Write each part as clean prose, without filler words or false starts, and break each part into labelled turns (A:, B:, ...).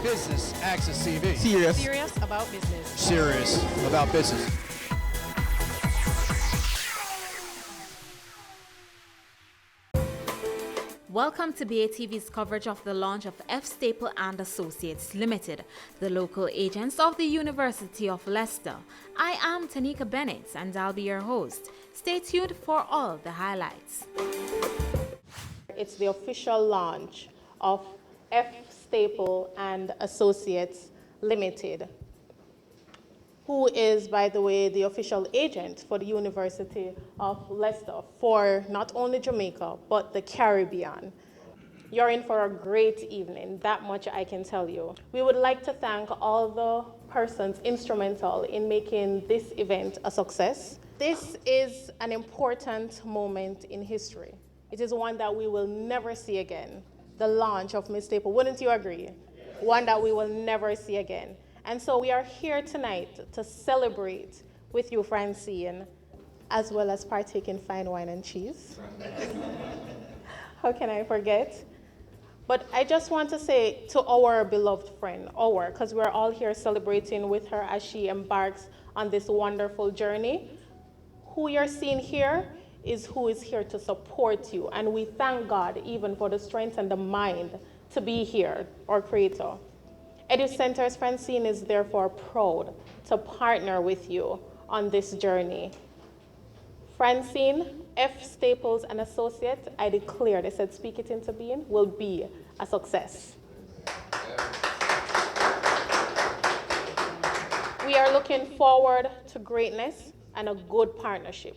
A: Business Access TV.
B: Serious about business.
A: Serious about business.
C: Welcome to BATV's coverage of the launch of F. Staple and Associates Limited, the local agents of the University of Leicester. I am Tanika Bennett and I'll be your host. Stay tuned for all the highlights.
D: It's the official launch of F. Staple and Associates Limited, who is, by the way, the official agent for the University of Leicester for not only Jamaica, but the Caribbean. You're in for a great evening, that much I can tell you. We would like to thank all the persons instrumental in making this event a success. This is an important moment in history. It is one that we will never see again, the launch of Miss Staple. Wouldn't you agree? One that we will never see again. And so we are here tonight to celebrate with you, Francine, as well as partake in fine wine and cheese. How can I forget? But I just want to say to our beloved friend, because we're all here celebrating with her as she embarks on this wonderful journey, who you're seeing here is who is here to support you. And we thank God even for the strength and the mind to be here, our creator. EduCenters Francine is therefore proud to partner with you on this journey. Francine, F. Staples and Associates, I declare, they said speak it into being, will be a success. We are looking forward to greatness and a good partnership.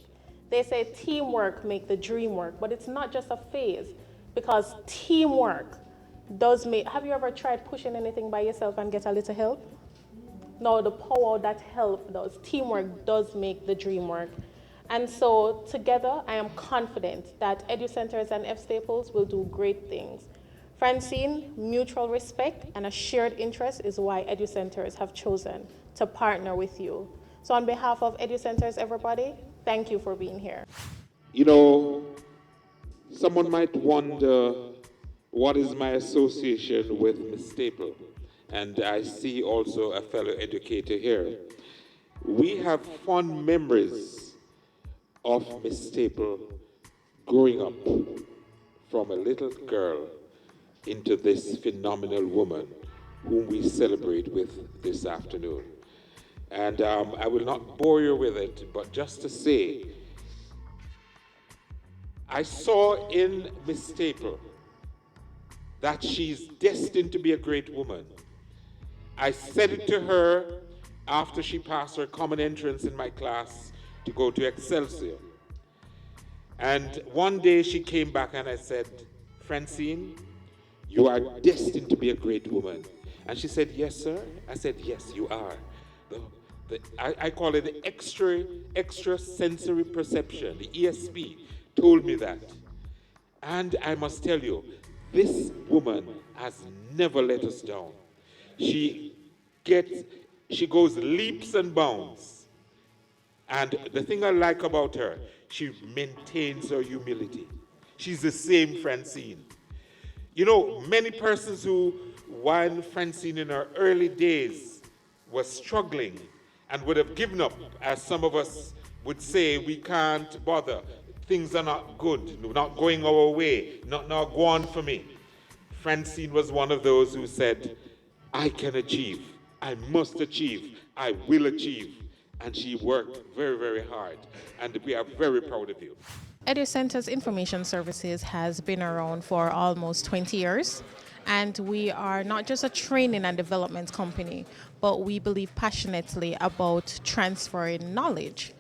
D: They say teamwork make the dream work, but it's not just a phase, because teamwork does make, have you ever tried pushing anything by yourself and get a little help? No, the power that help does. Teamwork does make the dream work. And so together, I am confident that EduCenters and F. Staples will do great things. Francine, mutual respect and a shared interest is why EduCenters have chosen to partner with you. So on behalf of EduCenters, everybody, thank you for being here.
E: You know, someone might wonder, what is my association with Miss Staple? And I see also a fellow educator here. We have fond memories of Miss Staple growing up from a little girl into this phenomenal woman whom we celebrate with this afternoon. And I will not bore you with it, but just to say, I saw in Miss Staple that she's destined to be a great woman. I said it to her after she passed her common entrance in my class to go to Excelsior. And one day she came back and I said, Francine, you are destined to be a great woman. And she said, yes, sir. I said, yes, you are. I call it the extra sensory perception, the ESP, told me that. And I must tell you, this woman has never let us down. She goes leaps and bounds. And the thing I like about her, she maintains her humility. She's the same Francine. You know, many persons who, while Francine in her early days was struggling and would have given up, as some of us would say, we can't bother. Things are not good, not going our way, not go on for me. Francine was one of those who said, I can achieve, I must achieve, I will achieve. And she worked very, very hard. And we are very proud of you.
D: EduCenters Information Services has been around for almost 20 years. And we are not just a training and development company, but we believe passionately about transferring knowledge.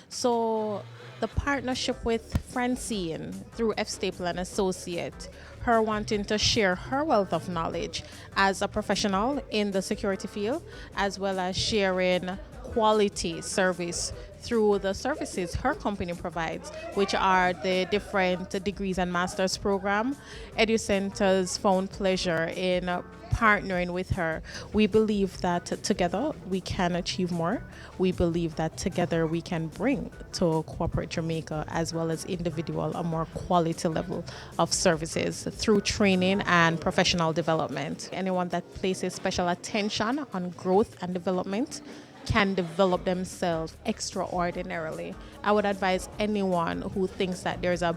D: So the partnership with Francine through F. Staple and Associate, her wanting to share her wealth of knowledge as a professional in the security field, as well as sharing quality service
F: through the services her company provides, which are the different degrees and master's program. EduCenters found pleasure in partnering with her. We believe that together we can achieve more. We believe that together we can bring to corporate Jamaica as well as individual a more quality level of services through training and professional development. Anyone that places special attention on growth and development can develop themselves extraordinarily. I would advise anyone who thinks that there's a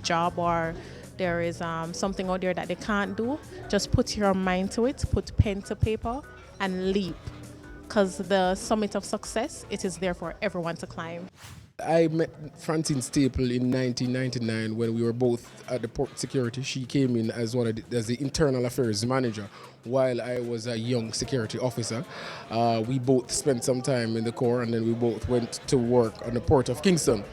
F: job or there is something out there that they can't do, just put your mind to it, put pen to paper, and leap. Because the summit of success, it is there for everyone to climb.
G: I met Francine Staple in 1999 when we were both at the port security. She came in as as the internal affairs manager while I was a young security officer. We both spent some time in the Corps, and then we both went to work on the port of Kingston.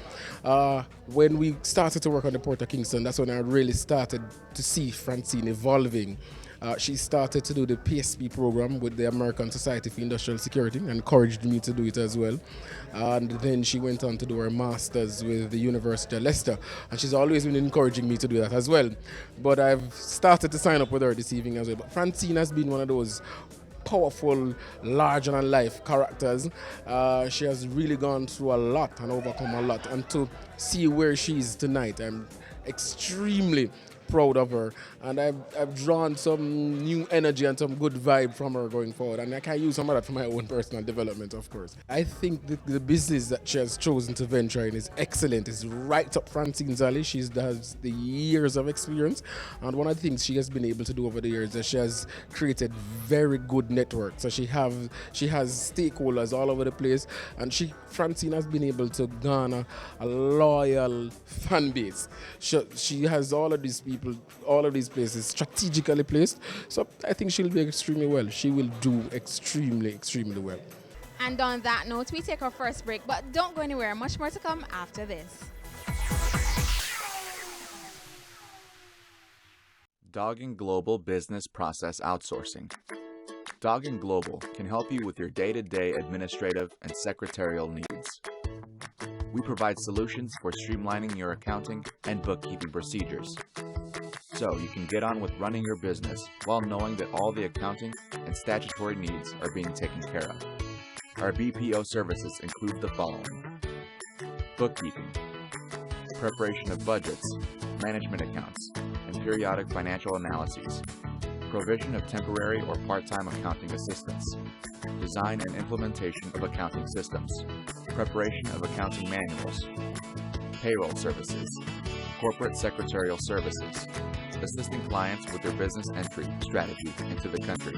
G: When we started to work on the port of Kingston, that's when I really started to see Francine evolving. She started to do the PSP program with the American Society for Industrial Security and encouraged me to do it as well. And then she went on to do her master's with the University of Leicester, and she's always been encouraging me to do that as well. But I've started to sign up with her this evening as well. But Francine has been one of those powerful, larger-than-life characters. She has really gone through a lot and overcome a lot. And to see where she is tonight, I'm extremely proud of her, and I've drawn some new energy and some good vibe from her going forward, and I can use some of that for my own personal development, of course. I think the business that she has chosen to venture in is excellent. It's right up Francine's alley. She has the years of experience, and one of the things she has been able to do over the years is that she has created very good networks. So she has stakeholders all over the place, and Francine has been able to garner a loyal fan base. She has all of these people, all of these places strategically placed. So I think she'll be extremely well. She will do extremely, extremely well.
C: And on that note, we take our first break, but don't go anywhere. Much more to come after this.
H: Doggin Global Business Process Outsourcing. Doggin Global can help you with your day-to-day administrative and secretarial needs. We provide solutions for streamlining your accounting and bookkeeping procedures, so you can get on with running your business while knowing that all the accounting and statutory needs are being taken care of. Our BPO services include the following: bookkeeping, preparation of budgets, management accounts, and periodic financial analyses, provision of temporary or part-time accounting assistance, design and implementation of accounting systems, preparation of accounting manuals, payroll services, corporate secretarial services, assisting clients with their business entry strategy into the country,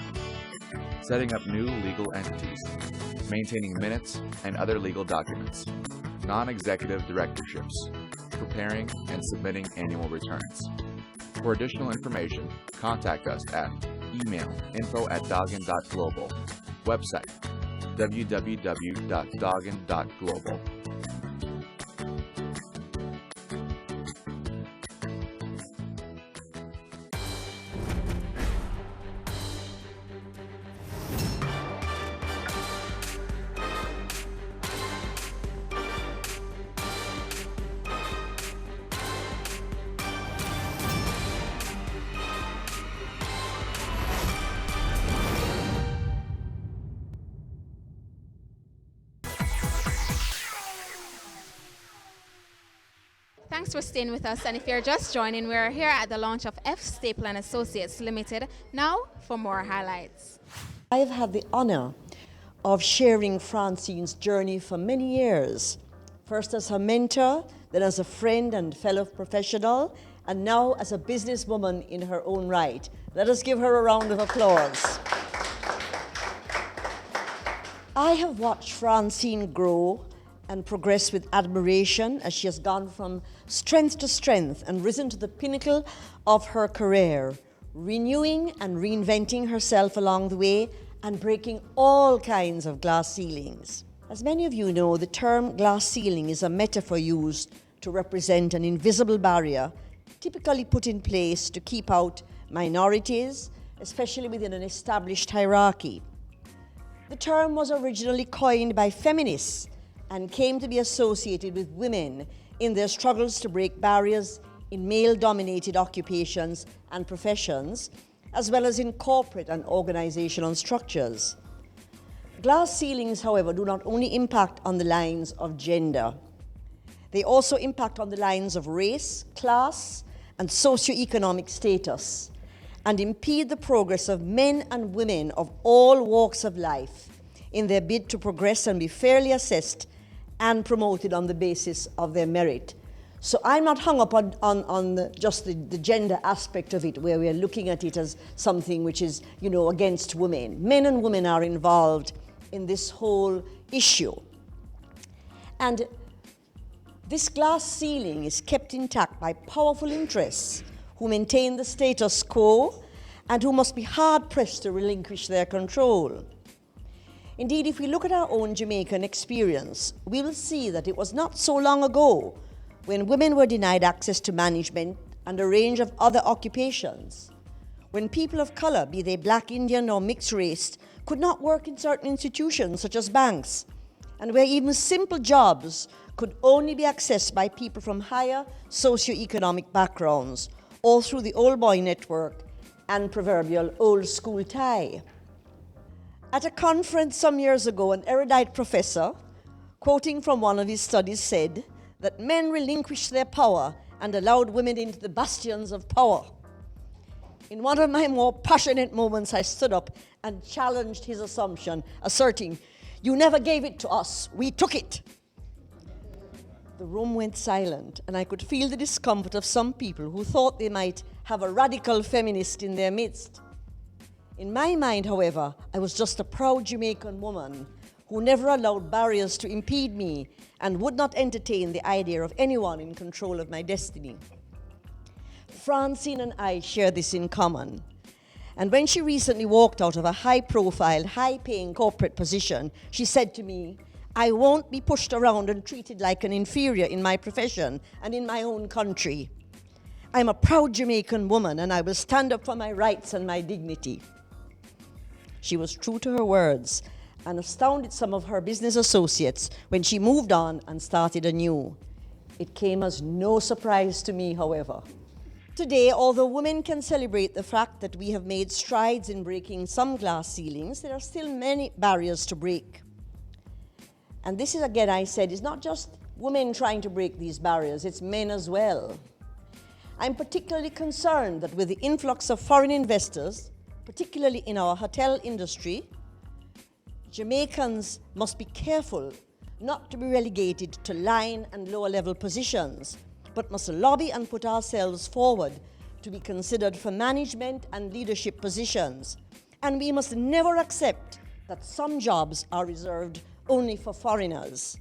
H: setting up new legal entities, maintaining minutes and other legal documents, non-executive directorships, preparing and submitting annual returns. For additional information, contact us at email info@doggin.global, website www.doggin.global.
C: Thanks for staying with us, and if you're just joining, we're here at the launch of F. Staple and Associates Limited. Now for more highlights.
I: I've had the honor of sharing Francine's journey for many years, first as her mentor, then as a friend and fellow professional, and now as a businesswoman in her own right. Let us give her a round of applause. I have watched Francine grow and progress with admiration as she has gone from strength to strength and risen to the pinnacle of her career, renewing and reinventing herself along the way and breaking all kinds of glass ceilings. As many of you know, the term glass ceiling is a metaphor used to represent an invisible barrier typically put in place to keep out minorities, especially within an established hierarchy. The term was originally coined by feminists and came to be associated with women in their struggles to break barriers in male-dominated occupations and professions, as well as in corporate and organizational structures. Glass ceilings, however, do not only impact on the lines of gender. They also impact on the lines of race, class, and socioeconomic status, and impede the progress of men and women of all walks of life in their bid to progress and be fairly assessed and promoted on the basis of their merit. So I'm not hung up on just the gender aspect of it, where we are looking at it as something which is, against women. Men and women are involved in this whole issue. And this glass ceiling is kept intact by powerful interests who maintain the status quo and who must be hard-pressed to relinquish their control. Indeed, if we look at our own Jamaican experience, we will see that it was not so long ago when women were denied access to management and a range of other occupations, when people of color, be they black, Indian, or mixed race, could not work in certain institutions such as banks, and where even simple jobs could only be accessed by people from higher socioeconomic backgrounds, all through the old boy network and proverbial old school tie. At a conference some years ago, an erudite professor, quoting from one of his studies, said that men relinquished their power and allowed women into the bastions of power. In one of my more passionate moments, I stood up and challenged his assumption, asserting, "You never gave it to us, we took it." The room went silent, and I could feel the discomfort of some people who thought they might have a radical feminist in their midst. In my mind, however, I was just a proud Jamaican woman who never allowed barriers to impede me and would not entertain the idea of anyone in control of my destiny. Francine and I share this in common. And when she recently walked out of a high-profile, high-paying corporate position, she said to me, "I won't be pushed around and treated like an inferior in my profession and in my own country. I'm a proud Jamaican woman and I will stand up for my rights and my dignity." She was true to her words and astounded some of her business associates when she moved on and started anew. It came as no surprise to me, however. Today, although women can celebrate the fact that we have made strides in breaking some glass ceilings, there are still many barriers to break. And this is, again, I said, is not just women trying to break these barriers, it's men as well. I'm particularly concerned that with the influx of foreign investors, particularly in our hotel industry, Jamaicans must be careful not to be relegated to line and lower level positions, but must lobby and put ourselves forward to be considered for management and leadership positions. And we must never accept that some jobs are reserved only for foreigners.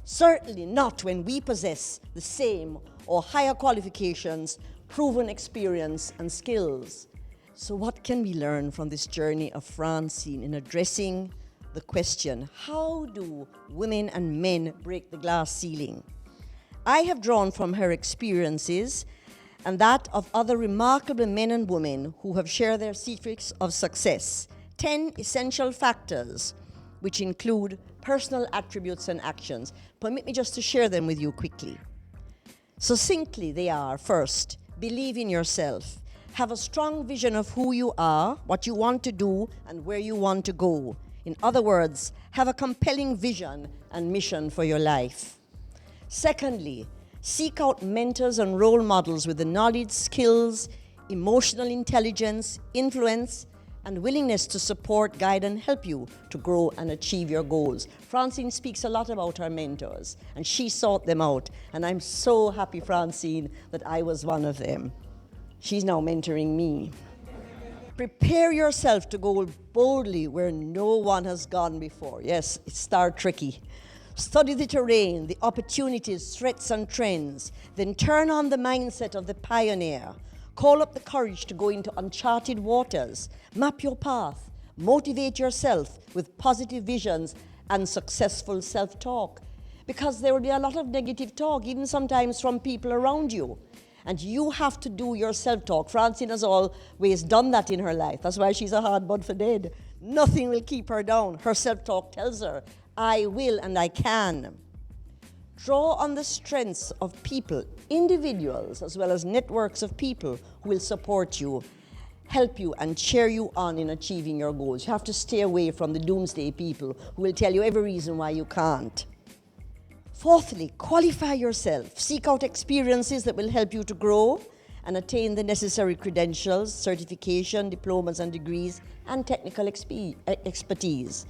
I: Certainly not when we possess the same or higher qualifications, proven experience and skills. So what can we learn from this journey of Francine in addressing the question, how do women and men break the glass ceiling? I have drawn from her experiences and that of other remarkable men and women who have shared their secrets of success, 10 essential factors, which include personal attributes and actions. Permit me just to share them with you quickly. Succinctly, they are: first, believe in yourself. Have a strong vision of who you are, what you want to do, and where you want to go. In other words, have a compelling vision and mission for your life. Secondly, seek out mentors and role models with the knowledge, skills, emotional intelligence, influence, and willingness to support, guide, and help you to grow and achieve your goals. Francine speaks a lot about her mentors, and she sought them out. And I'm so happy, Francine, that I was one of them. She's now mentoring me. Prepare yourself to go boldly where no one has gone before. Yes, it's Star Trekky. Study the terrain, the opportunities, threats, and trends. Then turn on the mindset of the pioneer. Call up the courage to go into uncharted waters. Map your path. Motivate yourself with positive visions and successful self-talk. Because there will be a lot of negative talk, even sometimes from people around you. And you have to do your self-talk. Francine has always done that in her life. That's why she's a hard bud for dead. Nothing will keep her down. Her self-talk tells her, I will and I can. Draw on the strengths of people, individuals, as well as networks of people who will support you, help you, and cheer you on in achieving your goals. You have to stay away from the doomsday people who will tell you every reason why you can't. Fourthly, qualify yourself. Seek out experiences that will help you to grow and attain the necessary credentials, certification, diplomas and degrees, and technical expertise.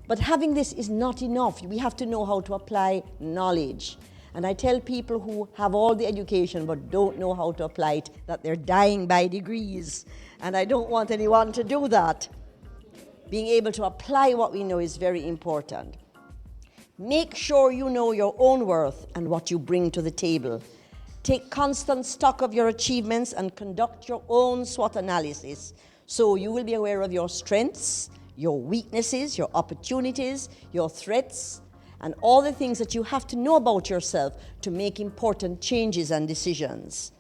I: But having this is not enough. We have to know how to apply knowledge. And I tell people who have all the education but don't know how to apply it that they're dying by degrees. And I don't want anyone to do that. Being able to apply what we know is very important. Make sure you know your own worth and what you bring to the table. Take constant stock of your achievements and conduct your own SWOT analysis so you will be aware of your strengths, your weaknesses, your opportunities, your threats, and all the things that you have to know about yourself to make important changes and decisions.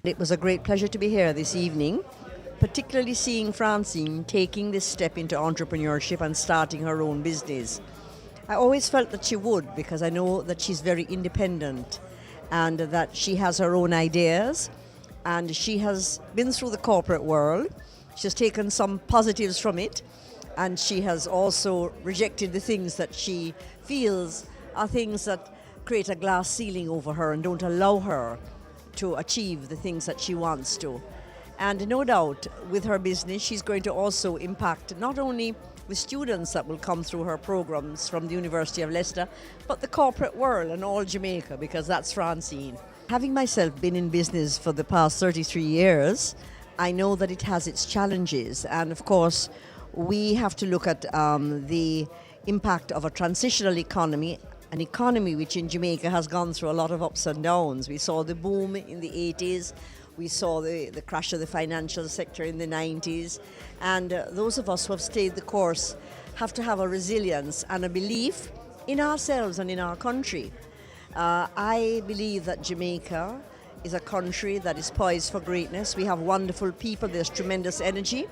I: It was a great pleasure to be here this evening, particularly seeing Francine taking this step into entrepreneurship and starting her own business. I always felt that she would, because I know that she's very independent and that she has her own ideas, and she has been through the corporate world. She's taken some positives from it, and she has also rejected the things that she feels are things that create a glass ceiling over her and don't allow her to achieve the things that she wants to. And no doubt, with her business, she's going to also impact not only the students that will come through her programs from the University of Leicester, but the corporate world and all Jamaica, because that's Francine. Having myself been in business for the past 33 years, I know that it has its challenges. And of course, we have to look at the impact of a transitional economy, an economy which in Jamaica has gone through a lot of ups and downs. We saw the boom in the 80s. We saw the crash of the financial sector in the 90s. And those of us who have stayed the course have to have a resilience and a belief in ourselves and in our country. I believe that Jamaica is a country that is poised for greatness. We have wonderful people, there's tremendous energy.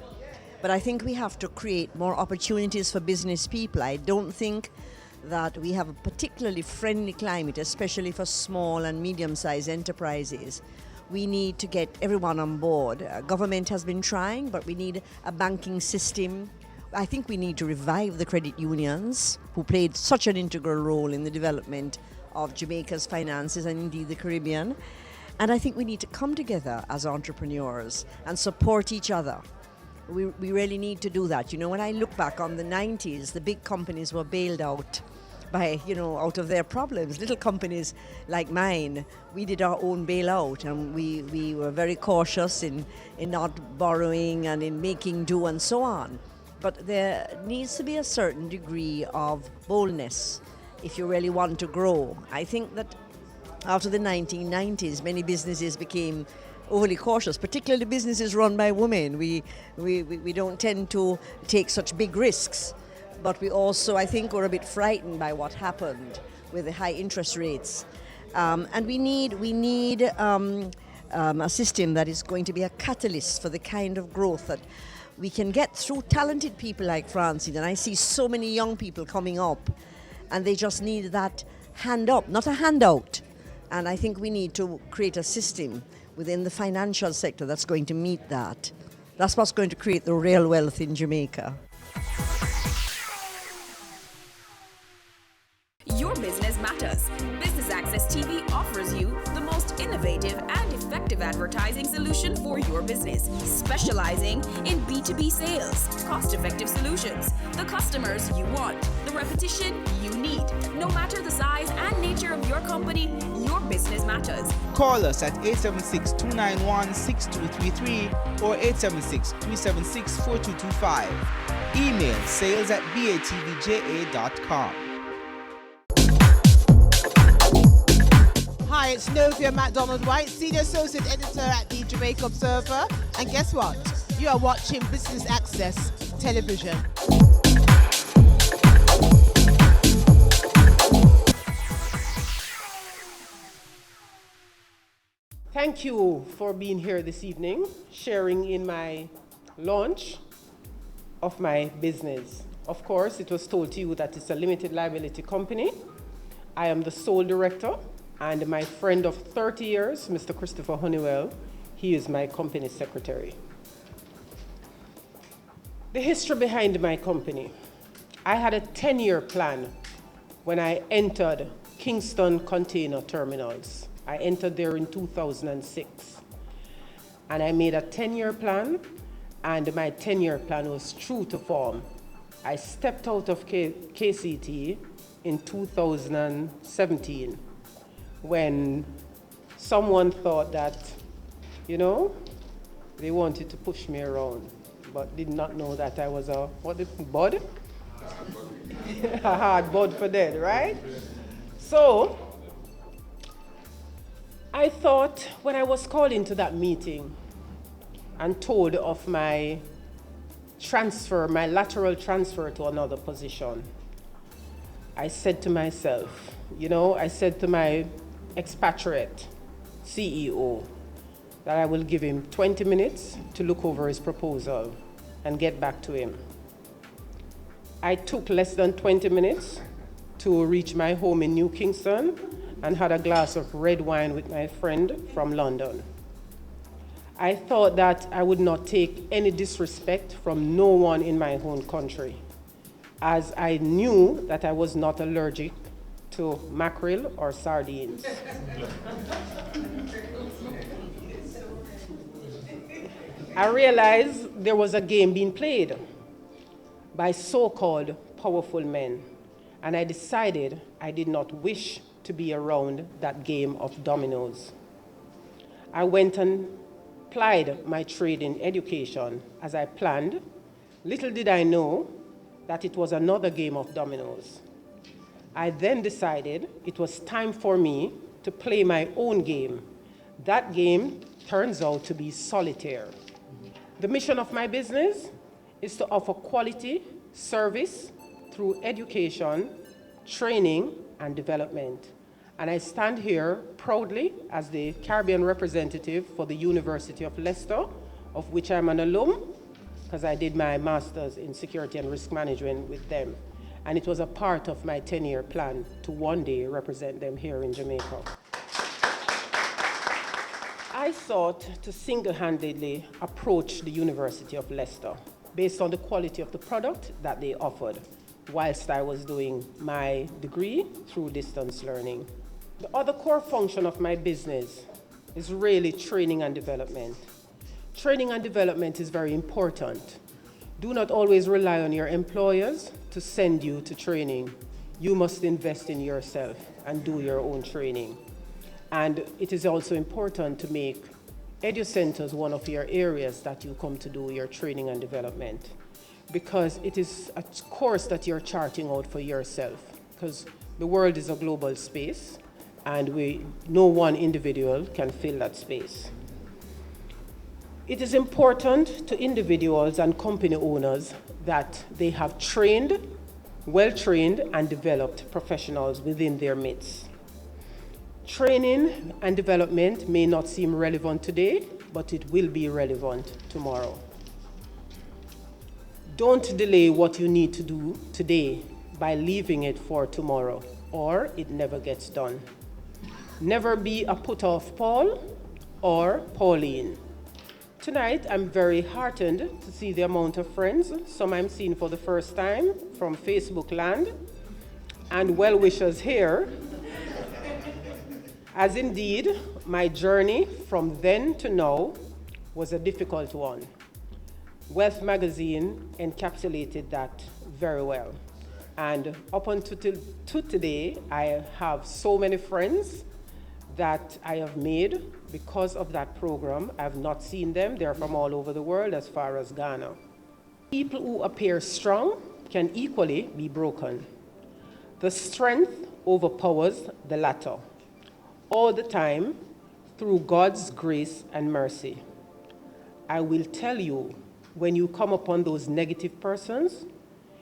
I: But I think we have to create more opportunities for business people. I don't think that we have a particularly friendly climate, especially for small and medium-sized enterprises. We need to get everyone on board. Government has been trying, but we need a banking system. I think we need to revive the credit unions, who played such an integral role in the development of Jamaica's finances and indeed the Caribbean. And I think we need to come together as entrepreneurs and support each other. We really need to do that. You know, when I look back on the 90s, the big companies were bailed out by, out of their problems. Little companies like mine, we did our own bailout, and we were very cautious in not borrowing and in making do and so on. But there needs to be a certain degree of boldness if you really want to grow. I think that after the 1990s, many businesses became overly cautious, particularly businesses run by women. We don't tend to take such big risks. But we also, I think, were a bit frightened by what happened with the high interest rates. And we need a system that is going to be a catalyst for the kind of growth that we can get through talented people like Francine. And I see so many young people coming up, and they just need that hand up, not a handout. And I think we need to create a system within the financial sector that's going to meet that. That's what's going to create the real wealth in Jamaica.
J: Your business matters. Business Access TV offers you the most innovative and effective advertising solution for your business, specializing in B2B sales, cost-effective solutions, the customers you want, the repetition you need. No matter the size and nature of your company, your business matters.
K: Call us at 876-291-6233 or 876-376-4225. Email sales@batvja.com.
L: Hi, it's Novia MacDonald White, Senior Associate Editor at the Jamaica Observer. And guess what? You are watching Business Access Television. Thank you for being here this evening, sharing in my launch of my business. Of course, it was told to you that it's a limited liability company,
M: I am the sole director, and my friend of 30 years, Mr. Christopher Honeywell, he is my company secretary. The history behind my company. I had a 10-year plan when I entered Kingston Container Terminals. I entered there in 2006. And I made a 10-year plan, and my 10-year plan was true to form. I stepped out of KCT in 2017 when someone thought that, you know, they wanted to push me around, but did not know that I was a, bud? A hard bud for dead, right? So, I thought when I was called into that meeting and told of my transfer, my lateral transfer to another position, I said to myself, you know, I said to my expatriate CEO that I will give him 20 minutes to look over his proposal and get back to him. I took less than 20 minutes to reach my home in New Kingston and had a glass of red wine with my friend from London. I thought that I would not take any disrespect from no one in my own country, as I knew that I was not allergic to mackerel or sardines. I realized there was a game being played by so-called powerful men, and I decided I did not wish to be around that game of dominoes. I went and applied my trade in education as I planned. Little did I know that it was another game of dominoes. I then decided it was time for me to play my own game. That game turns out to be solitaire. The mission of my business is to offer quality service through education, training, and development. And I stand here proudly as the Caribbean representative for the University of Leicester, of which I'm an alum, because I did my master's in security and risk management with them. And it was a part of my 10-year plan to one day represent them here in Jamaica. I sought to single-handedly approach the University of Leicester based on the quality of the product that they offered whilst I was doing my degree through distance learning. The other core function of my business is really training and development. Training and development is very important. Do not always rely on your employers to send you to training. You must invest in yourself and do your own training. And it is also important to make EduCenters one of your areas that you come to do your training and development, because it is a course that you're charting out for yourself, because the world is a global space and no one individual can fill that space. It is important to individuals and company owners that they have trained, well-trained and developed professionals within their midst. Training and development may not seem relevant today, but it will be relevant tomorrow. Don't delay what you need to do today by leaving it for tomorrow, or it never gets done. Never be a put-off Paul or Pauline. Tonight, I'm very heartened to see the amount of friends, some I'm seeing for the first time from Facebook land, and well-wishers here, as indeed my journey from then to now was a difficult one. Wealth magazine encapsulated that very well. And up until today, I have so many friends that I have made because of that program. I have not seen them. They're from all over the world as far as Ghana. People who appear strong can equally be broken. The strength overpowers the latter, all the time through God's grace and mercy. I will tell you, when you come upon those negative persons,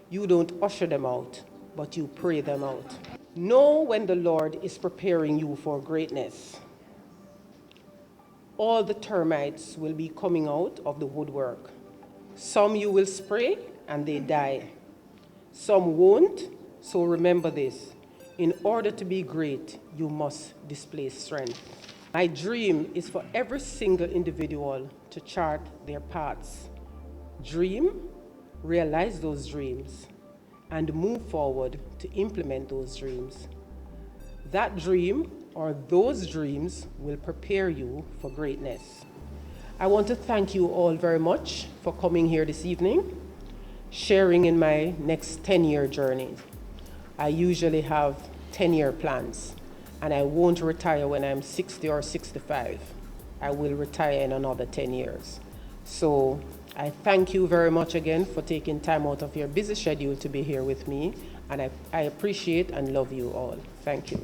M: you don't usher them out, but you pray them out. Know when the Lord is preparing you for greatness. All the termites will be coming out of the woodwork. Some you will spray and they die. Some won't, so remember this. In order to be great, you must display strength. My dream is for every single individual to chart their paths. Dream, realize those dreams, and move forward to implement those dreams. That dream or those dreams will prepare you for greatness. I want to thank you all very much for coming here this evening, sharing in my next 10-year journey. I usually have 10-year plans, and I won't retire when I'm 60 or 65. I will retire in another 10 years. So I thank you very much again for taking time out of your busy schedule to be here with me, and I appreciate and love you all. Thank you.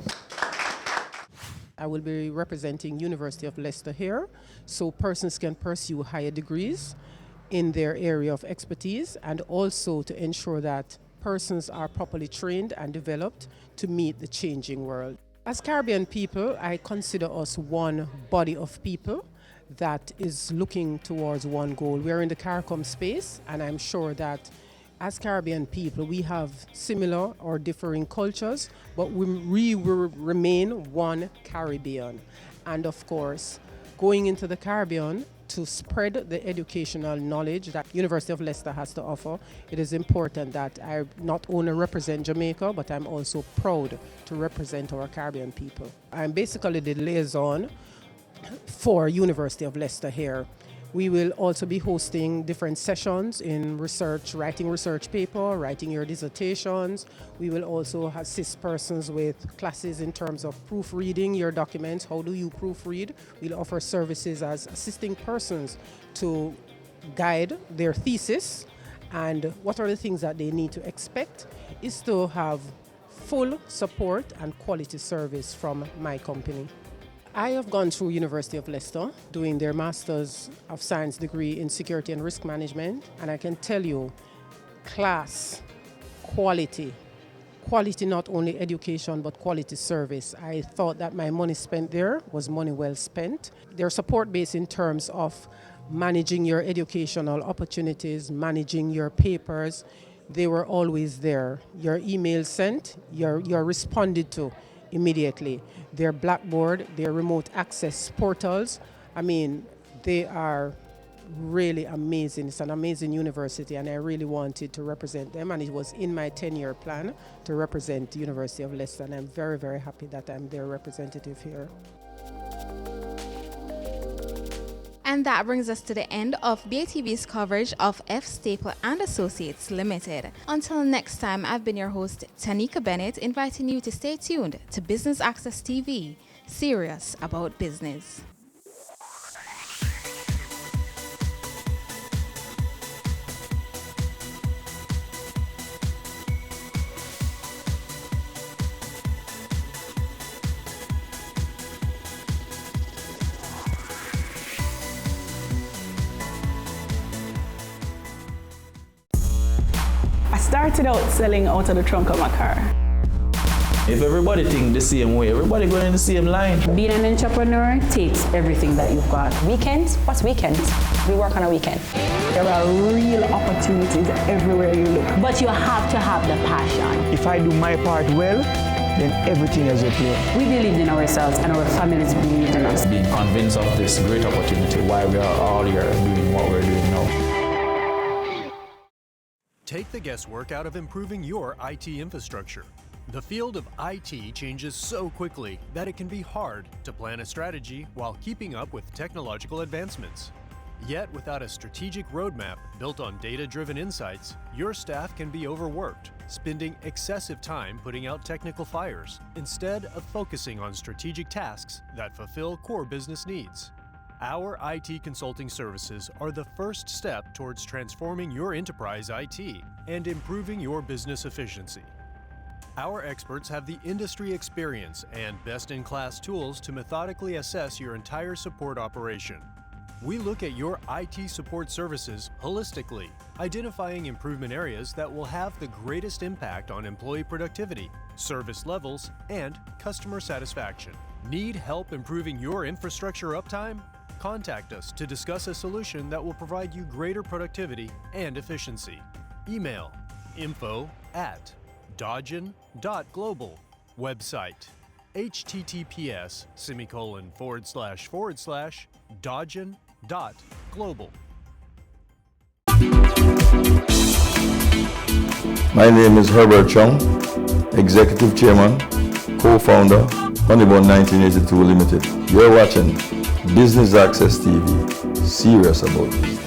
M: I will be representing University of Leicester here, so persons can pursue higher degrees in their area of expertise, and also to ensure that persons are properly trained and developed to meet the changing world. As Caribbean people, I consider us one body of people that is looking towards one goal. We're in the CARICOM space, and I'm sure that as Caribbean people, we have similar or differing cultures, but we will remain one Caribbean. And of course, going into the Caribbean to spread the educational knowledge that University of Leicester has to offer, it is important that I not only represent Jamaica, but I'm also proud to represent our Caribbean people. I'm basically the liaison for University of Leicester here. We will also be hosting different sessions in research, writing research paper, writing your dissertations. We will also assist persons with classes in terms of proofreading your documents. How do you proofread? We'll offer services as assisting persons to guide their thesis, and what are the things that they need to expect is to have full support and quality service from my company. I have gone through University of Leicester doing their Masters of Science degree in Security and Risk Management, and I can tell you, class, quality not only education but quality service. I thought that my money spent there was money well spent. Their support base in terms of managing your educational opportunities, managing your papers, they were always there. Your email sent, you're responded to immediately. Their Blackboard, their remote access portals, I mean, they are really amazing. It's an amazing university, and I really wanted to represent them, and it was in my 10-year plan to represent the University of Leicester, and I'm very, very happy that I'm their representative here.
C: And that brings us to the end of BATV's coverage of F. Staple and Associates Limited. Until next time, I've been your host, Tanika Bennett, inviting you to stay tuned to Business Access TV, serious about business.
N: Started out selling out of the trunk of my car.
O: If everybody think the same way, everybody going in the same line.
N: Being an entrepreneur takes everything that you've got.
B: Weekends? What's weekends? We work on a weekend.
N: There are real opportunities everywhere you look.
B: But you have to have the passion.
P: If I do my part well, then everything is okay.
N: We believed in ourselves and our families believed in us.
O: Being convinced of this great opportunity, why we are all here doing what we're doing now.
Q: Take the guesswork out of improving your IT infrastructure. The field of IT changes so quickly that it can be hard to plan a strategy while keeping up with technological advancements. Yet, without a strategic roadmap built on data-driven insights, your staff can be overworked, spending excessive time putting out technical fires, instead of focusing on strategic tasks that fulfill core business needs. Our IT consulting services are the first step towards transforming your enterprise IT and improving your business efficiency. Our experts have the industry experience and best-in-class tools to methodically assess your entire support operation. We look at your IT support services holistically, identifying improvement areas that will have the greatest impact on employee productivity, service levels, and customer satisfaction. Need help improving your infrastructure uptime? Contact us to discuss a solution that will provide you greater productivity and efficiency. Email info@dodgen.global. Website https://dodgen.global.
O: My name is Herbert Chung, Executive Chairman, Co-Founder, Honeybun 1982 Limited. You're watching Business Access TV. Serious about business.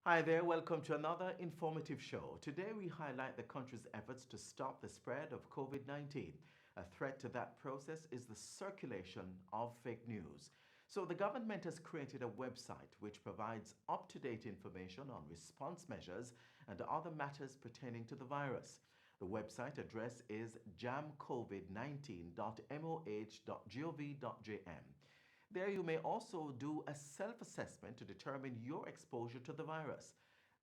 R: Hi there, welcome to another informative show. Today we highlight the country's efforts to stop the spread of COVID-19. A threat to that process is the circulation of fake news. So the government has created a website which provides up-to-date information on response measures and other matters pertaining to the virus. The website address is jamcovid19.moh.gov.jm. There you may also do a self-assessment to determine your exposure to the virus.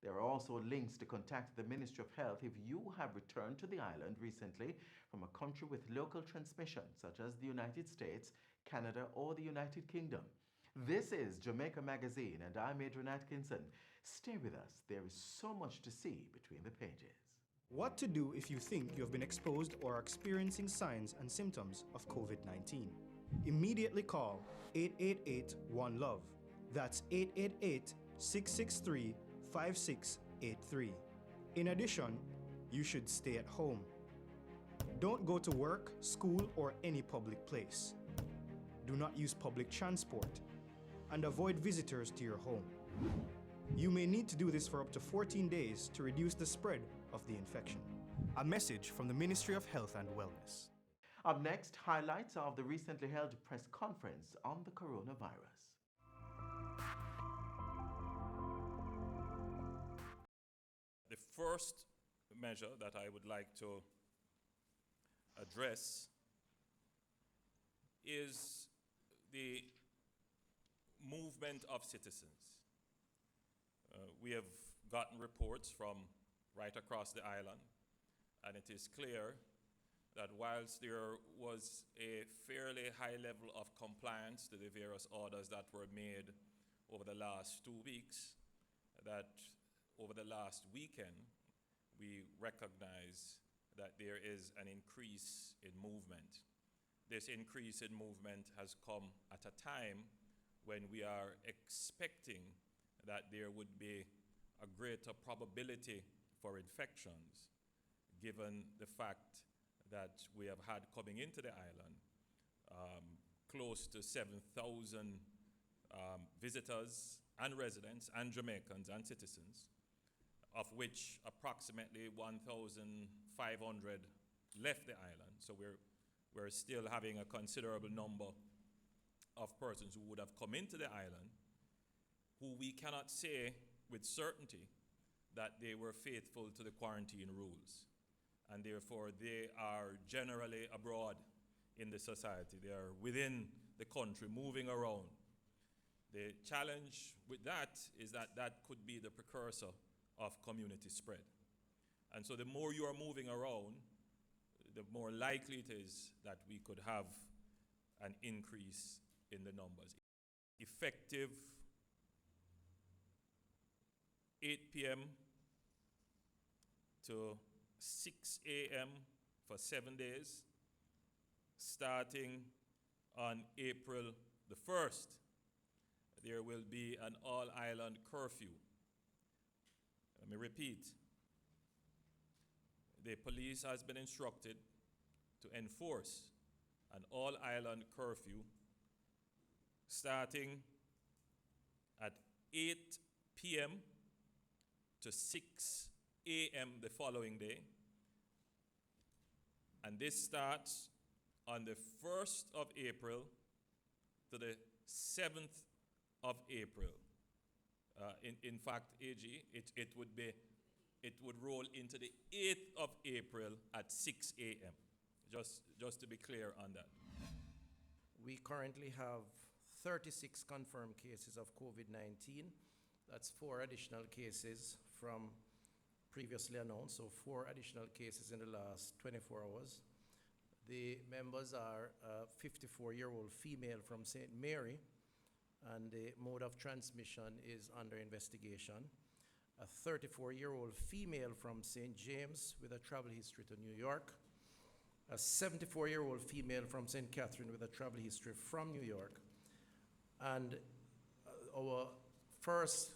R: There are also links to contact the Ministry of Health if you have returned to the island recently from a country with local transmission, such as the United States, Canada, or the United Kingdom. This is Jamaica Magazine, and I'm Adrian Atkinson. Stay with us. There is so much to see between the pages.
S: What to do if you think you have been exposed or are experiencing signs and symptoms of COVID-19? Immediately call 888-1-LOVE. That's 888-663-5683. In addition, you should stay at home. Don't go to work, school, or any public place. Do not use public transport, and avoid visitors to your home. You may need to do this for up to 14 days to reduce the spread of the infection. A message from the Ministry of Health and Wellness.
R: Up next, highlights of the recently held press conference on the coronavirus.
T: The first measure that I would like to address is the movement of citizens. We have gotten reports from right across the island, and it is clear that whilst there was a fairly high level of compliance to the various orders that were made over the last 2 weeks, that over the last weekend, we recognize that there is an increase in movement. This increase in movement has come at a time when we are expecting that there would be a greater probability for infections, given the fact that we have had coming into the island close to 7,000 visitors and residents and Jamaicans and citizens, of which approximately 1,500 left the island. So we're still having a considerable number of persons who would have come into the island who we cannot say with certainty that they were faithful to the quarantine rules. And therefore, they are generally abroad in the society. They are within the country, moving around. The challenge with that is that that could be the precursor of community spread. And so the more you are moving around, the more likely it is that we could have an increase in the numbers. Effective 8 p.m. to 6 a.m. for 7 days, starting on April the 1st, there will be an all-island curfew. Let me repeat. The police has been instructed to enforce an all-island curfew starting at 8 p.m. to 6 a.m. the following day. And this starts on the 1st of April to the 7th of April. In fact, AG, it would roll into the 8th of April at 6 a.m. Just to be clear on that.
U: We currently have 36 confirmed cases of COVID-19. That's 4 additional cases from previously announced, so 4 additional cases in the last 24 hours. The members are a 54-year-old female from St. Mary, and the mode of transmission is under investigation. A 34-year-old female from St. James with a travel history to New York. A 74-year-old female from St. Catherine with a travel history from New York. And our first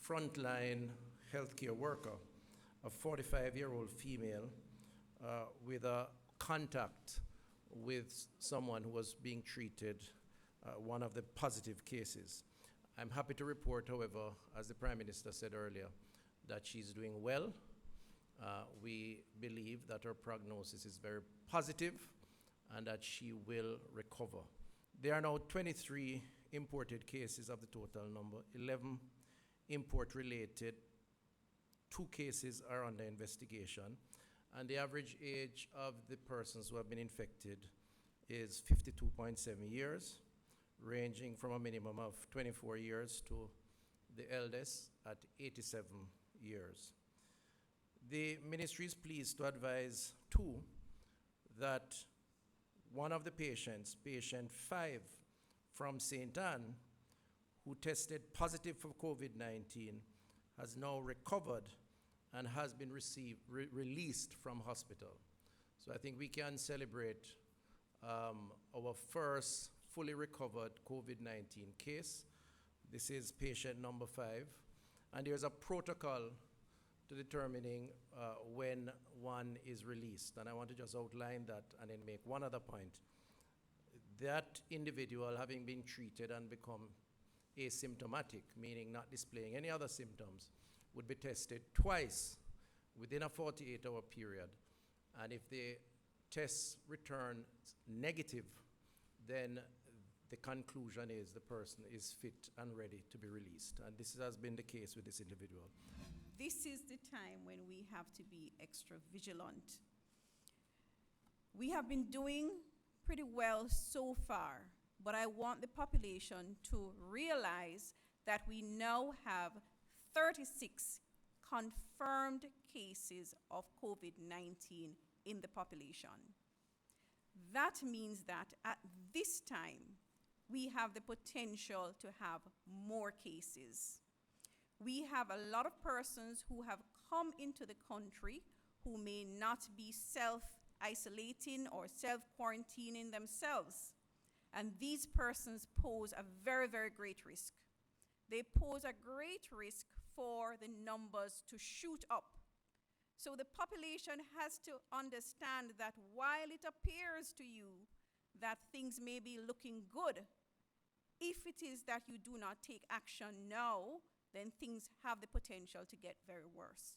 U: frontline healthcare worker, a 45-year-old female with a contact with someone who was being treated, one of the positive cases. I'm happy to report, however, as the Prime Minister said earlier, that she's doing well. We believe that her prognosis is very positive and that she will recover. There are now 23 imported cases of the total number, 11 import-related, 2 cases are under investigation, and the average age of the persons who have been infected is 52.7 years, ranging from a minimum of 24 years to the eldest at 87 years. The ministry is pleased to advise, too, that one of the patients, patient 5 from St. Anne, who tested positive for COVID-19, has now recovered and has been released from hospital. So I think we can celebrate our first fully recovered COVID-19 case. This is patient number 5. And there's a protocol to determining when one is released. And I want to just outline that and then make one other point. That individual, having been treated and become asymptomatic, meaning not displaying any other symptoms, would be tested twice within a 48-hour period. And if the tests return negative, then the conclusion is the person is fit and ready to be released. And this has been the case with this individual.
V: This is the time when we have to be extra vigilant. We have been doing pretty well so far, but I want the population to realize that we now have 36 confirmed cases of COVID-19 in the population. That means that at this time, we have the potential to have more cases. We have a lot of persons who have come into the country who may not be self-isolating or self-quarantining themselves. And these persons pose a very, very great risk. They pose a great risk for the numbers to shoot up. So the population has to understand that while it appears to you that things may be looking good, if it is that you do not take action now, then things have the potential to get very worse.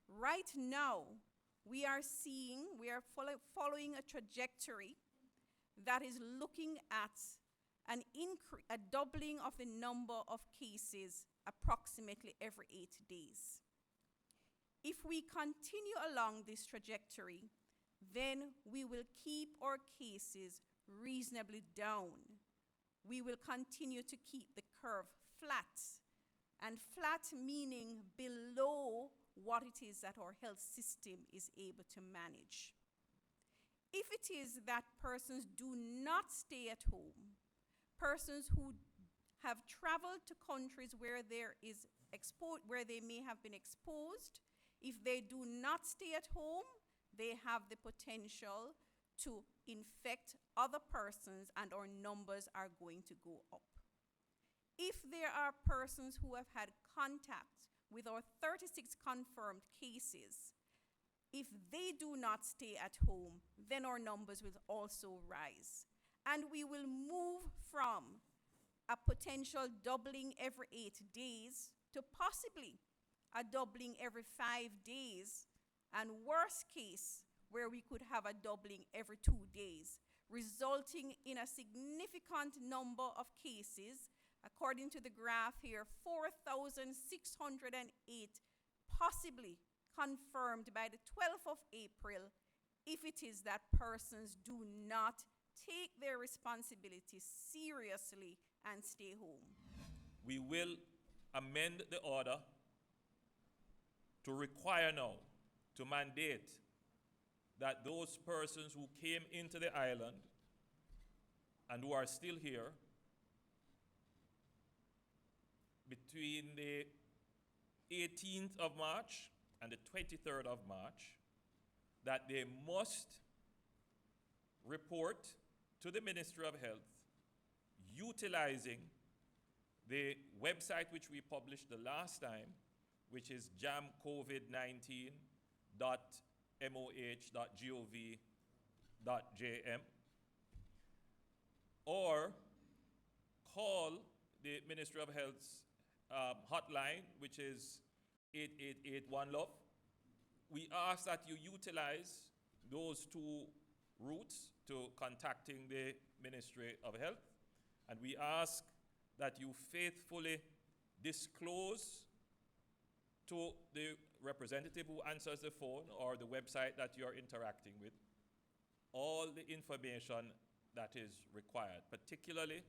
V: Right now, we are following a trajectory that is looking at a doubling of the number of cases approximately every 8 days. If we continue along this trajectory, then we will keep our cases reasonably down. We will continue to keep the curve flat, and flat meaning below what it is that our health system is able to manage. If it is that persons do not stay at home, persons who have traveled to countries where where they may have been exposed, if they do not stay at home, they have the potential to infect other persons, and our numbers are going to go up. If there are persons who have had contact with our 36 confirmed cases, if they do not stay at home, then our numbers will also rise. And we will move from a potential doubling every 8 days to possibly a doubling every 5 days, and worst case, where we could have a doubling every 2 days, resulting in a significant number of cases. According to the graph here, 4,608 possibly confirmed by the 12th of April, if it is that persons do not take their responsibilities seriously and stay home.
T: We will amend the order to require now, to mandate that those persons who came into the island and who are still here between the 18th of March and the 23rd of March, that they must report to the Ministry of Health utilizing the website which we published the last time, which is jamcovid19.moh.gov.jm, or call the Ministry of Health's hotline, which is 8881-LOVE. We ask that you utilize those two routes to contacting the Ministry of Health, and we ask that you faithfully disclose to the representative who answers the phone or the website that you're interacting with all the information that is required, particularly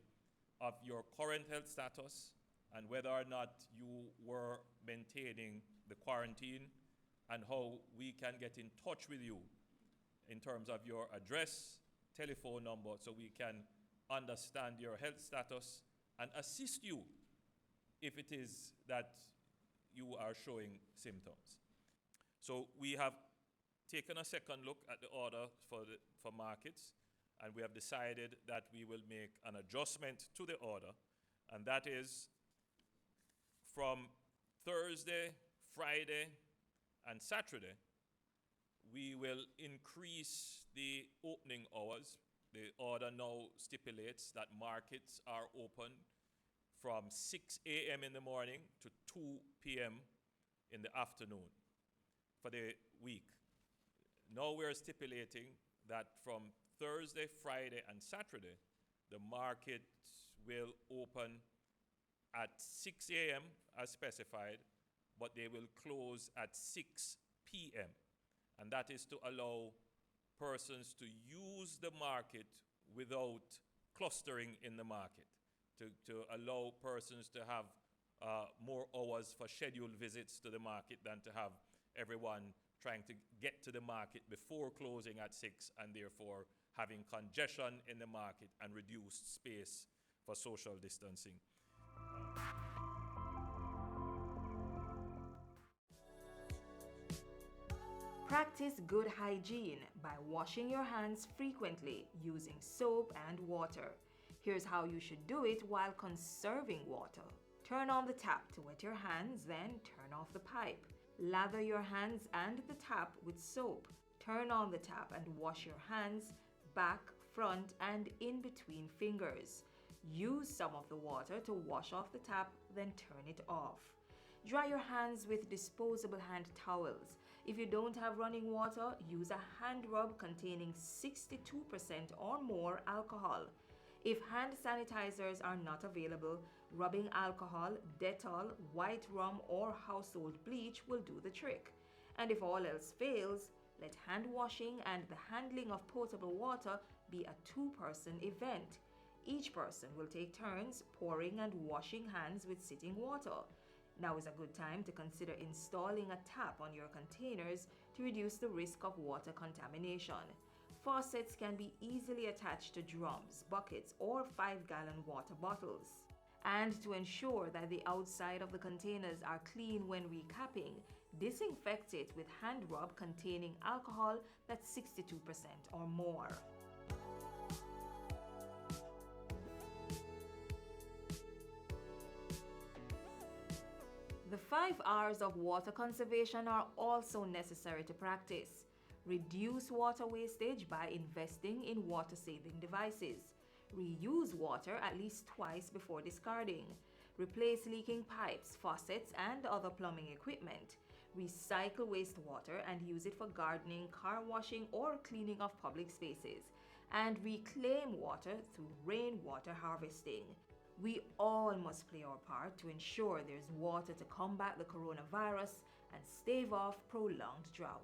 T: of your current health status and whether or not you were maintaining the quarantine, and how we can get in touch with you in terms of your address, telephone number, so we can understand your health status and assist you if it is that you are showing symptoms. So we have taken a second look at the order for markets, and we have decided that we will make an adjustment to the order, and that is from Thursday, Friday, and Saturday, we will increase the opening hours. The order now stipulates that markets are open from 6 a.m. in the morning to 2 p.m. in the afternoon for the week. Now we're stipulating that from Thursday, Friday, and Saturday, the markets will open at 6 a.m. as specified, but they will close at 6 p.m. And that is to allow persons to use the market without clustering in the market, to allow persons to have more hours for scheduled visits to the market than to have everyone trying to get to the market before closing at 6 and therefore having congestion in the market and reduced space for social distancing.
C: Practice good hygiene by washing your hands frequently using soap and water. Here's how you should do it while conserving water. Turn on the tap to wet your hands, then turn off the pipe. Lather your hands and the tap with soap. Turn on the tap and wash your hands, back, front, and in between fingers. Use some of the water to wash off the tap, then turn it off. Dry your hands with disposable hand towels. If you don't have running water, use a hand rub containing 62% or more alcohol. If hand sanitizers are not available, rubbing alcohol, Dettol, white rum, or household bleach will do the trick. And if all else fails, let hand washing and the handling of potable water be a two-person event. Each person will take turns pouring and washing hands with sitting water. Now is a good time to consider installing a tap on your containers to reduce the risk of water contamination. Faucets can be easily attached to drums, buckets, or 5-gallon water bottles. And to ensure that the outside of the containers are clean when recapping, disinfect it with hand rub containing alcohol that's 62% or more. The 5 R's of water conservation are also necessary to practice. Reduce water wastage by investing in water-saving devices.
A: Reuse water at least twice before discarding. Replace leaking pipes, faucets, and other plumbing equipment. Recycle wastewater and use it for gardening, car washing, or cleaning of public spaces. And reclaim water through rainwater harvesting. We all must play our part to ensure there's water to combat the coronavirus and stave off prolonged drought.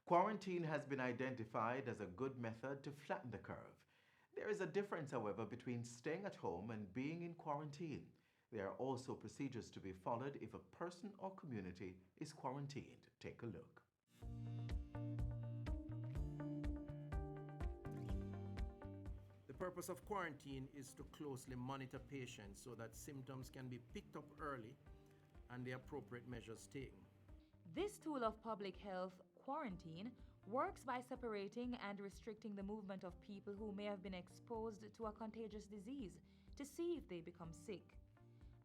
R: Quarantine has been identified as a good method to flatten the curve. There is a difference, however, between staying at home and being in quarantine. There are also procedures to be followed if a person or community is quarantined. Take a look.
U: The purpose of quarantine is to closely monitor patients so that symptoms can be picked up early and the appropriate measures taken.
C: This tool of public health, quarantine, works by separating and restricting the movement of people who may have been exposed to a contagious disease to see if they become sick.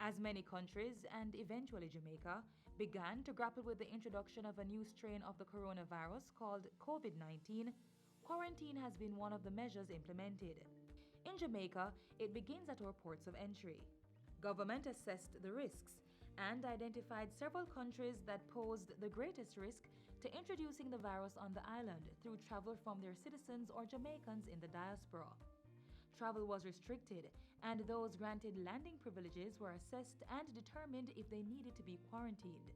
C: As many countries, and eventually Jamaica, began to grapple with the introduction of a new strain of the coronavirus called COVID-19, quarantine has been one of the measures implemented. In Jamaica, it begins at our ports of entry. Government assessed the risks and identified several countries that posed the greatest risk to introducing the virus on the island through travel from their citizens or Jamaicans in the diaspora. Travel was restricted, and those granted landing privileges were assessed and determined if they needed to be quarantined.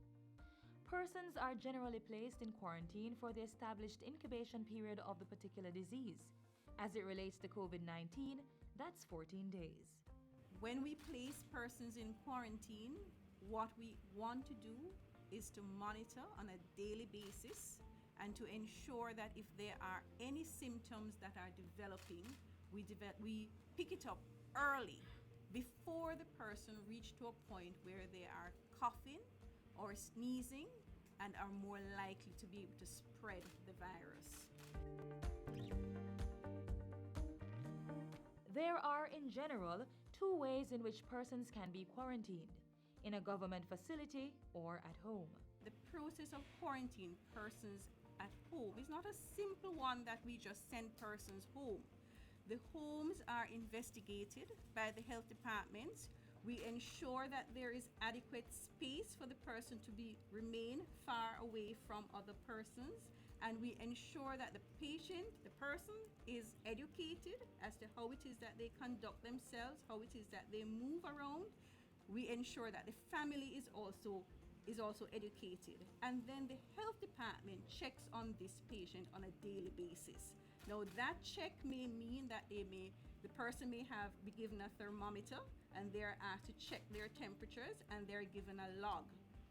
C: Persons are generally placed in quarantine for the established incubation period of the particular disease. As it relates to COVID-19, that's 14 days.
V: When we place persons in quarantine, what we want to do is to monitor on a daily basis and to ensure that if there are any symptoms that are developing, we pick it up early before the person reaches to a point where they are coughing or sneezing and are more likely to be able to spread the virus.
C: There are, in general, two ways in which persons can be quarantined: in a government facility or at home.
V: The process of quarantine persons at home is not a simple one that we just send persons home. The homes are investigated by the health departments. We ensure that there is adequate space for the person to remain far away from other persons, and we ensure that the person is educated as to how it is that they conduct themselves, how it is that they move around. We ensure that the family is also educated, and then the health department checks on this patient on a daily basis. Now that check may mean that the person may be given a thermometer and they're asked to check their temperatures, and they're given a log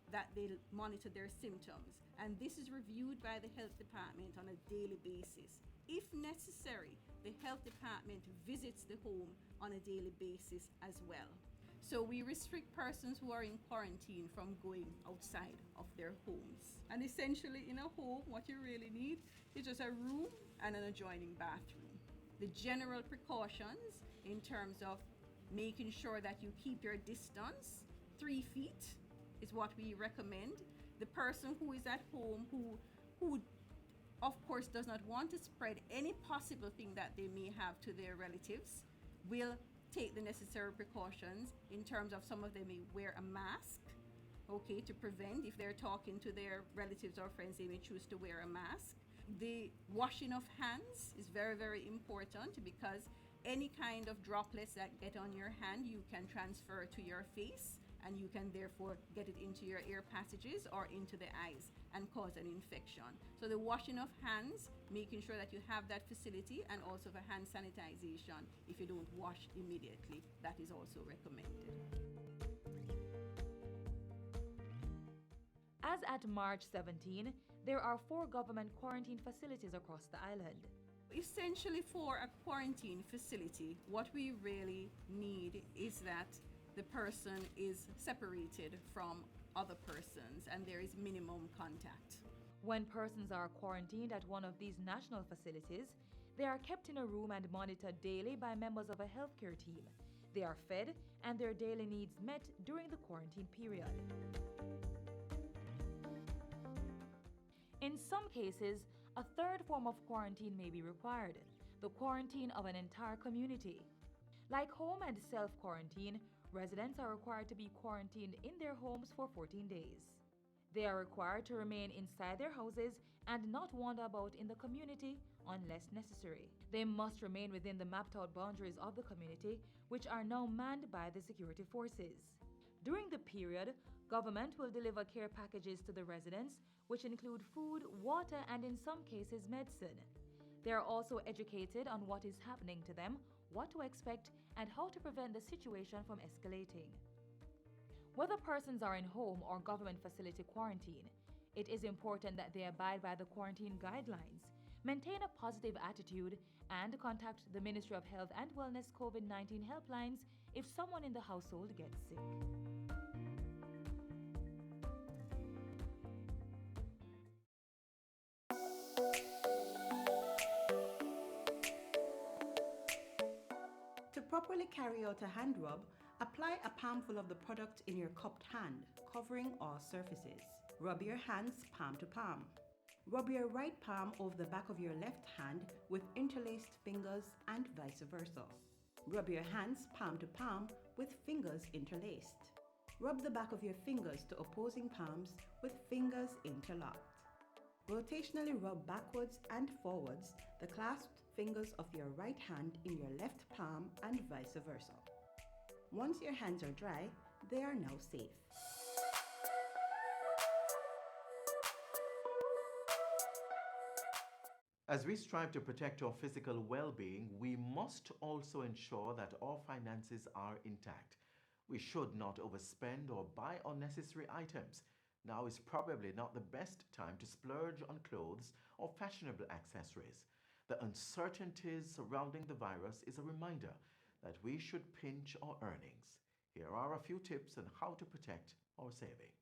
V: that they monitor their symptoms, and this is reviewed by the health department on a daily basis. If necessary, the health department visits the home on a daily basis as well. So we restrict persons who are in quarantine from going outside of their homes. And essentially in a home, what you really need is just a room and an adjoining bathroom. The general precautions in terms of making sure that you keep your distance, 3 feet is what we recommend. The person who is at home who of course does not want to spread any possible thing that they may have to their relatives will take the necessary precautions in terms of some of them may wear a mask, okay, to prevent. If they're talking to their relatives or friends, they may choose to wear a mask. The washing of hands is very, very important, because any kind of droplets that get on your hand, you can transfer to your face, and you can therefore get it into your ear passages or into the eyes and cause an infection. So the washing of hands, making sure that you have that facility, and also for hand sanitization, if you don't wash immediately, that is also recommended.
C: As at March 17, there are 4 government quarantine facilities across the island.
V: Essentially, for a quarantine facility, what we really need is that the person is separated from other persons and there is minimum contact.
C: When persons are quarantined at one of these national facilities, they are kept in a room and monitored daily by members of a healthcare team. They are fed
A: and their daily needs met during the quarantine period. In some cases, a third form of quarantine may be required, the quarantine of an entire community. Like home and self-quarantine, residents are required to be quarantined in their homes for 14 days. They are required to remain inside their houses and not wander about in the community unless necessary. They must remain within the mapped-out boundaries of the community, which are now manned by the security forces. During the period, government will deliver care packages to the residents, which include food, water, and in some cases, medicine. They are also educated on what is happening to them, what to expect, and how to prevent the situation from escalating. Whether persons are in home or government facility quarantine, it is important that they abide by the quarantine guidelines, maintain a positive attitude, and contact the Ministry of Health and Wellness COVID-19 helplines if someone in the household gets sick.
D: To properly carry out a hand rub, apply a palmful of the product in your cupped hand, covering all surfaces. Rub your hands palm to palm. Rub your right palm over the back of your left hand with interlaced fingers and vice versa. Rub your hands palm to palm with fingers interlaced. Rub the back of your fingers to opposing palms with fingers interlocked. Rotationally rub backwards and forwards the clasped fingers of your right hand in your left palm and vice versa. Once your hands are dry, they are now safe.
R: As we strive to protect our physical well-being, we must also ensure that our finances are intact. We should not overspend or buy unnecessary items. Now is probably not the best time to splurge on clothes or fashionable accessories. The uncertainties surrounding the virus is a reminder that we should pinch our earnings. Here are a few tips on how to protect our savings.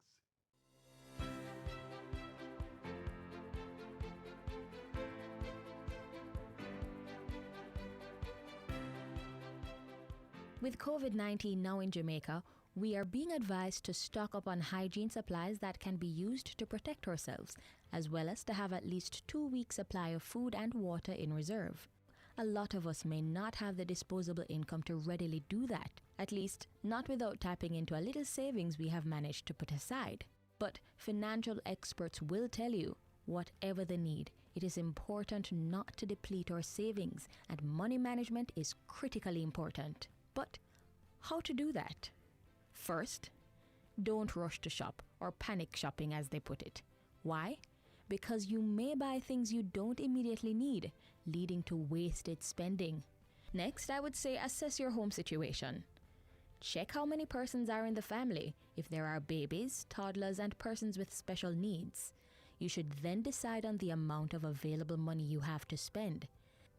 E: With COVID-19 now in Jamaica, we are being advised to stock up on hygiene supplies that can be used to protect ourselves, as well as to have at least 2 weeks' supply of food and water in reserve. A lot of us may not have the disposable income to readily do that, at least not without tapping into a little savings we have managed to put aside. But financial experts will tell you, whatever the need, it is important not to deplete our savings, and money management is critically important. But how to do that? First, don't rush to shop, or panic shopping as they put it. Why? Because you may buy things you don't immediately need, leading to wasted spending. Next, I would say assess your home situation. Check how many persons are in the family, if there are babies, toddlers, and persons with special needs. You should then decide on the amount of available money you have to spend.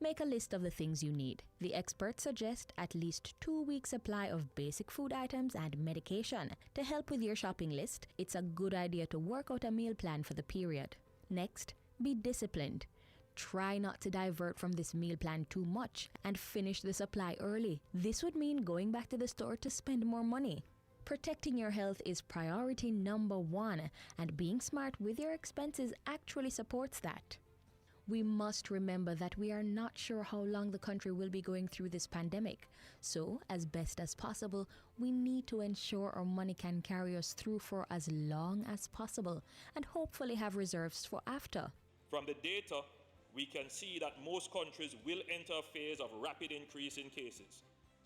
E: Make a list of the things you need. The experts suggest at least 2 weeks' supply of basic food items and medication. To help with your shopping list, it's a good idea to work out a meal plan for the period. Next, be disciplined. Try not to divert from this meal plan too much and finish the supply early. This would mean going back to the store to spend more money. Protecting your health is priority number 1, and being smart with your expenses actually supports that. We must remember that we are not sure how long the country will be going through this pandemic. So, as best as possible, we need to ensure our money can carry us through for as long as possible and hopefully have reserves for after.
T: From the data, we can see that most countries will enter a phase of rapid increase in cases.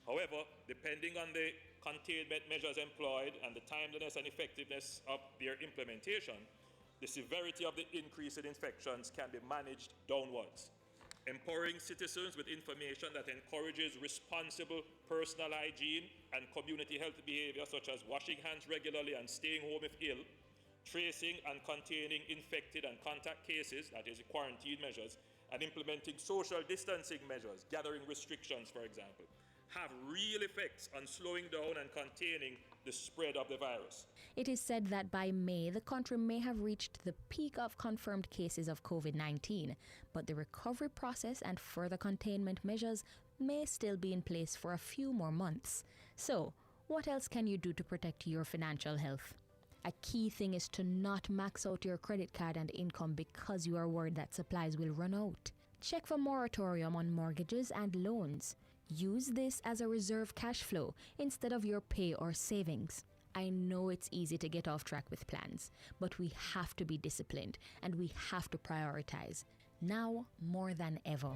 T: However, depending on the containment measures employed and the timeliness and effectiveness of their implementation, the severity of the increase in infections can be managed downwards. Empowering citizens with information that encourages responsible personal hygiene and community health behavior, such as washing hands regularly and staying home if ill, tracing and containing infected and contact cases, that is quarantine measures, and implementing social distancing measures, gathering restrictions, for example, have real effects on slowing down and containing the spread of the virus.
E: It is said that by May, the country may have reached the peak of confirmed cases of COVID-19, but the recovery process and further containment measures may still be in place for a few more months. So, What else can you do to protect your financial health? A key thing is to not max out your credit card and income because you are worried that supplies will run out. Check for moratorium on mortgages and loans. Use this as a reserve cash flow instead of your pay or savings. I know it's easy to get off track with plans, but we have to be disciplined and we have to prioritize, now more than ever.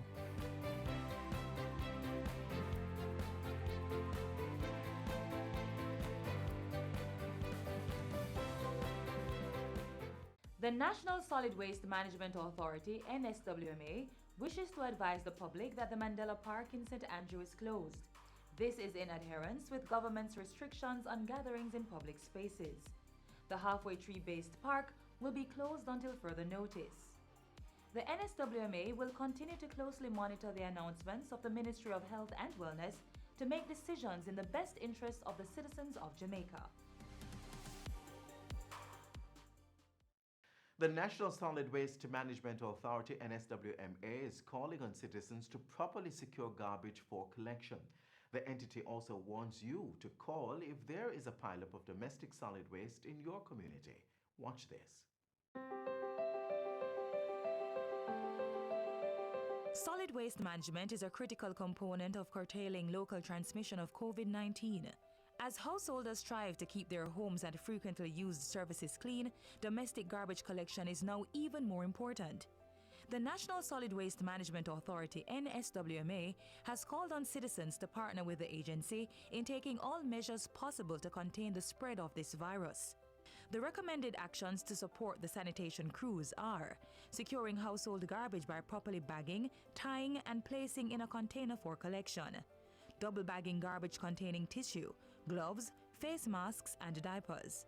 A: The National Solid Waste Management Authority, NSWMA, wishes to advise the public that the Mandela Park in St. Andrew is closed. This is in adherence with government's restrictions on gatherings in public spaces. The halfway tree-based park will be closed until further notice. The NSWMA will continue to closely monitor the announcements of the Ministry of Health and Wellness to make decisions in the best interest of the citizens of Jamaica.
R: The National Solid Waste Management Authority, NSWMA, is calling on citizens to properly secure garbage for collection. The entity also warns you to call if there is a pileup of domestic solid waste in your community. Watch this.
A: Solid waste management is a critical component of curtailing local transmission of COVID-19. As householders strive to keep their homes and frequently used surfaces clean, domestic garbage collection is now even more important. The National Solid Waste Management Authority, NSWMA, has called on citizens to partner with the agency in taking all measures possible to contain the spread of this virus. The recommended actions to support the sanitation crews are securing household garbage by properly bagging, tying, and placing in a container for collection, double bagging garbage containing tissue, gloves, face masks, and diapers.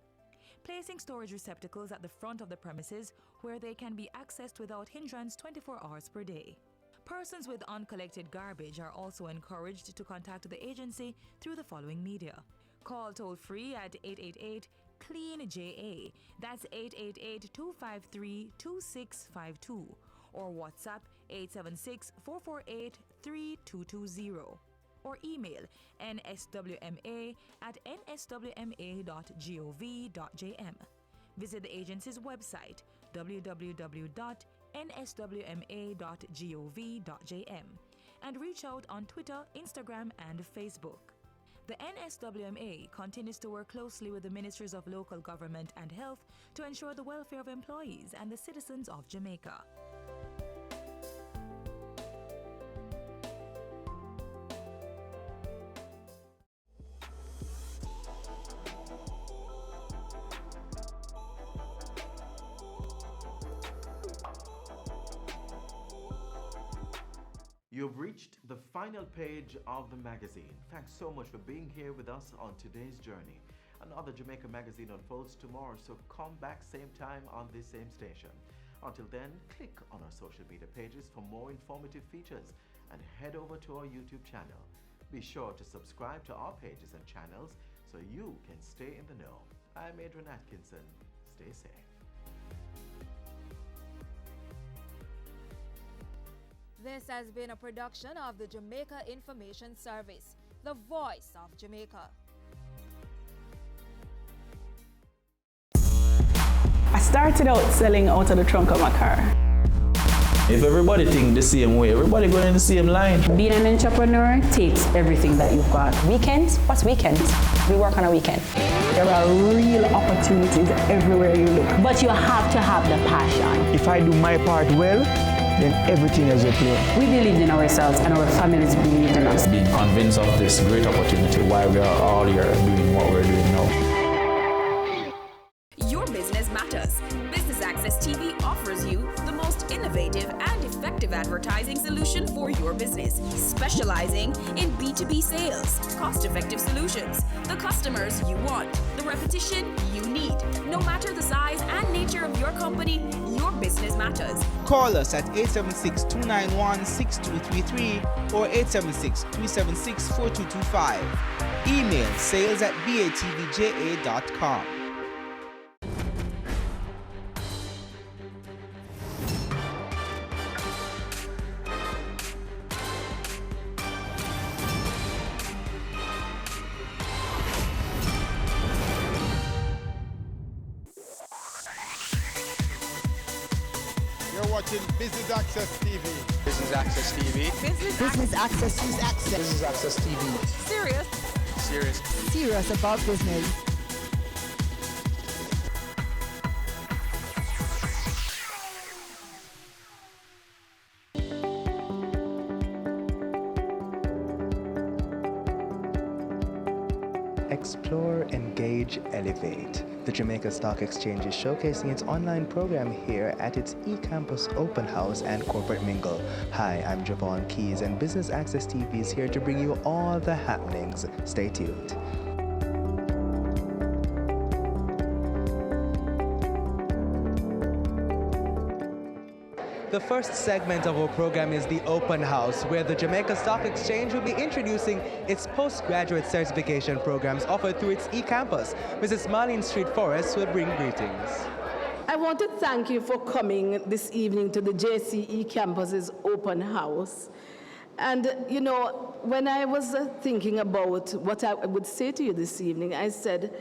A: Placing storage receptacles at the front of the premises where they can be accessed without hindrance 24 hours per day. Persons with uncollected garbage are also encouraged to contact the agency through the following media. Call toll-free at 888-CLEAN-JA, that's 888-253-2652, or WhatsApp 876-448-3220. Or email nswma@nswma.gov.jm. Visit the agency's website www.nswma.gov.jm and reach out on Twitter, Instagram, and Facebook. The NSWMA continues to work closely with the Ministries of Local Government and Health to ensure the welfare of employees and the citizens of Jamaica.
R: You've reached the final page of the magazine. Thanks so much for being here with us on today's journey. Another Jamaica magazine unfolds tomorrow, so come back same time on this same station. Until then, click on our social media pages for more informative features and head over to our YouTube channel. Be sure to subscribe to our pages and channels so you can stay in the know. I'm Adrian Atkinson. Stay safe.
A: This has been a production of the Jamaica Information Service, the voice of Jamaica.
N: I started out selling out of the trunk of my car.
K: If everybody think the same way, everybody going in the same line.
B: Being an entrepreneur takes everything that you've got. Weekends? What's weekends? We work on a weekend.
N: There are real opportunities everywhere you look.
B: But you have to have the passion.
P: If I do my part well, then everything is at play.
B: We believed in ourselves and our families believed in us.
K: Being convinced of this great opportunity, why we are all here doing what we're doing now.
J: Your business matters. Business Access TV offers you the most innovative and effective advertising solution for your business, specializing in B2B sales, cost-effective solutions, the customers you want, the repetition you need. No matter the size and nature of your company, your business matters.
K: Call us at 876-291-6233 or 876-376-4225. Email sales@batvja.com.
F: You're watching Business Access TV.
G: Business Access TV.
L: Business Access.
G: Business Access TV.
J: Serious.
G: Serious.
L: Serious about business.
W: Explore, engage, elevate. The Jamaica Stock Exchange is showcasing its online program here at its eCampus Open House and Corporate Mingle. Hi, I'm Javon Keys, and Business Access TV is here to bring you all the happenings. Stay tuned. The first segment of our program is the Open House, where the Jamaica Stock Exchange will be introducing its postgraduate certification programs offered through its eCampus. Mrs. Marlene Street Forrest will bring greetings.
X: I want to thank you for coming this evening to the JCE Campus's Open House. And, you know, when I was thinking about what I would say to you this evening, I said,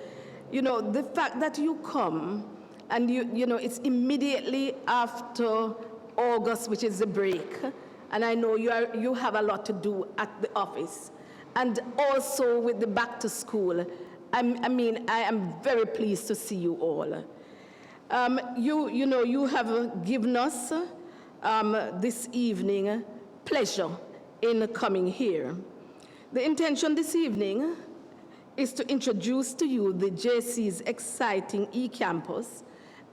X: you know, the fact that you come and, you know, it's immediately after August, which is the break, and I know you have a lot to do at the office, and also with the back to school. I am very pleased to see you all. You know, you have given us this evening pleasure in coming here. The intention this evening is to introduce to you the JC's exciting eCampus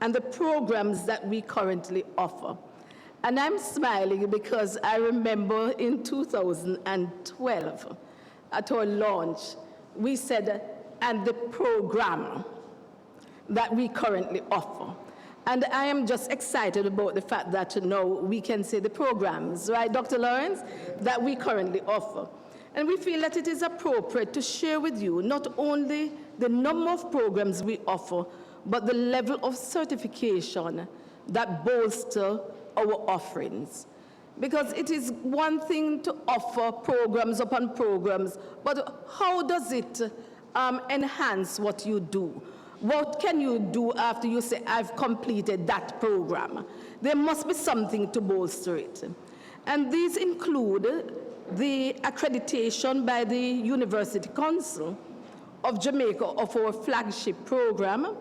X: and the programs that we currently offer. And I'm smiling because I remember in 2012, at our launch, we said, and the program that we currently offer. And I am just excited about the fact that now we can say the programs, right, Dr. Lawrence, that we currently offer. And we feel that it is appropriate to share with you not only the number of programs we offer, but the level of certification that bolster our offerings. Because it is one thing to offer programs upon programs, but how does it enhance what you do? What can you do after you say, I've completed that program? There must be something to bolster it. And these include the accreditation by the University Council of Jamaica of our flagship program,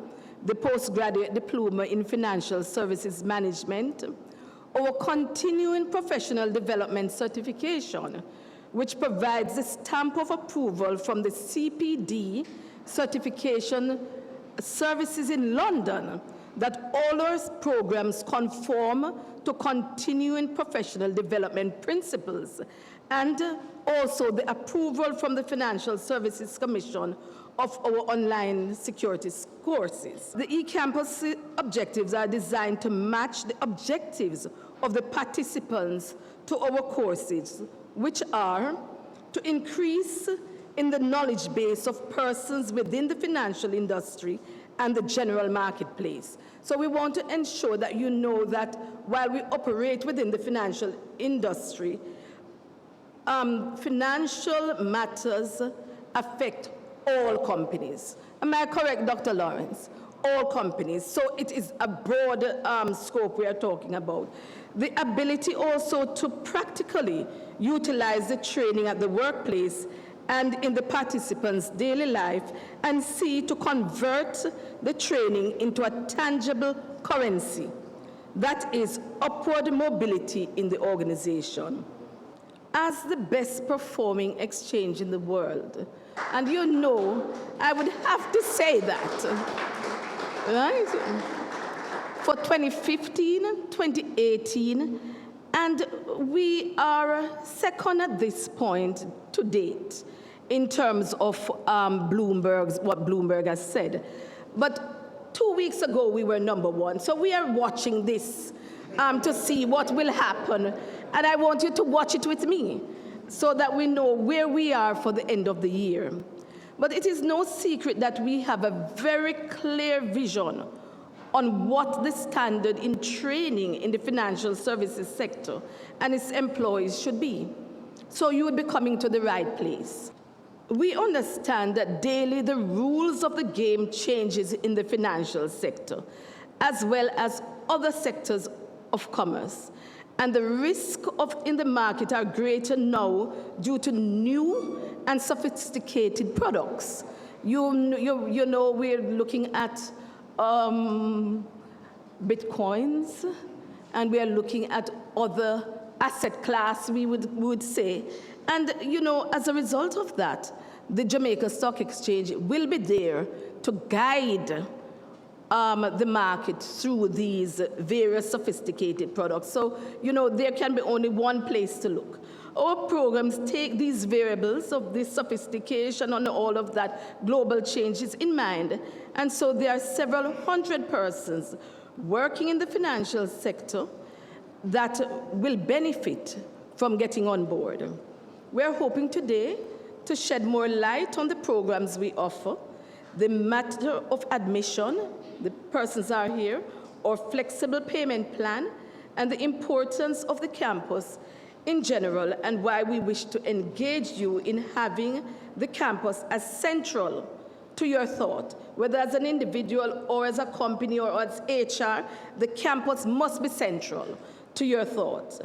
X: the Postgraduate Diploma in Financial Services Management, our Continuing Professional Development Certification, which provides the stamp of approval from the CPD Certification Services in London that all our programs conform to continuing professional development principles, and also the approval from the Financial Services Commission of our online securities courses. The eCampus objectives are designed to match the objectives of the participants to our courses, which are to increase in the knowledge base of persons within the financial industry and the general marketplace. So we want to ensure that you know that while we operate within the financial industry, financial matters affect all companies. Am I correct, Dr. Lawrence? All companies. So it is a broad scope we are talking about. The ability also to practically utilize the training at the workplace and in the participants' daily life, and see to convert the training into a tangible currency. That is upward mobility in the organization. As the best performing exchange in the world, and you know, I would have to say that, right? For 2015, 2018, and we are second at this point to date in terms of what Bloomberg has said. But 2 weeks ago, we were number one. So we are watching this to see what will happen. And I want you to watch it with me so that we know where we are for the end of the year. But it is no secret that we have a very clear vision on what the standard in training in the financial services sector and its employees should be. So you would be coming to the right place. We understand that daily the rules of the game changes in the financial sector, as well as other sectors of commerce. And the risk in the market are greater now due to new and sophisticated products. You know, we're looking at bitcoins, and we are looking at other asset class, we would say. And, you know, as a result of that, the Jamaica Stock Exchange will be there to guide the market through these various sophisticated products. So, you know, there can be only one place to look. Our programs take these variables of this sophistication and all of that global changes in mind. And so there are several hundred persons working in the financial sector that will benefit from getting on board. We're hoping today to shed more light on the programs we offer, the matter of admission, the persons are here, or flexible payment plan, and the importance of the campus in general, and why we wish to engage you in having the campus as central to your thought. Whether as an individual or as a company or as HR, the campus must be central to your thoughts.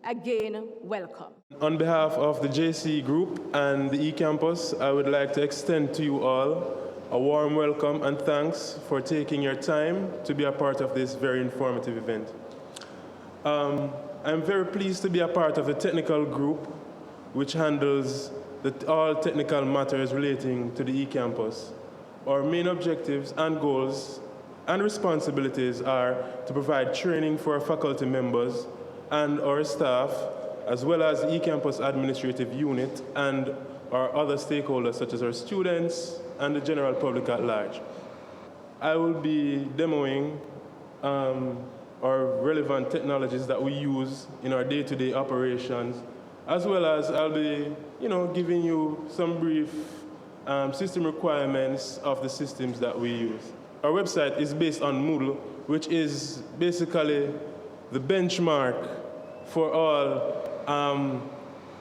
X: Again, welcome.
H: On behalf of the JC Group and the eCampus, I would like to extend to you all a warm welcome and thanks for taking your time to be a part of this very informative event. I'm very pleased to be a part of the technical group which handles all technical matters relating to the eCampus. Our main objectives and goals and responsibilities are to provide training for our faculty members and our staff, as well as the eCampus administrative unit and our other stakeholders such as our students and the general public at large. I will be demoing our relevant technologies that we use in our day-to-day operations, as well as I'll be, giving you some brief system requirements of the systems that we use. Our website is based on Moodle, which is basically the benchmark for all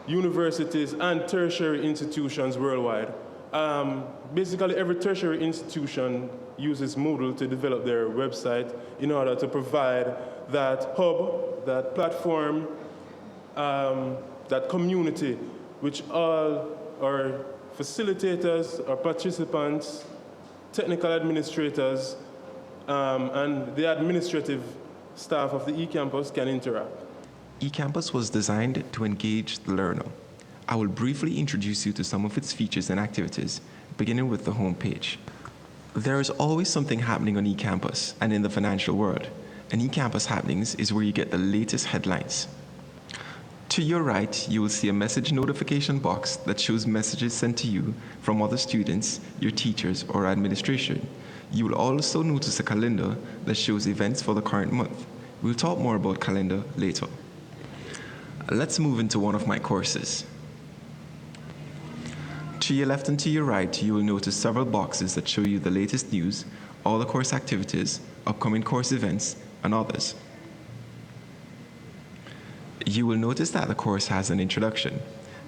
H: universities and tertiary institutions worldwide. Basically, every tertiary institution uses Moodle to develop their website in order to provide that hub, that platform, that community, which all our facilitators, our participants, technical administrators, and the administrative staff of the eCampus can interact.
I: eCampus was designed to engage the learner. I will briefly introduce you to some of its features and activities, beginning with the homepage. There is always something happening on eCampus and in the financial world, and eCampus Happenings is where you get the latest headlines. To your right, you will see a message notification box that shows messages sent to you from other students, your teachers, or administration. You will also notice a calendar that shows events for the current month. We'll talk more about calendar later. Let's move into one of my courses. To your left and to your right, you will notice several boxes that show you the latest news, all the course activities, upcoming course events, and others. You will notice that the course has an introduction.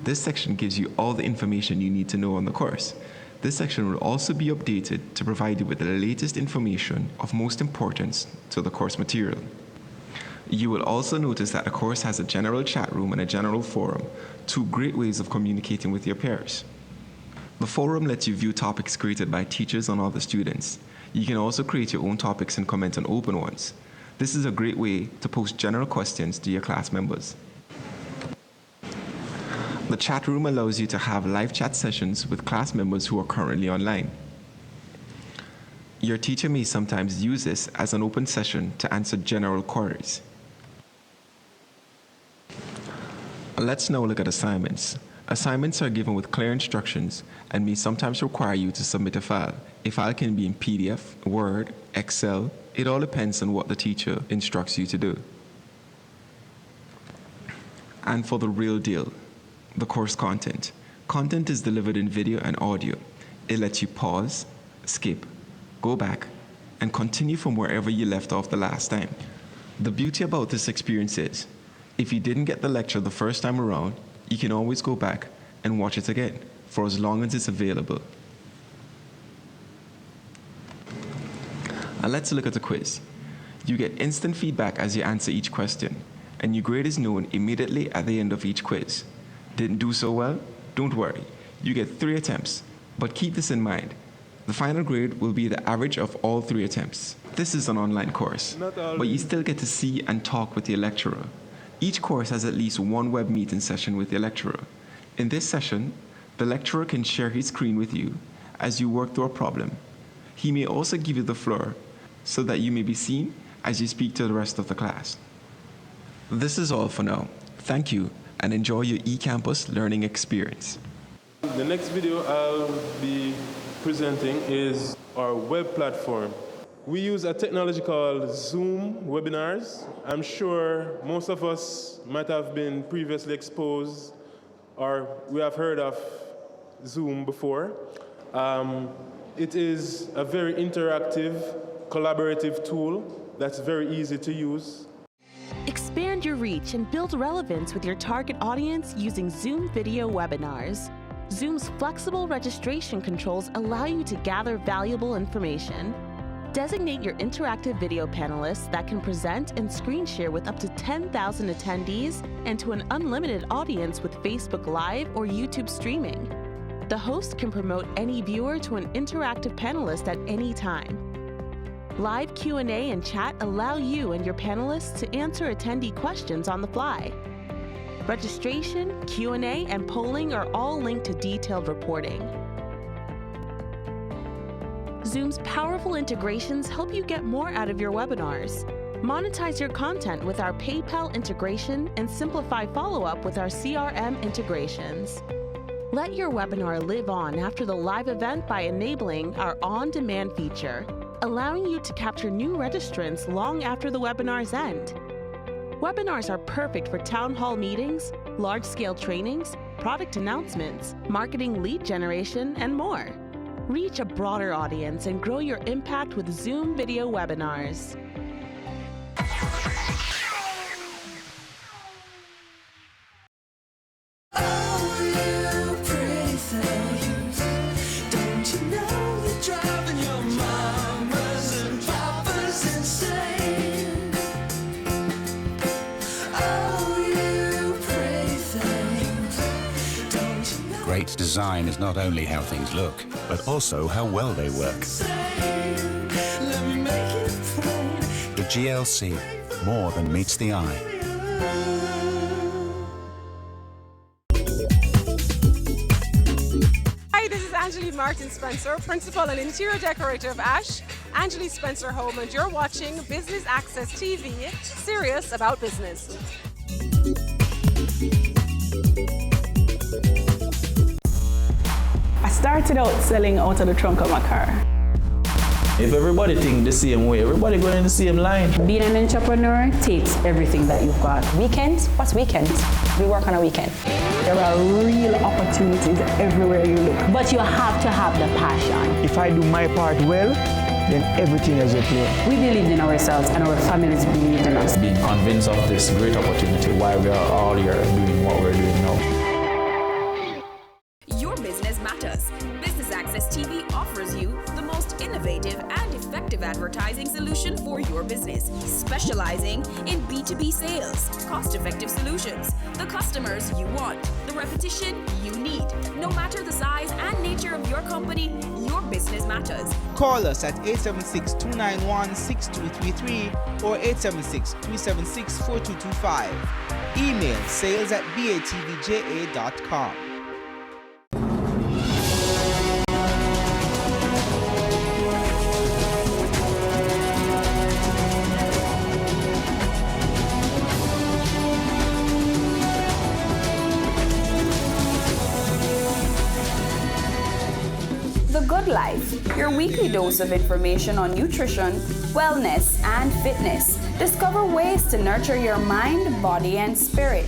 I: This section gives you all the information you need to know on the course. This section will also be updated to provide you with the latest information of most importance to the course material. You will also notice that the course has a general chat room and a general forum, two great ways of communicating with your peers. The forum lets you view topics created by teachers and other students. You can also create your own topics and comment on open ones. This is a great way to post general questions to your class members. The chat room allows you to have live chat sessions with class members who are currently online. Your teacher may sometimes use this as an open session to answer general queries. Let's now look at assignments. Assignments are given with clear instructions and may sometimes require you to submit a file. A file can be in PDF, Word, Excel. It all depends on what the teacher instructs you to do. And for the real deal, the course content. Content is delivered in video and audio. It lets you pause, skip, go back, and continue from wherever you left off the last time. The beauty about this experience is, if you didn't get the lecture the first time around, you can always go back and watch it again for as long as it's available. And let's look at the quiz. You get instant feedback as you answer each question, and your grade is known immediately at the end of each quiz. Didn't do so well? Don't worry. You get 3 attempts, but keep this in mind. The final grade will be the average of all 3 attempts. This is an online course, but you still get to see and talk with your lecturer. Each course has at least one web meeting session with your lecturer. In this session, the lecturer can share his screen with you as you work through a problem. He may also give you the floor so that you may be seen as you speak to the rest of the class. This is all for now. Thank you and enjoy your eCampus learning experience.
H: The next video I'll be presenting is our web platform. We use a technology called Zoom webinars. I'm sure most of us might have been previously exposed or we have heard of Zoom before. It is a very interactive, collaborative tool that's very easy to use.
M: Expand your reach and build relevance with your target audience using Zoom video webinars. Zoom's flexible registration controls allow you to gather valuable information. Designate your interactive video panelists that can present and screen share with up to 10,000 attendees and to an unlimited audience with Facebook Live or YouTube streaming. The host can promote any viewer to an interactive panelist at any time. Live Q&A and chat allow you and your panelists to answer attendee questions on the fly. Registration, Q&A, and polling are all linked to detailed reporting. Zoom's powerful integrations help you get more out of your webinars. Monetize your content with our PayPal integration and simplify follow-up with our CRM integrations. Let your webinar live on after the live event by enabling our on-demand feature, allowing you to capture new registrants long after the webinar's end. Webinars are perfect for town hall meetings, large-scale trainings, product announcements, marketing lead generation, and more. Reach a broader audience and grow your impact with Zoom video webinars.
O: Great design is not only how things look, but also how well they work. The GLC, more than meets the eye.
Q: Hi, this is Angeli Martin Spencer, Principal and Interior Decorator of Ash, Angeli Spencer Home, and you're watching Business Access TV, serious about business.
N: I started out selling out of the trunk of my car.
K: If everybody think the same way, everybody going in the same line.
B: Being an entrepreneur takes everything that you've got. Weekends? What's weekends? We work on a weekend.
N: There are real opportunities everywhere you look.
B: But you have to have the passion.
P: If I do my part well, then everything is okay.
B: We believed in ourselves and our families believed in us.
K: Being convinced of this great opportunity, why we are all here doing what we're doing now.
J: Your business matters. Business Access TV offers you the most innovative and effective advertising solution for your business, specializing in B2B sales, cost-effective solutions, the customers you want, the repetition you need. No matter the size and nature of your company, your business matters.
L: Call us at 876-291-6233 or 876-376-4225. Email sales@batvja.com.
S: The Good Life, your weekly dose of information on nutrition, wellness, and fitness. Discover ways to nurture your mind, body, and spirit.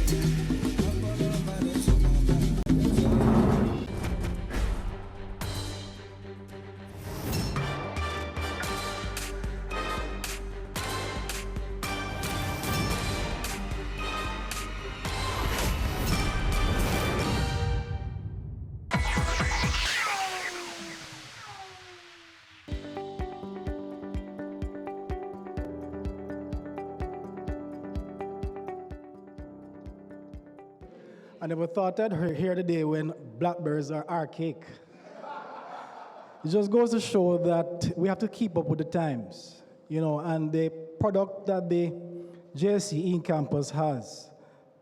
C: I never thought I'd hear the day when blackberries are archaic. It just goes to show that we have to keep up with the times, and the product that the JSE in-campus has,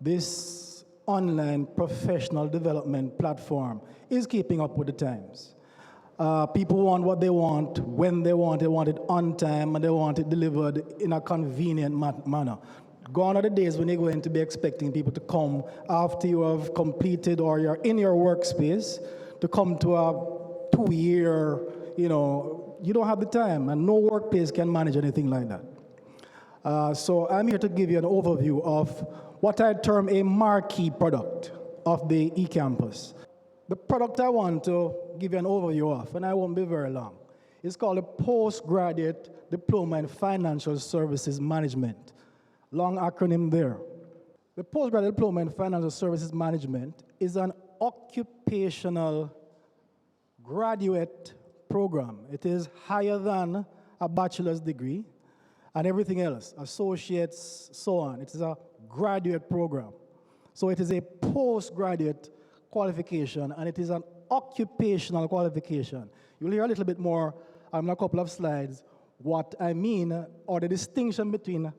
C: this online professional development platform, is keeping up with the times. People want what they want, when they want it on time, and they want it delivered in a convenient manner. Gone are the days when you're going to be expecting people to come after you have completed or you're in your workspace to come to a 2-year, you don't have the time, and no workplace can manage anything like that. So I'm here to give you an overview of what I term a marquee product of the eCampus. The product I want to give you an overview of, and I won't be very long, is called a Postgraduate Diploma in Financial Services Management. Long acronym there. The Postgraduate Diploma in Financial Services Management is an occupational graduate program. It is higher than a bachelor's degree and everything else, associates, so on. It is a graduate program. So it is a postgraduate qualification, and it is an occupational qualification. You'll hear a little bit more in a couple of slides what I mean, or the distinction between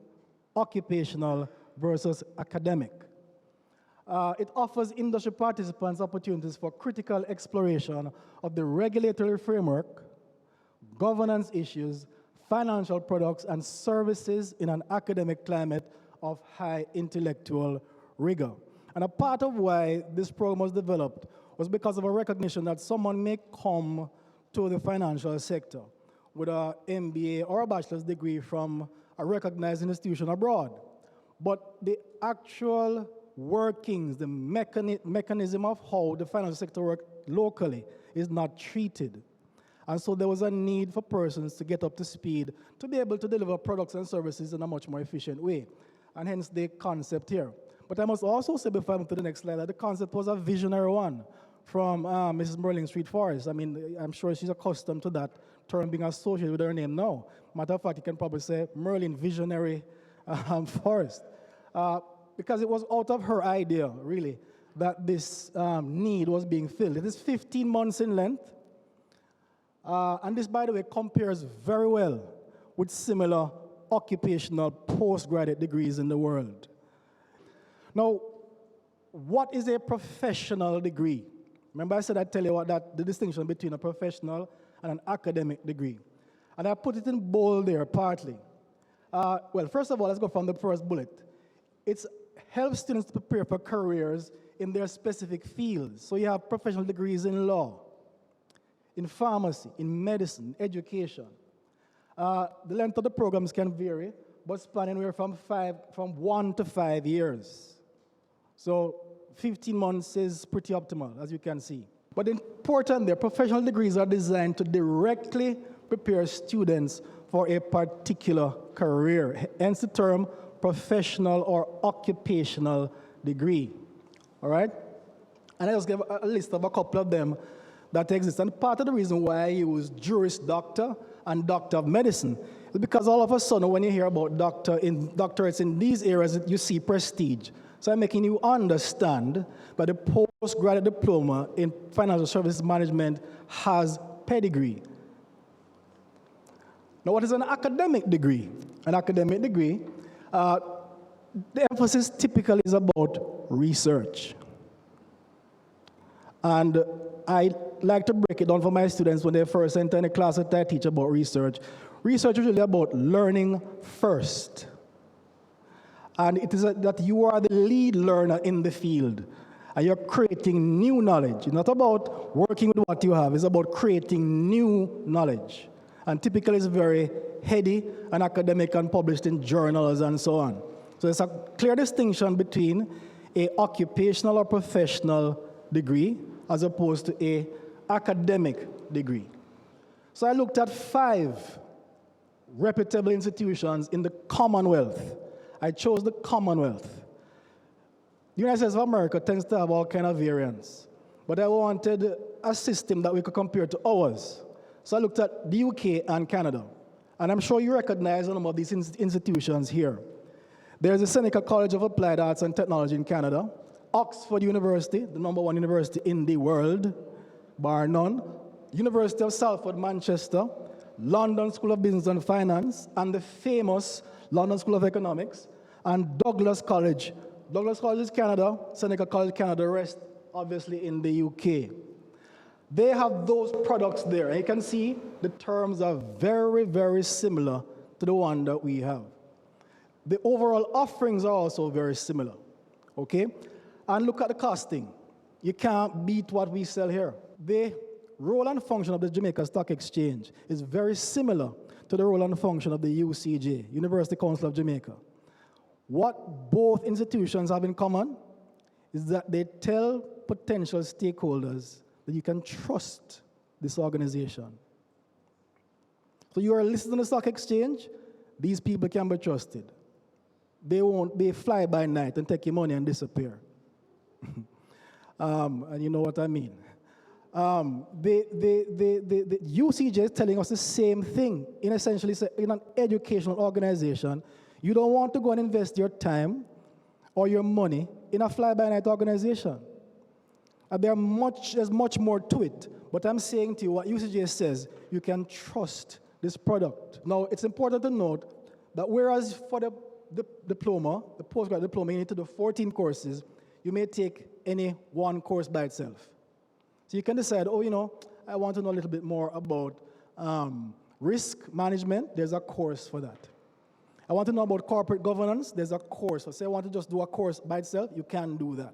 C: occupational versus academic. It offers industry participants opportunities for critical exploration of the regulatory framework, governance issues, financial products, and services in an academic climate of high intellectual rigor. And a part of why this program was developed was because of a recognition that someone may come to the financial sector with an MBA or a bachelor's degree from a recognized institution abroad. But the actual workings, the mechanism of how the financial sector works locally is not treated. And so there was a need for persons to get up to speed to be able to deliver products and services in a much more efficient way. And hence the concept here. But I must also say before I move to the next slide that the concept was a visionary one from Mrs. Merlin Street Forest. I mean, I'm sure she's accustomed to that term being associated with her name now. Matter of fact, you can probably say Merlin Visionary Forest. Because it was out of her idea, really, that this need was being filled. It is 15 months in length. And this, by the way, compares very well with similar occupational postgraduate degrees in the world. Now, what is a professional degree? Remember I said I'd tell you what the distinction between a professional and an academic degree. And I put it in bold there, partly. Well, first of all, let's go from the first bullet. It helps students to prepare for careers in their specific fields. So you have professional degrees in law, in pharmacy, in medicine, education. The length of the programs can vary, but span anywhere from 1 to 5 years. So 15 months is pretty optimal, as you can see. But important there, professional degrees are designed to directly prepare students for a particular career, hence the term professional or occupational degree. All right? And I just gave a list of a couple of them that exist. And part of the reason why I use Juris Doctor and Doctor of Medicine is because all of a sudden when you hear about doctorates in these areas, you see prestige. So I'm making you understand that the postgraduate diploma in financial services management has pedigree. Now, what is an academic degree? An academic degree, the emphasis typically is about research. And I like to break it down for my students when they first enter in a class that I teach about research. Research is really about learning first. And it is that you are the lead learner in the field. And you're creating new knowledge. It's not about working with what you have. It's about creating new knowledge. And typically it's very heady and academic and published in journals and so on. So there's a clear distinction between an occupational or professional degree as opposed to an academic degree. So I looked at 5 reputable institutions in the Commonwealth. I chose the Commonwealth. The United States of America tends to have all kind of variants, but I wanted a system that we could compare to ours. So I looked at the UK and Canada, and I'm sure you recognize some of these institutions here. There's the Seneca College of Applied Arts and Technology in Canada, Oxford University, the #1 university in the world, bar none, University of Salford, Manchester, London School of Business and Finance, and the famous London School of Economics, and Douglas College. Douglas College is Canada, Seneca College, Canada, rest obviously in the UK. They have those products there. And you can see the terms are very, very similar to the one that we have. The overall offerings are also very similar, okay? And look at the costing. You can't beat what we sell here. The role and function of the Jamaica Stock Exchange is very similar to the role and function of the UCJ, University Council of Jamaica. What both institutions have in common is that they tell potential stakeholders that you can trust this organization. So you are listed on the stock exchange, these people can be trusted. They won't be fly by night and take your money and disappear. And you know what I mean. The UCJ is telling us the same thing. In essentially, in an educational organization, you don't want to go and invest your time or your money in a fly-by-night organization. And there's much more to it. But I'm saying to you, what UCJ says, you can trust this product. Now, it's important to note that whereas for the diploma, the postgraduate diploma, you need to do 14 courses, you may take any one course by itself. So you can decide, oh, you know, I want to know a little bit more about risk management. There's a course for that. I want to know about corporate governance. There's a course. So say I want to just do a course by itself, you can do that,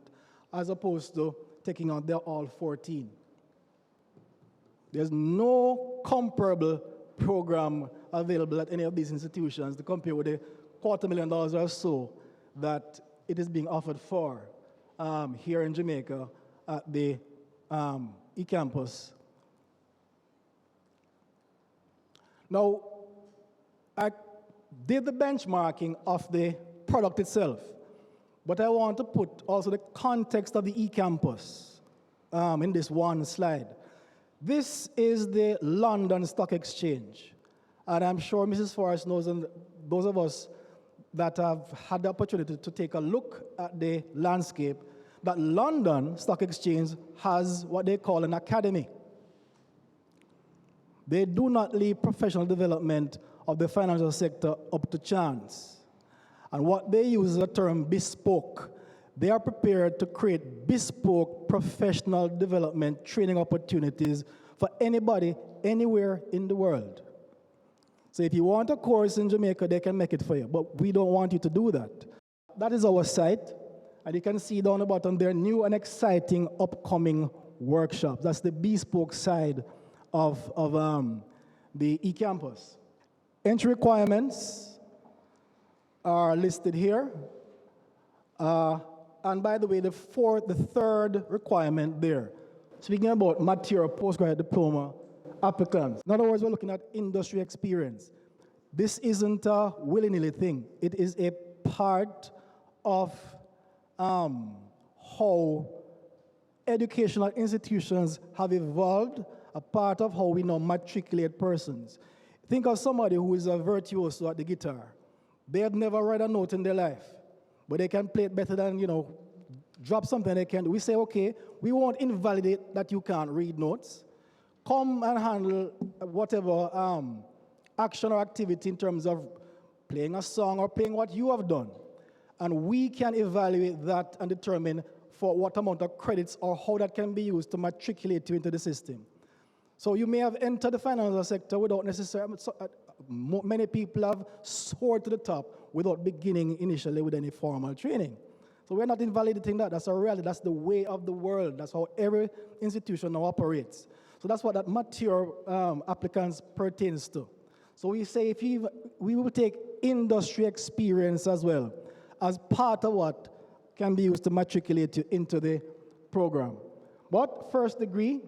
C: as opposed to taking on all 14. There's no comparable program available at any of these institutions to compare with the $250,000 or so that it is being offered for here in Jamaica at the eCampus. Now, I did the benchmarking of the product itself, but I want to put also the context of the eCampus in this one slide. This is the London Stock Exchange, and I'm sure Mrs. Forrest knows, and those of us that have had the opportunity to take a look at the landscape, that London Stock Exchange has what they call an academy. They do not leave professional development of the financial sector up to chance. And what they use is a term bespoke. They are prepared to create bespoke professional development training opportunities for anybody, anywhere in the world. So if you want a course in Jamaica, they can make it for you, but we don't want you to do that. That is our site, and you can see down the bottom there, new and exciting upcoming workshops. That's the bespoke side of the eCampus. Entry requirements are listed here. And by the way, the third requirement there, speaking about material postgraduate diploma applicants. In other words, we're looking at industry experience. This isn't a willy-nilly thing. It is a part of how educational institutions have evolved, a part of how we now matriculate persons. Think of somebody who is a virtuoso at the guitar. They have never read a note in their life, but they can play it better than, drop something they can do. We say, okay, we won't invalidate that you can't read notes. Come and handle whatever action or activity in terms of playing a song or playing what you have done. And we can evaluate that and determine for what amount of credits or how that can be used to matriculate you into the system. So you may have entered the financial sector without necessarily, many people have soared to the top without beginning initially with any formal training. So we're not invalidating that. That's a reality. That's the way of the world. That's how every institution now operates. So that's what that mature applicants pertains to. So we say we will take industry experience as well as part of what can be used to matriculate you into the program. But first degree,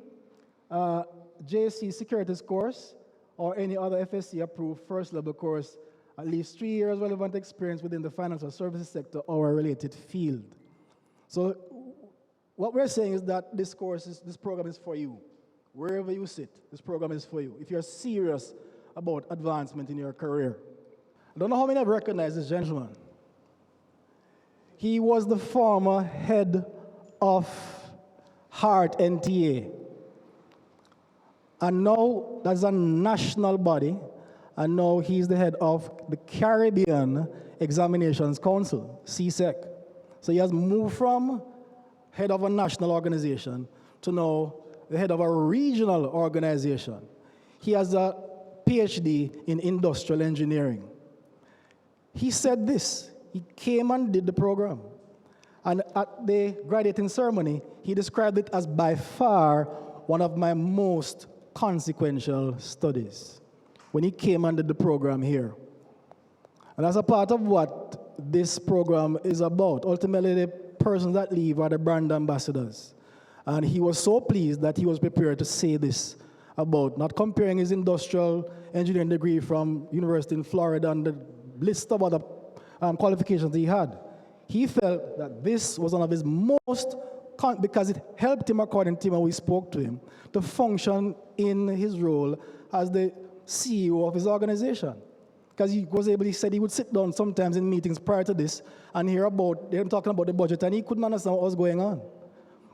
C: JC Securities course, or any other FSC approved first level course, at least 3 years relevant experience within the financial services sector or a related field. So what we're saying is that this program is for you. Wherever you sit, this program is for you. If you're serious about advancement in your career. I don't know how many have recognized this gentleman. He was the former head of Heart NTA. And now that's a national body, and now he's the head of the Caribbean Examinations Council, CSEC. So he has moved from head of a national organization to now the head of a regional organization. He has a PhD in industrial engineering. He said this, he came and did the program. And at the graduating ceremony, he described it as by far one of my most consequential studies when he came and did the program here. And as a part of what this program is about, ultimately the persons that leave are the brand ambassadors. And he was so pleased that he was prepared to say this about not comparing his industrial engineering degree from University in Florida and the list of other qualifications he had. He felt that this was one of his most, because it helped him, according to him when we spoke to him, to function in his role as the CEO of his organization. Because he said he would sit down sometimes in meetings prior to this and hear about them talking about the budget, and he couldn't understand what was going on.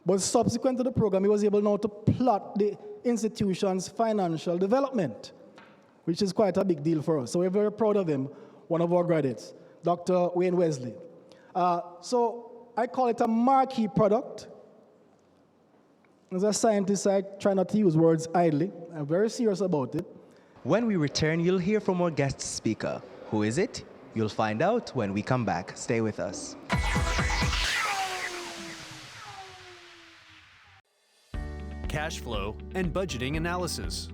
C: But subsequent to the program, he was able now to plot the institution's financial development, which is quite a big deal for us. So we're very proud of him, one of our graduates, Dr. Wayne Wesley. So I call it a marquee product. As a scientist, I try not to use words idly. I'm very serious about it.
W: When we return, you'll hear from our guest speaker. Who is it? You'll find out when we come back. Stay with us.
D: Cash flow and budgeting analysis.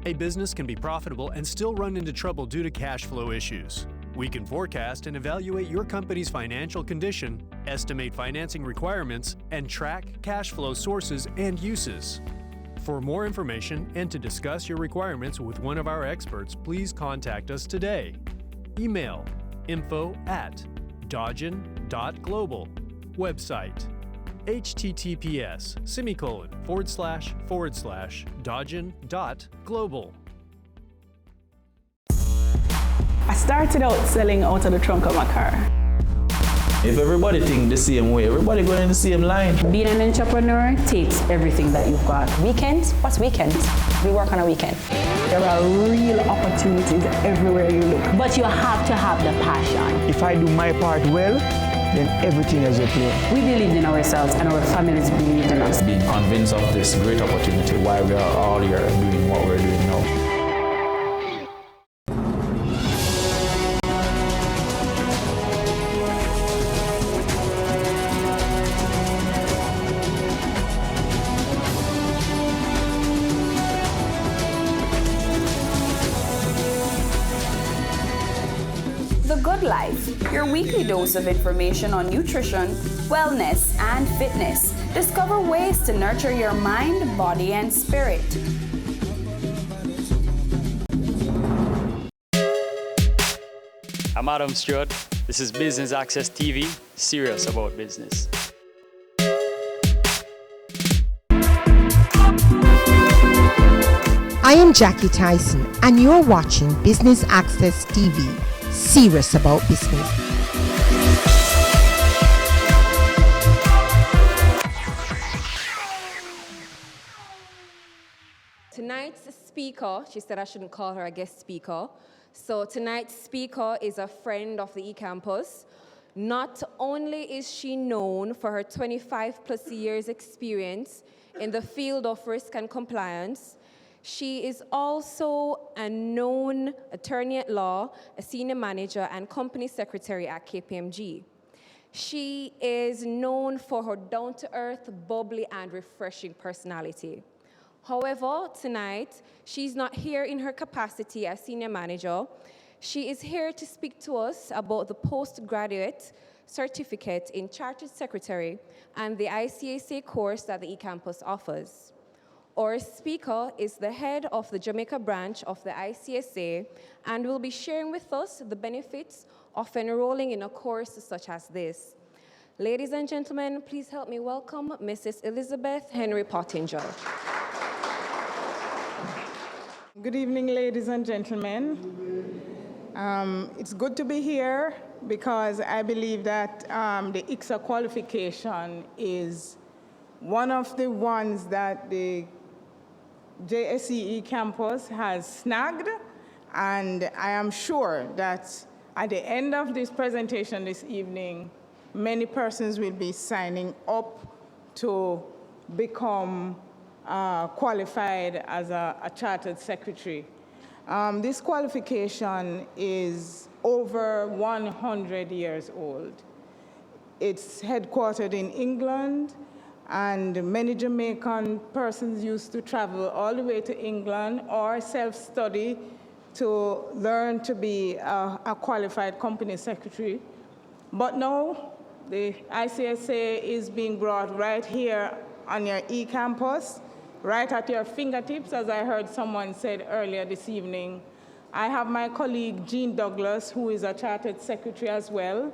D: A business can be profitable and still run into trouble due to cash flow issues. We can forecast and evaluate your company's financial condition, estimate financing requirements, and track cash flow sources and uses. For more information and to discuss your requirements with one of our experts, please contact us today. Email info@dodgen.global. Website https://dodgen.global.
N: I started out selling out of the trunk of my car.
K: If everybody think the same way, everybody going in the same line.
B: Being an entrepreneur takes everything that you've got. Weekends? What's weekends? We work on a weekend.
N: There are real opportunities everywhere you look.
B: But you have to have the passion.
P: If I do my part well, then everything is okay.
B: We believed in ourselves and our families believed in us.
K: Being convinced of this great opportunity, why we are all here doing what we're doing now.
S: Life, your weekly dose of information on nutrition, wellness, and fitness. Discover ways to nurture your mind, body, and spirit.
T: I'm Adam Stewart. This is Business Access TV, serious about business.
U: I am Jackie Tyson, and you're watching Business Access TV. Serious about business.
Q: Tonight's speaker, she said I shouldn't call her a guest speaker. So tonight's speaker is a friend of the eCampus. Not only is she known for her 25 plus years experience in the field of risk and compliance, she is also a known attorney at law, a senior manager, and company secretary at KPMG. She is known for her down-to-earth, bubbly, and refreshing personality. However, tonight, she's not here in her capacity as senior manager. She is here to speak to us about the postgraduate certificate in Chartered Secretary and the ICAC course that the eCampus offers. Our speaker is the head of the Jamaica branch of the ICSA and will be sharing with us the benefits of enrolling in a course such as this. Ladies and gentlemen, please help me welcome Mrs. Elizabeth Henry Pottinger.
V: Good evening, ladies and gentlemen.
A: It's good to be here because I believe that the ICSA qualification is one of the ones that the JSCE campus has snagged, and I am sure that at the end of this presentation this evening, many persons will be signing up to become qualified as a chartered secretary. This qualification is over 100 years old. It's headquartered in England, and many Jamaican persons used to travel all the way to England or self-study to learn to be a qualified company secretary. But now, the ICSA is being brought right here on your e-campus, right at your fingertips, as I heard someone said earlier this evening. I have my colleague, Jean Douglas, who is a chartered secretary as well,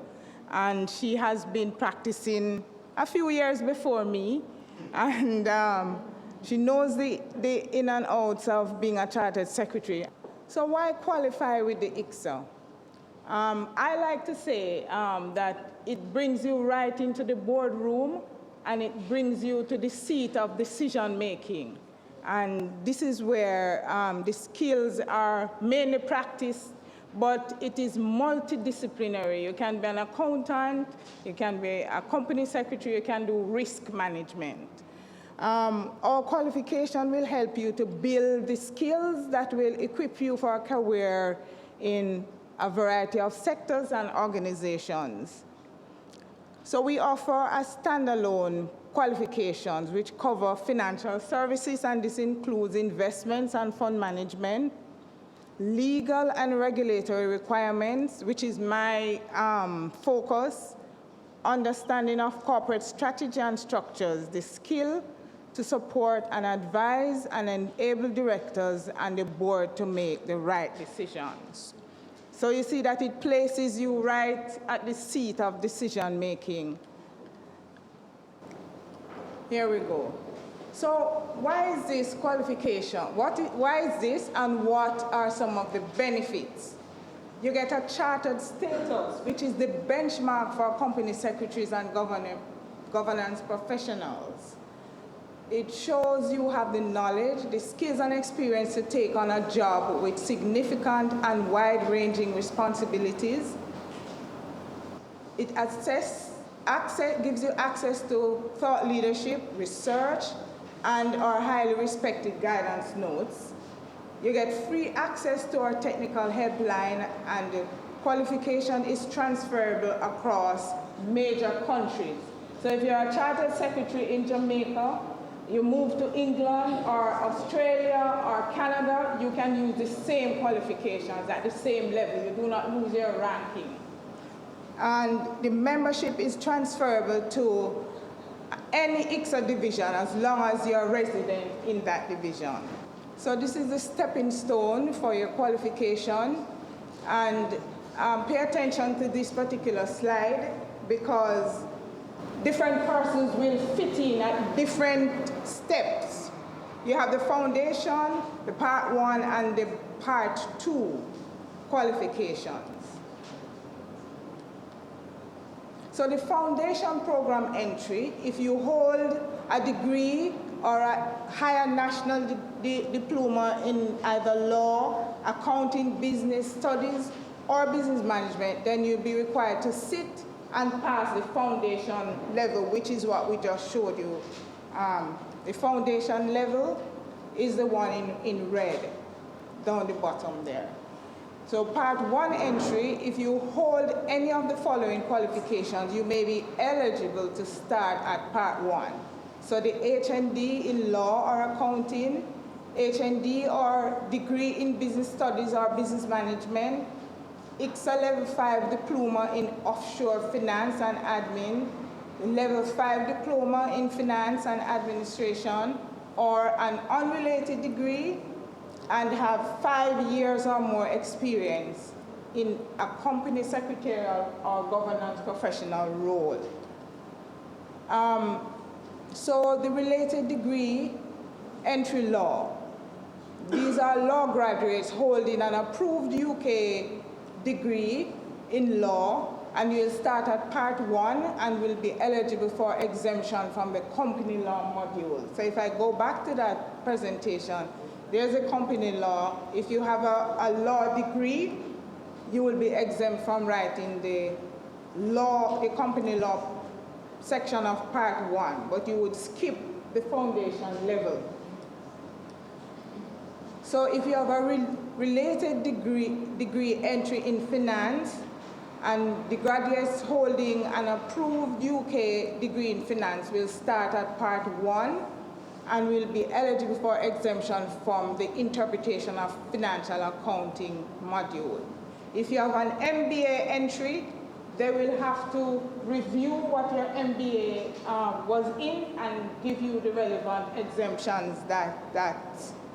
A: and she has been practicing a few years before me, and she knows the in and outs of being a chartered secretary. So why qualify with the ICSA? I like to say that it brings you right into the boardroom, and it brings you to the seat of decision making. And this is where the skills are mainly practiced, but it is multidisciplinary. You can be an accountant, you can be a company secretary, you can do risk management. Our qualification will help you to build the skills that will equip you for a career in a variety of sectors and organizations. So we offer a standalone qualifications which cover financial services, and this includes investments and fund management, legal and regulatory requirements, which is my focus, understanding of corporate strategy and structures, the skill to support and advise and enable directors and the board to make the right decisions. So you see that it places you right at the seat of decision making. Here we go. So why is this qualification? Why is this, and what are some of the benefits? You get a chartered status, which is the benchmark for company secretaries and governance professionals. It shows you have the knowledge, the skills and experience to take on a job with significant and wide-ranging responsibilities. It gives you access to thought leadership, research, and our highly respected guidance notes. You get free access to our technical helpline, and the qualification is transferable across major countries. So if you're a chartered secretary in Jamaica, you move to England or Australia or Canada, you can use the same qualifications at the same level. You do not lose your ranking. And the membership is transferable to any ICSA division as long as you're a resident in that division. So this is the stepping stone for your qualification. And pay attention to this particular slide, because different persons will fit in at different steps. You have the foundation, the part 1, and the part 2 qualifications. So the foundation program entry, if you hold a degree or a higher national diploma in either law, accounting, business studies, or business management, then you'll be required to sit and pass the foundation level, which is what we just showed you. The foundation level is the one in red, down the bottom there. So part 1 entry, if you hold any of the following qualifications, you may be eligible to start at part 1. So the HND in law or accounting, HND or degree in business studies or business management, ICSA level 5 diploma in offshore finance and admin, level 5 diploma in finance and administration, or an unrelated degree, and have 5 years or more experience in a company secretarial or governance professional role. So the related degree, entry law. These are law graduates holding an approved UK degree in law, and you'll start at part 1 and will be eligible for exemption from the company law module. So if I go back to that presentation, there's a company law. If you have a law degree, you will be exempt from writing the company law section of part 1, but you would skip the foundation level. So if you have a related degree entry in finance, and the graduates holding an approved UK degree in finance will start at part 1 and will be eligible for exemption from the interpretation of financial accounting module. If you have an MBA entry, they will have to review what your MBA was in and give you the relevant exemptions that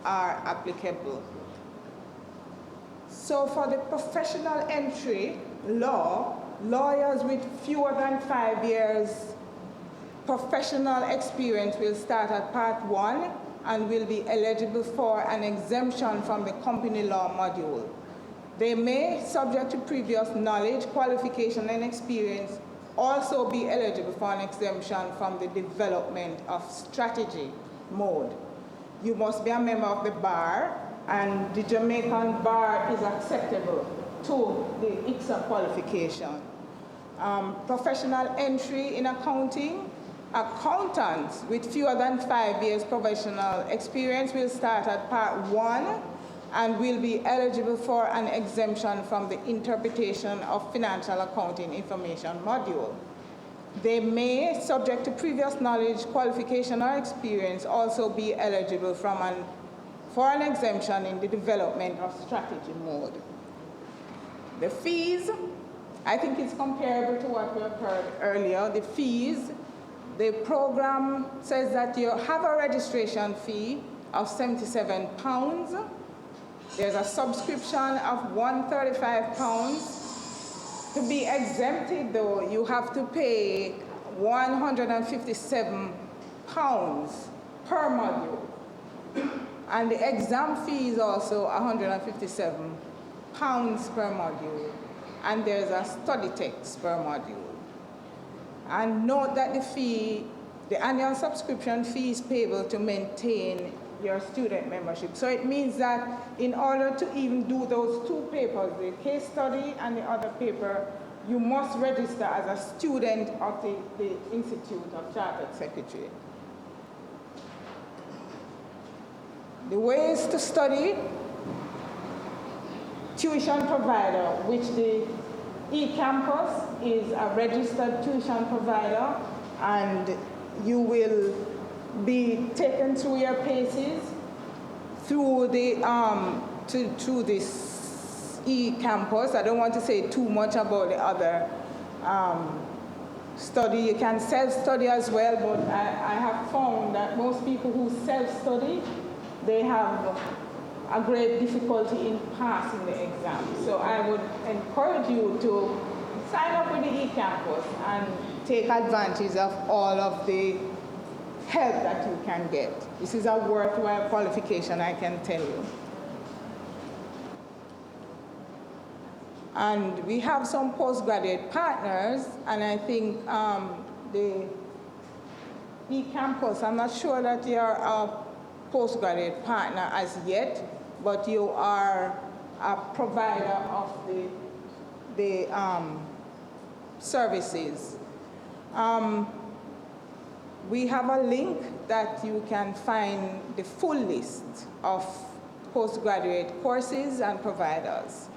A: are applicable. So for the professional entry, lawyers with fewer than 5 years professional experience will start at part 1 and will be eligible for an exemption from the company law module. They may, subject to previous knowledge, qualification, and experience, also be eligible for an exemption from the development of strategy mode. You must be a member of the bar, and the Jamaican bar is acceptable to the ICSA qualification. Professional entry in accounting, accountants with fewer than 5 years professional experience will start at part 1 and will be eligible for an exemption from the interpretation of financial accounting information module. They may, subject to previous knowledge, qualification, or experience, also be eligible for an exemption in the development of strategy mode. The fees, I think it's comparable to what we have heard earlier. The fees, the program says that you have a registration fee of £77. There's a subscription of £135. To be exempted, though, you have to pay £157 per module. And the exam fee is also £157 per module. And there's a study text per module. And note that the annual subscription fee is payable to maintain your student membership. So it means that in order to even do those 2 papers, the case study and the other paper, you must register as a student of the Institute of Chartered Secretary. The ways to study: tuition provider, which the eCampus is a registered tuition provider, and you will be taken through your paces through this eCampus. I don't want to say too much about the other study. You can self-study as well, but I have found that most people who self-study, they have a great difficulty in passing the exam. So I would encourage you to sign up with the eCampus and take advantage of all of the help that you can get. This is a worthwhile qualification, I can tell you. And we have some postgraduate partners, and I think the eCampus, I'm not sure that you're a postgraduate partner as yet, but you are a provider of the services. We have a link that you can find the full list of postgraduate courses and providers.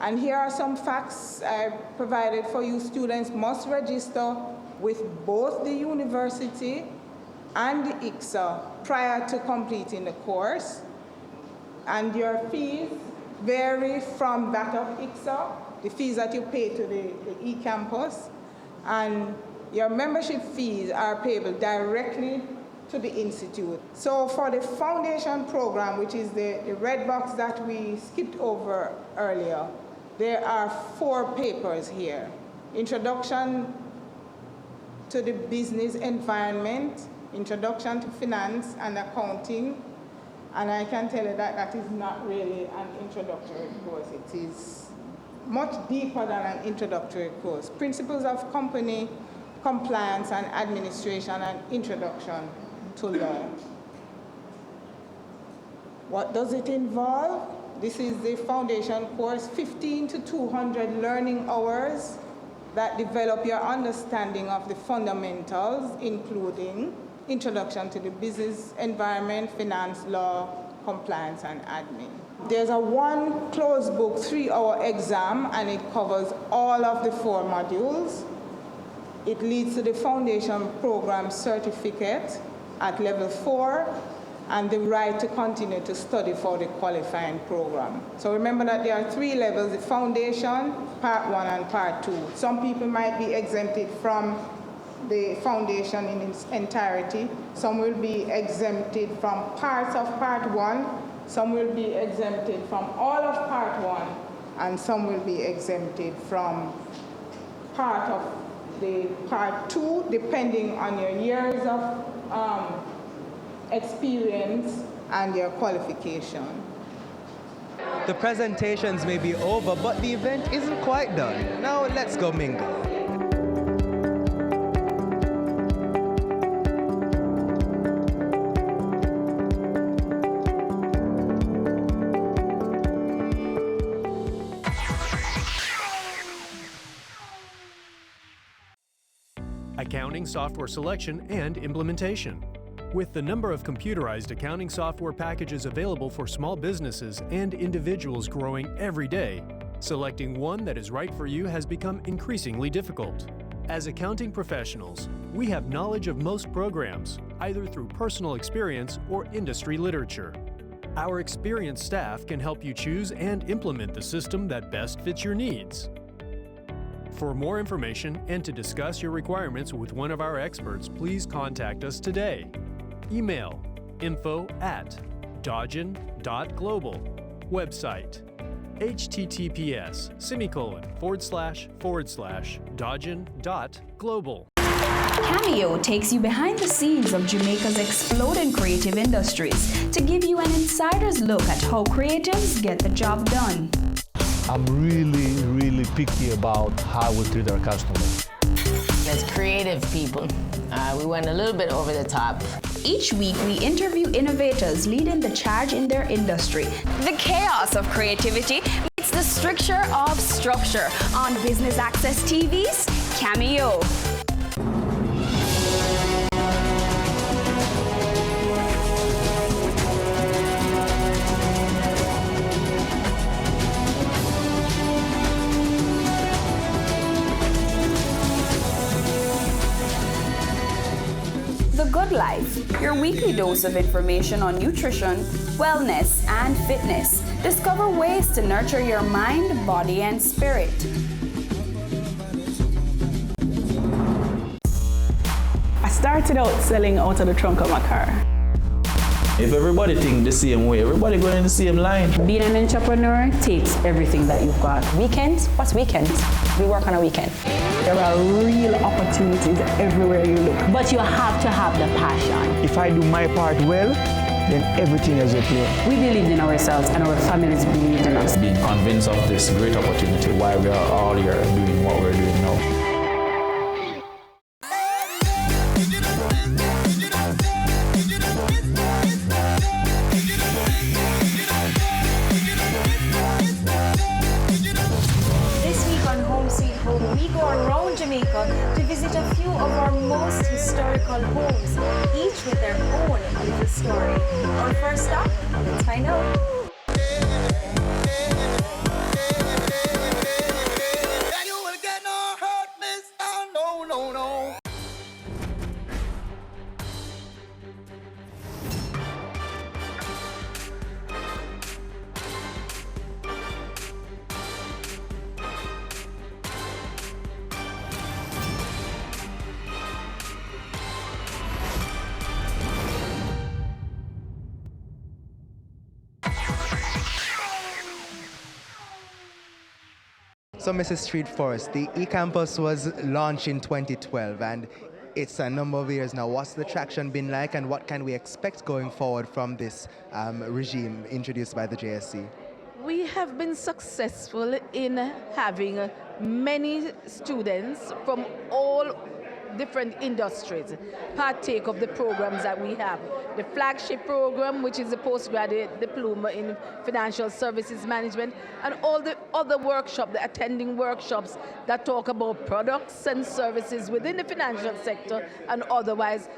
A: And here are some facts I provided for you. Students must register with both the university and the ICSA prior to completing the course. And your fees vary from that of ICSA, the fees that you pay to the eCampus, and your membership fees are payable directly to the institute. So for the foundation program, which is the red box that we skipped over earlier, there are 4 papers here. Introduction to the business environment, Introduction to Finance and Accounting, and I can tell you that that is not really an introductory course. It is much deeper than an introductory course. Principles of company compliance and administration and introduction to law. What does it involve? This is the foundation course, 15 to 200 learning hours that develop your understanding of the fundamentals, including introduction to the business environment, finance, law, compliance, and admin. There's a one closed book 3-hour exam, and it covers all of the 4 modules. It leads to the foundation program certificate at level 4 and the right to continue to study for the qualifying program. So remember that there are 3 levels, the foundation, part 1 and part 2. Some people might be exempted from the foundation in its entirety. Some will be exempted from parts of part 1. Some will be exempted from all of part 1. And some will be exempted from part of the part 2, depending on your years of experience and your qualification.
W: The presentations may be over, but the event isn't quite done. Now let's go mingle.
D: Accounting software selection and implementation. With the number of computerized accounting software packages available for small businesses and individuals growing every day, selecting one that is right for you has become increasingly difficult. As accounting professionals, we have knowledge of most programs, either through personal experience or industry literature. Our experienced staff can help you choose and implement the system that best fits your needs. For more information and to discuss your requirements with one of our experts, please contact us today. Email info@dodgen.global. Website https://dodgen.global.
S: Cameo takes you behind the scenes of Jamaica's exploding creative industries to give you an insider's look at how creatives get the job done.
K: I'm really picky about how we treat our customers.
E: As creative people, we went a little bit over the top.
S: Each week, we interview innovators leading the charge in their industry. The chaos of creativity meets the stricture of structure on Business Access TV's Cameo. The Good Life, your weekly dose of information on nutrition, wellness, and fitness. Discover ways to nurture your mind, body, and spirit.
N: I started out selling out of the trunk of my car.
K: If everybody think the same way, everybody going in the same line.
B: Being an entrepreneur takes everything that you've got. Weekends? What's weekends? We work on a weekend.
N: There are real opportunities everywhere you look.
B: But you have to have the passion.
P: If I do my part well, then everything is okay.
B: We believed in ourselves and our families believed in us.
K: Being convinced of this great opportunity, why we are all here doing what we're doing now.
F: We go around Jamaica to visit a few of our most historical homes, each with their own little story. Our first stop, let's find out.
W: So, Mrs. Street Forest, the eCampus was launched in 2012 and it's a number of years now. What's the traction been like and what can we expect going forward from this regime introduced by the JSC?
G: We have been successful in having many students from all different industries partake of the programs that we have. The flagship program, which is the postgraduate diploma in financial services management, and all the other workshops, the attending workshops that talk about products and services within the financial sector and otherwise.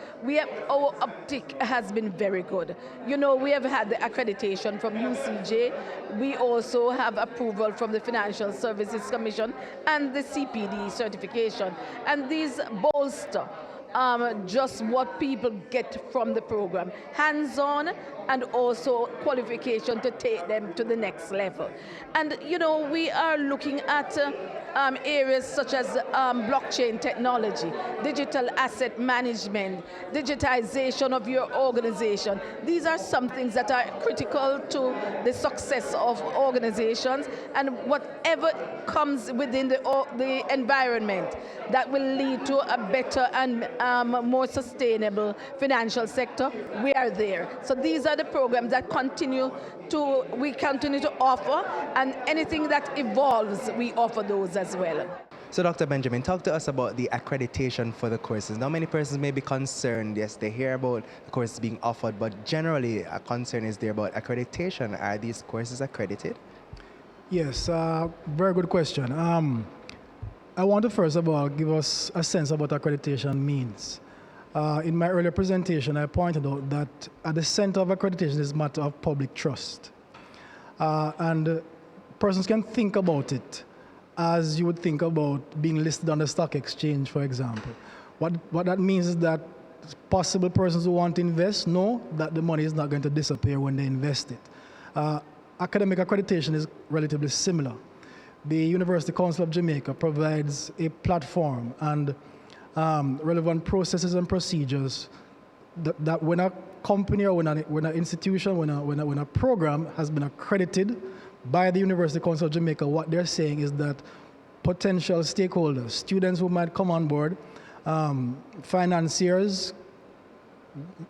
G: Our uptick has been very good. You know, we have had the accreditation from UCJ. We also have approval from the Financial Services Commission and the CPD certification. And these bolster just what people get from the program, hands-on and also qualification to take them to the next level. And you know, we are looking at areas such as blockchain technology, digital asset management, digitization of your organization. These are some things that are critical to the success of organizations, and whatever comes within the environment that will lead to a better and more sustainable financial sector, we are there. So these are the programs that we continue to offer, and anything that evolves, we offer those as well.
W: So Dr. Benjamin, talk to us about the accreditation for the courses. Now many persons may be concerned, yes, they hear about the courses being offered, but generally a concern is there about accreditation. Are these courses accredited?
C: Yes, very good question. I want to first of all give us a sense of what accreditation means. In my earlier presentation, I pointed out that at the center of accreditation is a matter of public trust. And persons can think about it as you would think about being listed on the stock exchange, for example. What that means is that possible persons who want to invest know that the money is not going to disappear when they invest it. Academic accreditation is relatively similar. The University Council of Jamaica provides a platform and relevant processes and procedures that when a company or when an institution, when a program has been accredited by the University Council of Jamaica, what they're saying is that potential stakeholders, students who might come on board, financiers,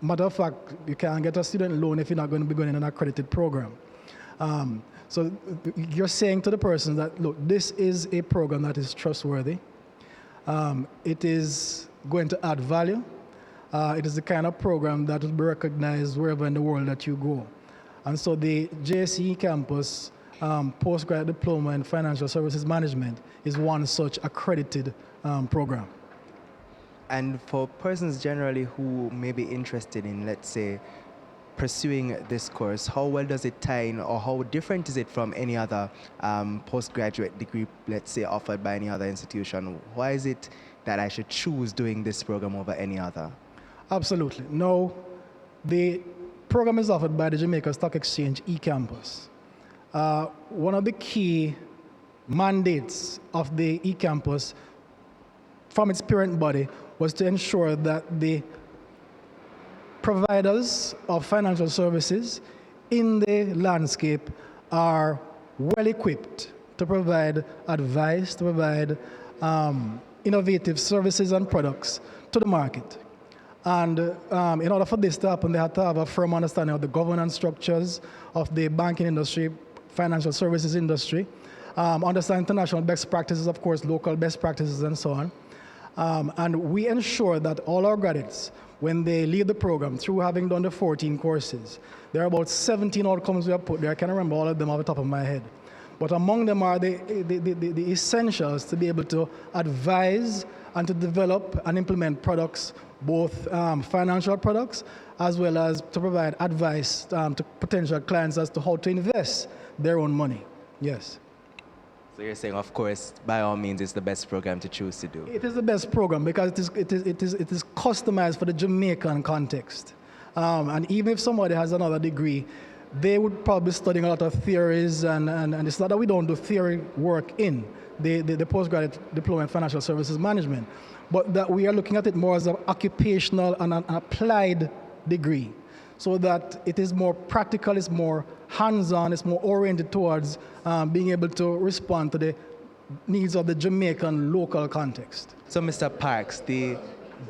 C: matter of fact, you can't get a student loan if you're not going to be going in an accredited program. So you're saying to the person that, look, this is a program that is trustworthy. It is going to add value. It is the kind of program that will be recognized wherever in the world that you go. And so the JSE campus postgraduate diploma in financial services management is one such accredited program.
W: And for persons generally who may be interested in, let's say, pursuing this course, how well does it tie in, or how different is it from any other postgraduate degree, let's say, offered by any other institution? Why is it that I should choose doing this program over any other?
C: Absolutely. No, the program is offered by the Jamaica Stock Exchange eCampus. One of the key mandates of the eCampus from its parent body was to ensure that the providers of financial services in the landscape are well equipped to provide advice, to provide innovative services and products to the market. And in order for this to happen, they have to have a firm understanding of the governance structures of the banking industry, financial services industry, understand international best practices, of course, local best practices, and so on. And we ensure that all our graduates, when they leave the program, through having done the 14 courses, there are about 17 outcomes we have put there. I can't remember all of them off the top of my head. But among them are the essentials to be able to advise and to develop and implement products, both financial products, as well as to provide advice to potential clients as to how to invest their own money. Yes.
W: So you're saying, of course, by all means, it's the best program to choose to do.
C: It is the best program because it is customized for the Jamaican context. And even if somebody has another degree, they would probably be studying a lot of theories, and it's not that we don't do theory work in the postgraduate diploma in financial services management, but that we are looking at it more as an occupational and an applied degree, so that it is more practical, it's more hands-on, it's more oriented towards being able to respond to the needs of the Jamaican local context.
W: So Mr. Parks, the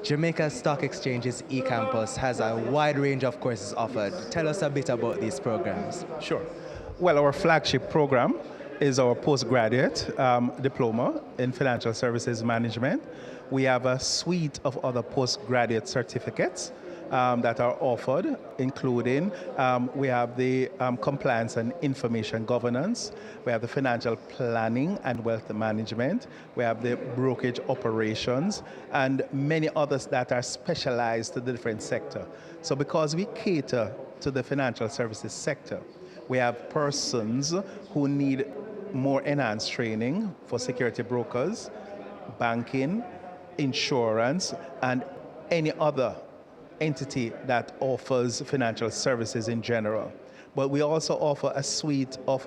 W: Jamaica Stock Exchange's eCampus has a wide range of courses offered. Tell us a bit about these programs.
R: Sure.
I: Well, our flagship program is our postgraduate diploma in financial services management. We have a suite of other postgraduate certificates that are offered, including we have the compliance and information governance, we have the financial planning and wealth management, we have the brokerage operations, and many others that are specialized to the different sector. So because we cater to the financial services sector, we have persons who need more enhanced training for security brokers, banking, insurance, and any other entity that offers financial services in general. But we also offer a suite of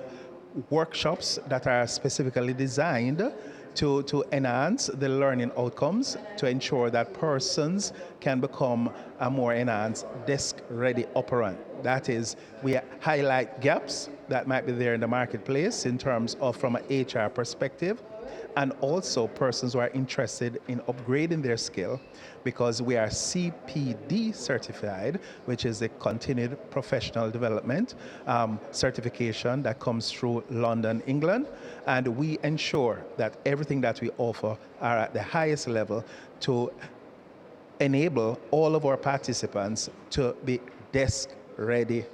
I: workshops that are specifically designed to enhance the learning outcomes, to ensure that persons can become a more enhanced desk-ready operant. That is, we highlight gaps that might be there in the marketplace in terms of from an HR perspective, and also persons who are interested in upgrading their skill, because we are CPD certified, which is a continued professional development certification that comes through London, England, and we ensure that everything that we offer are at the highest level to enable all of our participants to be desk-ready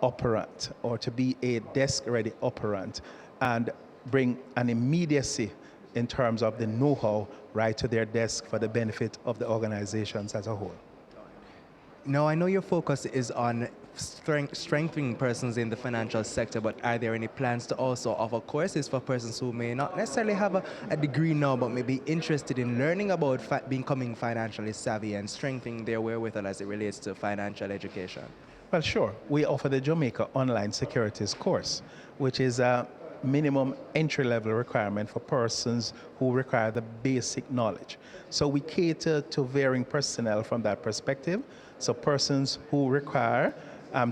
I: operant, or to be a desk-ready operant, and bring an immediacy in terms of the know-how right to their desk for the benefit of the organizations as a whole.
W: Now, I know your focus is on strengthening persons in the financial sector, but are there any plans to also offer courses for persons who may not necessarily have a degree now, but may be interested in learning about becoming financially savvy and strengthening their wherewithal as it relates to financial education?
I: Well, sure. We offer the Jamaica Online Securities course, which is a minimum entry-level requirement for persons who require the basic knowledge. So we cater to varying personnel from that perspective. So persons who require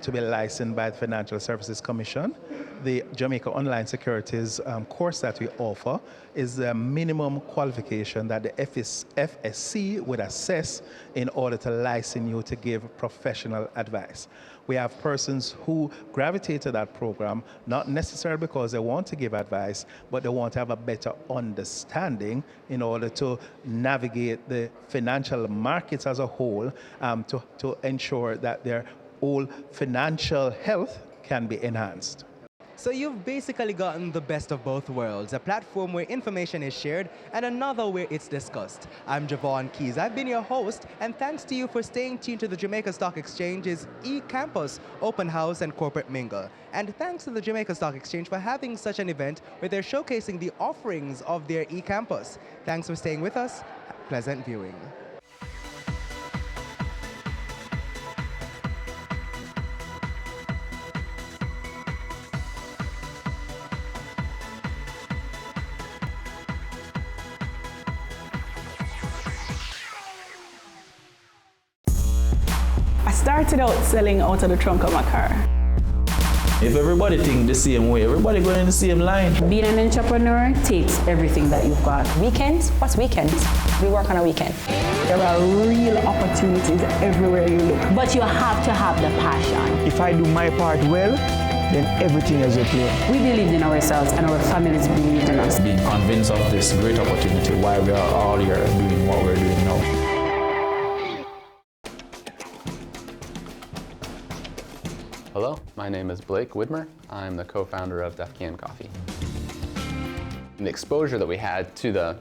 I: to be licensed by the Financial Services Commission. The Jamaica Online Securities course that we offer is the minimum qualification that the FSC would assess in order to license you to give professional advice. We have persons who gravitate to that program, not necessarily because they want to give advice, but they want to have a better understanding in order to navigate the financial markets as a whole, to ensure that their whole financial health can be enhanced.
W: So you've basically gotten the best of both worlds, a platform where information is shared and another where it's discussed. I'm Javon Keys. I've been your host, and thanks to you for staying tuned to the Jamaica Stock Exchange's e-campus, open house, and corporate mingle. And thanks to the Jamaica Stock Exchange for having such an event where they're showcasing the offerings of their e-campus. Thanks for staying with us. Pleasant viewing.
B: Started out selling out of the trunk of my car.
K: If everybody think the same way, everybody going in the same line.
B: Being an entrepreneur takes everything that you've got. Weekends? What's weekends? We work on a weekend.
N: There are real opportunities everywhere you look.
B: But you have to have the passion.
P: If I do my part well, then everything is okay.
B: We believed in ourselves and our families believed in us.
K: Being convinced of this great opportunity, why we are all here doing what we're doing now.
R: Hello, my name is Blake Widmer. I'm the co-founder of Def Can Coffee. The exposure that we had to the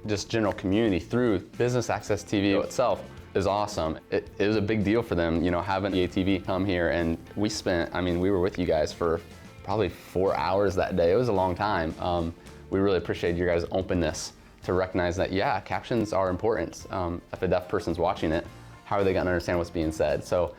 R: just general community through Business Access TV itself is awesome. It was a big deal for them, you know, having BATV come here, and we were with you guys for probably 4 hours that day. It was a long time. We really appreciate your guys' openness to recognize that, yeah, captions are important. If a deaf person's watching it, how are they gonna understand what's being said? So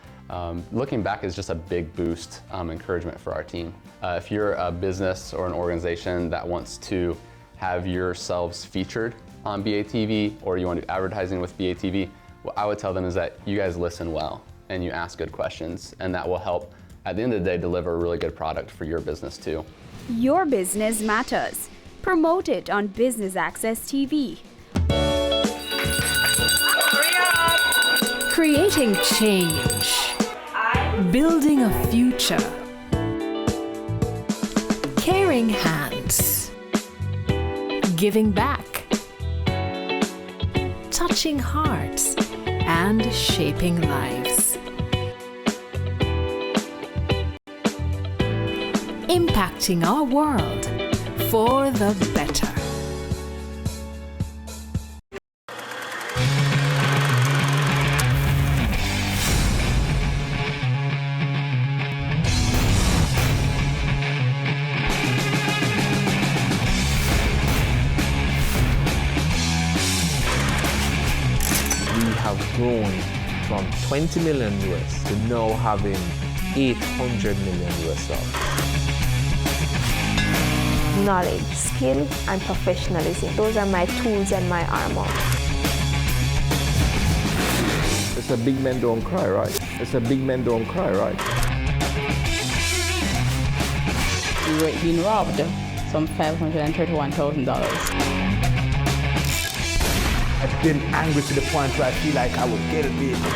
R: looking back is just a big boost, encouragement for our team. If you're a business or an organization that wants to have yourselves featured on BATV, or you want to do advertising with BATV, what I would tell them is that you guys listen well and you ask good questions, and that will help at the end of the day deliver a really good product for your business too.
S: Your business matters. Promote it on Business Access TV.
V: Creating change. Building a future.
H: Inspiring hands. Giving back. Touching hearts and shaping lives. Impacting our world for the better.
M: Have grown from 20 million US to now having 800 million US dollars.
V: Knowledge, skill, and professionalism. Those are my tools and my armor.
M: It's a big men don't cry, right? It's a big men don't cry, right?
B: We were being robbed some $531,000.
P: I've been angry to the point where I feel like I would get a vehicle.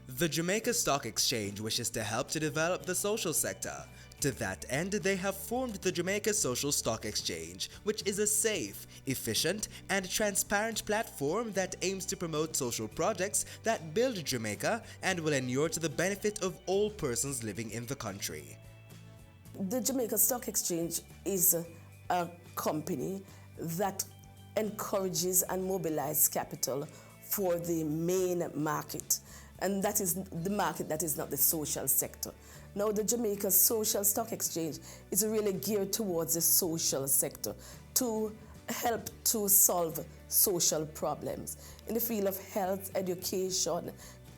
X: The Jamaica Stock Exchange wishes to help to develop the social sector. To that end, they have formed the Jamaica Social Stock Exchange, which is a safe, efficient, and transparent platform that aims to promote social projects that build Jamaica and will inure to the benefit of all persons living in the country.
Y: The Jamaica Stock Exchange is a company that encourages and mobilizes capital for the main market, and that is the market that is not the social sector. Now, the Jamaica Social Stock Exchange is really geared towards the social sector to help to solve social problems in the field of health, education,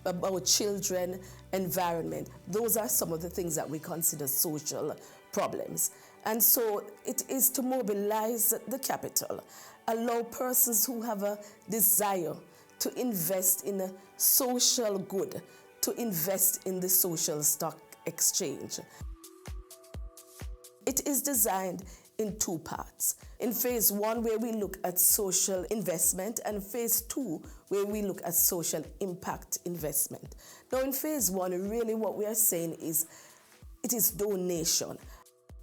Y: about children, environment. Those are some of the things that we consider social problems. And so it is to mobilize the capital, allow persons who have a desire to invest in a social good, to invest in the social stock exchange. It is designed in two parts. In phase one, where we look at social investment, and phase two, where we look at social impact investment. Now, in phase one, really what we are saying is it is donation.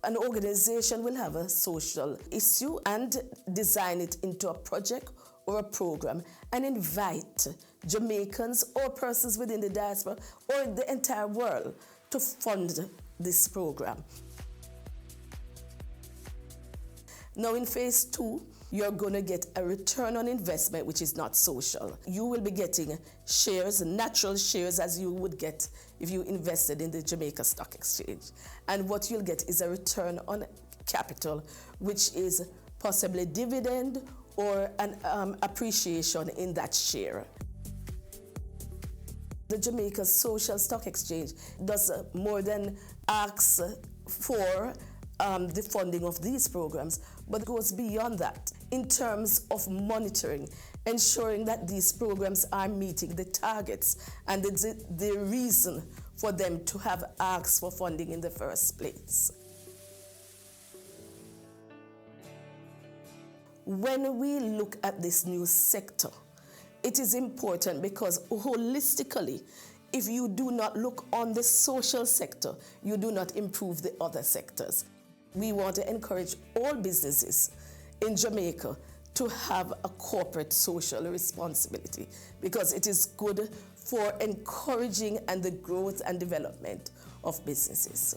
Y: An organization will have a social issue and design it into a project or a program and invite Jamaicans or persons within the diaspora or the entire world to fund this program. Now in phase two, you're going to get a return on investment which is not social. You will be getting shares, natural shares, as you would get if you invested in the Jamaica Stock Exchange. And what you'll get is a return on capital, which is possibly dividend or an appreciation in that share. The Jamaica Social Stock Exchange does more than ask for the funding of these programs, but goes beyond that in terms of monitoring, ensuring that these programs are meeting the targets and the reason for them to have asked for funding in the first place. When we look at this new sector, it is important because holistically, if you do not look on the social sector, you do not improve the other sectors. We want to encourage all businesses in Jamaica to have a corporate social responsibility because it is good for encouraging and the growth and development of businesses.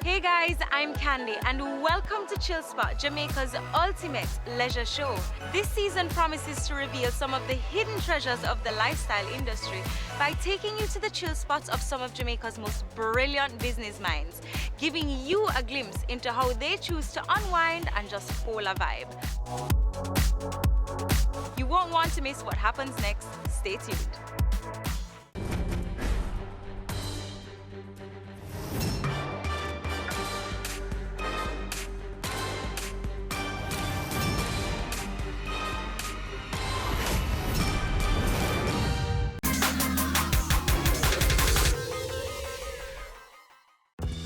Z: Hey guys!
F: guys, I'm Candy and welcome to Chill Spot, Jamaica's ultimate leisure show. This season promises to reveal some of the hidden treasures of the lifestyle industry by taking you to the chill spots of some of Jamaica's most brilliant business minds, giving you a glimpse into how they choose to unwind and just hold a vibe. You won't want to miss what happens next. Stay tuned.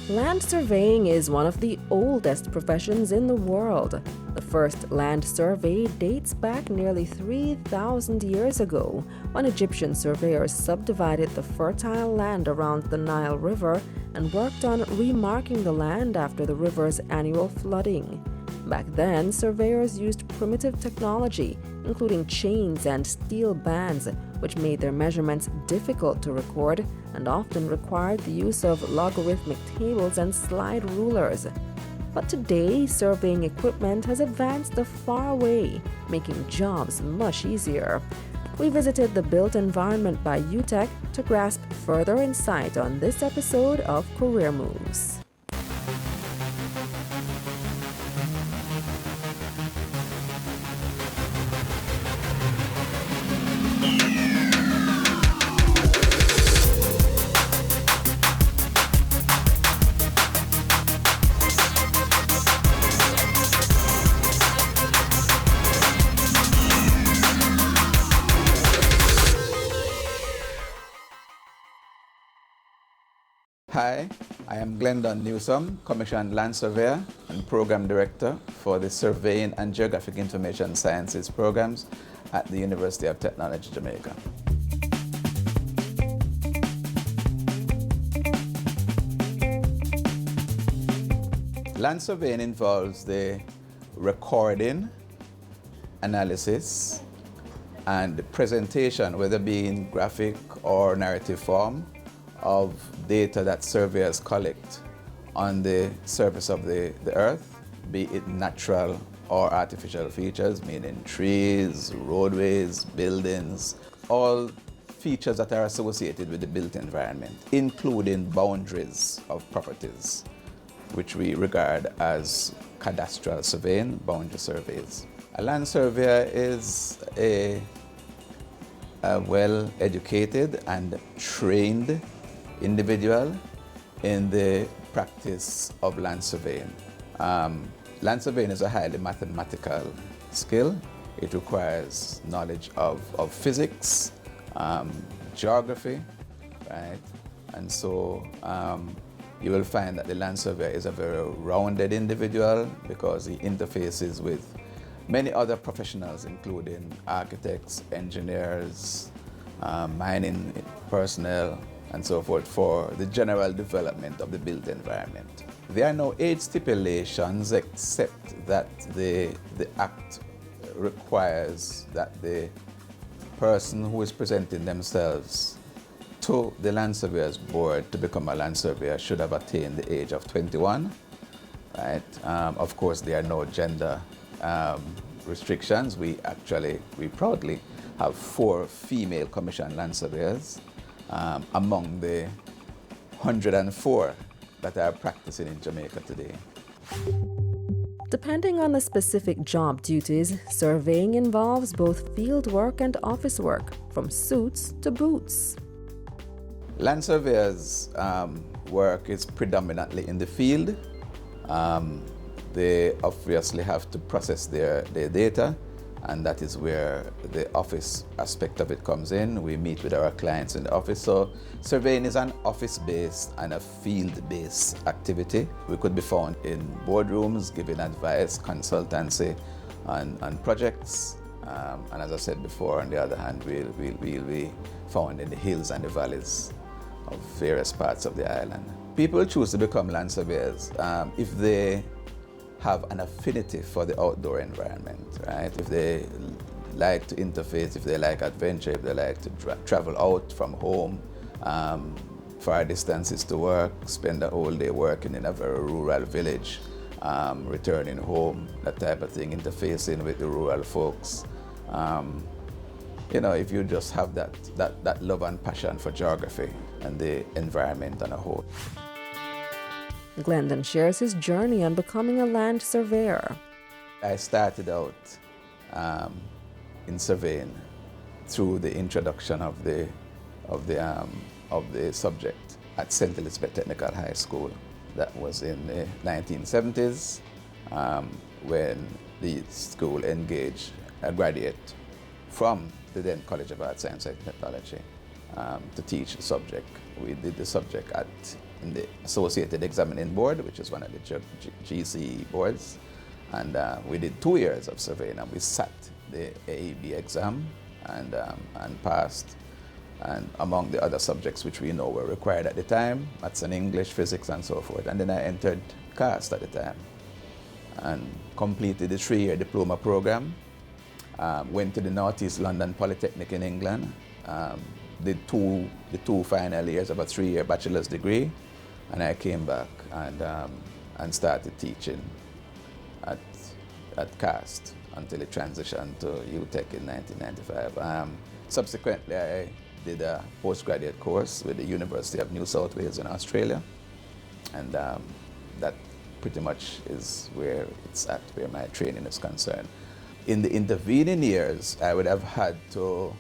J: Land surveying is one of the oldest professions in the world. The first land survey dates back nearly 3,000 years ago, when Egyptian surveyors subdivided the fertile land around the Nile River and worked on remarking the land after the river's annual flooding. Back then, surveyors used primitive technology, including chains and steel bands, which made their measurements difficult to record and often required the use of logarithmic tables and slide rulers. But today, surveying equipment has advanced a far way, making jobs much easier. We visited the built environment by UTech to grasp further insight on this episode of Career Moves.
L: Hi, I am Glendon Newsom, Commissioned Land Surveyor and Program Director for the Surveying and Geographic Information Sciences programs at the University of Technology, Jamaica. Land surveying involves the recording, analysis, and presentation, whether be in graphic or narrative form, of data that surveyors collect on the surface of the earth, be it natural or artificial features, meaning trees, roadways, buildings, all features that are associated with the built environment, including boundaries of properties, which we regard as cadastral surveying, boundary surveys. A land surveyor is a well-educated and trained individual in the practice of land surveying. Land surveying is a highly mathematical skill. It requires knowledge of physics, geography, right? And so you will find that the land surveyor is a very rounded individual because he interfaces with many other professionals, including architects, engineers, mining personnel, and so forth, for the general development of the built environment. There are no age stipulations except that the Act requires that the person who is presenting themselves to the Land Surveyors Board to become a land surveyor should have attained the age of 21. Right? Of course, there are no gender restrictions. We proudly have 4 female commissioned land surveyors among the 104 that are practicing in Jamaica today.
J: Depending on the specific job duties, surveying involves both field work and office work, from suits to boots.
L: Land surveyors' work is predominantly in the field. They obviously have to process their data, and that is where the office aspect of it comes in. We meet with our clients in the office. So surveying is an office-based and a field-based activity. We could be found in boardrooms, giving advice, consultancy on projects. And as I said before, on the other hand, we'll be found in the hills and the valleys of various parts of the island. People choose to become land surveyors if they have an affinity for the outdoor environment, right? If they like to interface, if they like adventure, if they like to travel out from home, far distances to work, spend the whole day working in a very rural village, returning home, that type of thing, interfacing with the rural folks. You know, if you just have that love and passion for geography and the environment on a whole.
J: Glendon shares his journey on becoming a land surveyor.
L: I started out in surveying through the introduction of the subject at St. Elizabeth Technical High School. That was in the 1970s when the school engaged a graduate from the then College of Arts, Science and Technology to teach the subject. We did the subject in the Associated Examining Board, which is one of the GC boards, and we did 2 years of surveying, and we sat the AEB exam and passed. And among the other subjects which we know were required at the time, maths and English, physics, and so forth. And then I entered CAST at the time and completed the 3-year diploma program. Went to the Northeast London Polytechnic in England, did the two final years of a 3-year bachelor's degree, and I came back and started teaching at CAST until it transitioned to UTech in 1995. Subsequently, I did a postgraduate course with the University of New South Wales in Australia, and that pretty much is where it's at, where my training is concerned. In the intervening years, I would have had to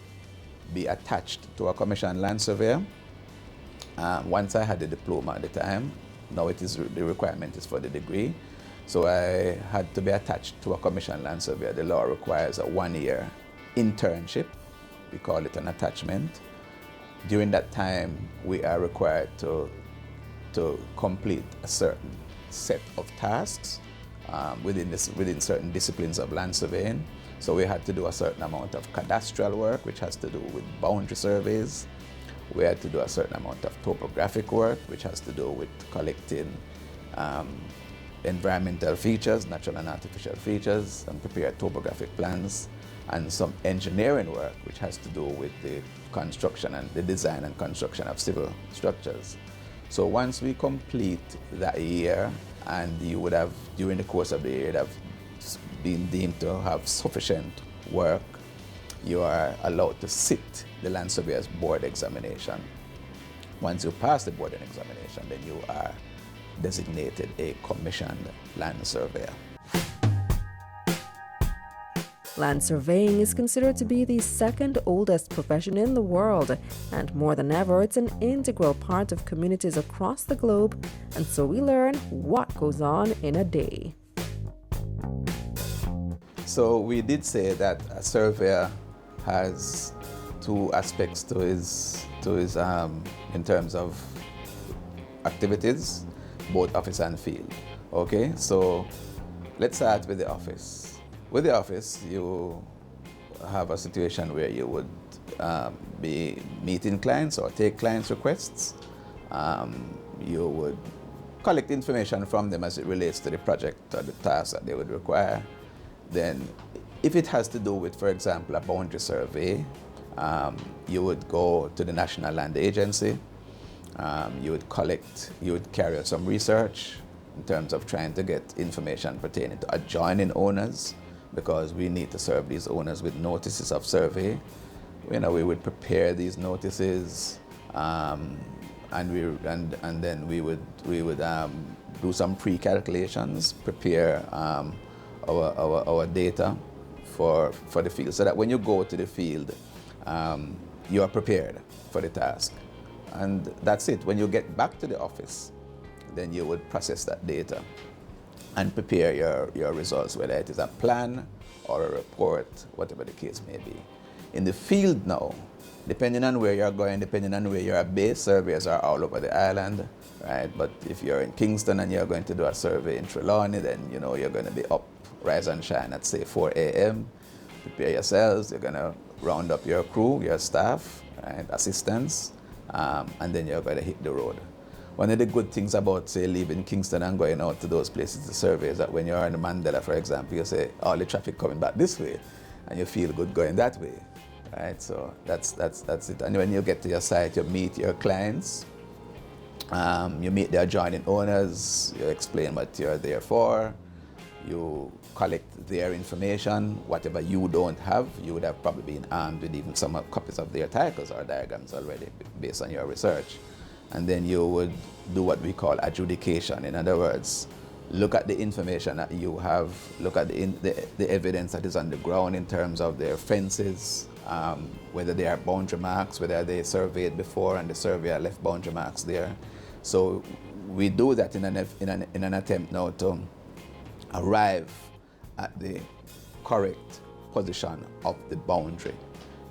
L: be attached to a commissioned land surveyor. Once I had the diploma at the time, now the requirement is for the degree. So I had to be attached to a commissioned land surveyor. The law requires a 1-year internship. We call it an attachment. During that time, we are required to complete a certain set of tasks within certain disciplines of land surveying. So we had to do a certain amount of cadastral work, which has to do with boundary surveys. We had to do a certain amount of topographic work, which has to do with collecting environmental features, natural and artificial features, and prepare topographic plans, and some engineering work, which has to do with the construction and the design and construction of civil structures. So once we complete that year, and you would have, during the course of the year, have been deemed to have sufficient work, you are allowed to sit the land surveyor's board examination. Once you pass the board examination, then you are designated a commissioned land surveyor.
J: Land surveying is considered to be the second oldest profession in the world, and more than ever, it's an integral part of communities across the globe, and so we learn what goes on in a day.
L: So we did say that a surveyor has 2 aspects to his in terms of activities, both office and field. Okay, so let's start with the office. With the office, you have a situation where you would be meeting clients or take clients' requests. You would collect information from them as it relates to the project or the task that they would require. Then, if it has to do with, for example, a boundary survey, you would go to the National Land Agency. You would carry out some research in terms of trying to get information pertaining to adjoining owners, because we need to serve these owners with notices of survey. You know, we would prepare these notices, and then we would do some pre-calculations, prepare our data for the field, so that when you go to the field, you are prepared for the task. And that's it. When you get back to the office, then you would process that data and prepare your results, whether it is a plan or a report, whatever the case may be. In the field now, depending on where you're going, depending on where you're based, surveyors are all over the island, right? But if you're in Kingston and you're going to do a survey in Trelawney, then you know you're going to be up, rise and shine at say 4 a.m. Prepare yourselves, you're going to round up your crew, your staff, right? Assistants, and then you're going to hit the road. One of the good things about, say, leaving Kingston and going out to those places to survey is that when you're in Mandela, for example, you say, all the traffic coming back this way, and you feel good going that way, right? So that's it. And when you get to your site, you meet your clients, You meet the adjoining owners, you explain what you're there for, you collect their information. Whatever you don't have, you would have probably been armed with even some copies of their titles or diagrams already based on your research. And then you would do what we call adjudication. In other words, look at the information that you have, look at the evidence that is on the ground in terms of their fences, whether they are boundary marks, whether they surveyed before and the surveyor left boundary marks there. So we do that in an attempt now to arrive at the correct position of the boundary.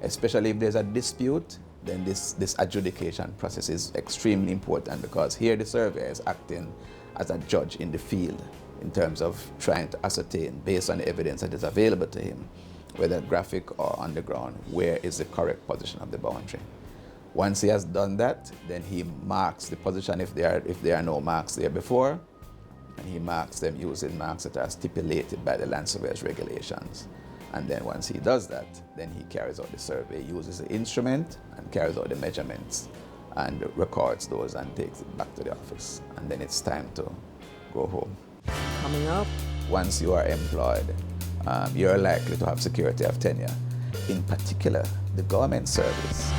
L: Especially if there's a dispute, then this adjudication process is extremely important, because here the surveyor is acting as a judge in the field in terms of trying to ascertain, based on the evidence that is available to him, whether graphic or on the ground, where is the correct position of the boundary. Once he has done that, then he marks the position if there are no marks there before, and he marks them using marks that are stipulated by the land surveyor's regulations. And then once he does that, then he carries out the survey, uses the instrument and carries out the measurements and records those and takes it back to the office. And then it's time to go home.
J: Coming up,
L: once you are employed, you're likely to have security of tenure, in particular the government service.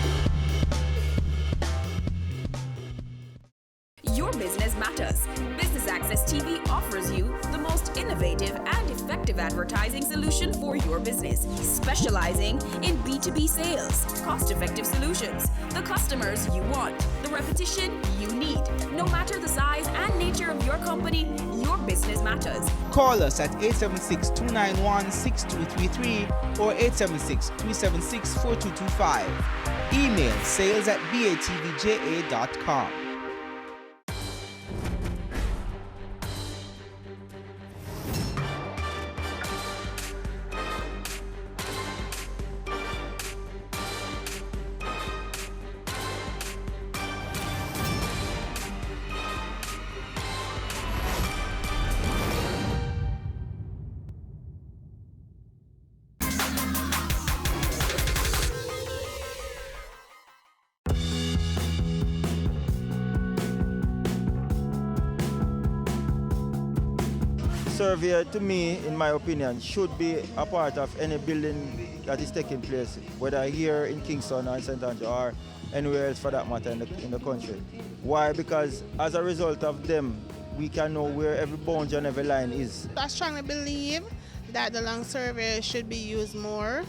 S: Your business matters. Business Access TV offers you the most innovative and effective advertising solution for your business, specializing in B2B sales, cost-effective solutions, the customers you want, the repetition you need. No matter the size and nature of your company, your business matters.
A: Call us at 876-291-6233 or 876-376-4225. Email sales@batvja.com.
P: Surveyor, to me, in my opinion, should be a part of any building that is taking place, whether here in Kingston or in St. Andrew or anywhere else for that matter in the country. Why? Because as a result of them, we can know where every boundary and every line is.
O: I strongly believe that the land survey should be used more,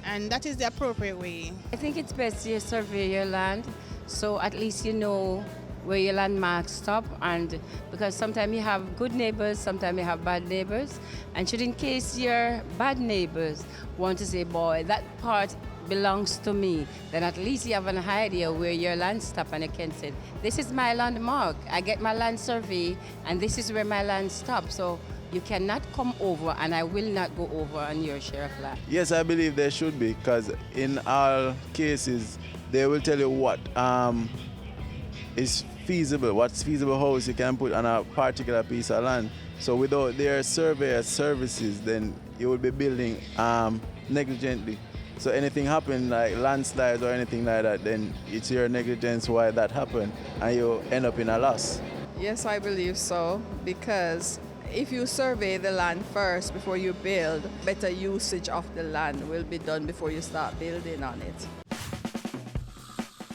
O: and that is the appropriate way.
Q: I think it's best you survey your land, so at least you know where your landmarks stop, and because sometimes you have good neighbors, sometimes you have bad neighbors, and should in case your bad neighbors want to say, boy, that part belongs to me, then at least you have an idea where your land stop, and you can say, this is my landmark, I get my land survey, and this is where my land stops. So you cannot come over, and I will not go over on your share of land.
T: Yes, I believe there should be, because in all cases, they will tell you what is feasible, what's feasible house you can put on a particular piece of land. So without their surveyor services, then you will be building negligently. So anything happen like landslides or anything like that, then it's your negligence why that happened, and you end up in a loss.
U: Yes, I believe so, because if you survey the land first before you build, better usage of the land will be done before you start building on it.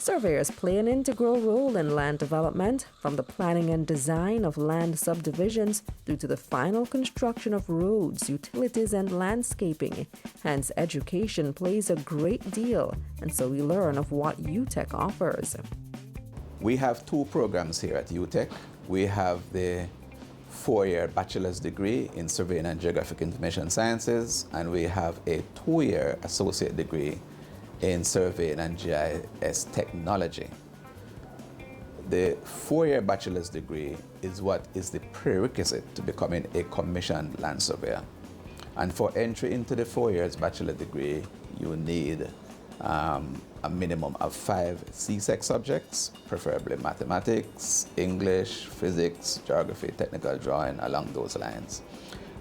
J: Surveyors play an integral role in land development, from the planning and design of land subdivisions through to the final construction of roads, utilities, and landscaping. Hence, education plays a great deal, and so we learn of what UTech offers.
L: We have two programs here at UTech. We have the 4-year bachelor's degree in Surveying and Geographic Information Sciences, and we have a 2-year associate degree in Surveying and GIS Technology. The 4-year bachelor's degree is what is the prerequisite to becoming a commissioned land surveyor. And for entry into the 4 years bachelor degree, you need a minimum of 5 CSEC subjects, preferably mathematics, English, physics, geography, technical drawing, along those lines.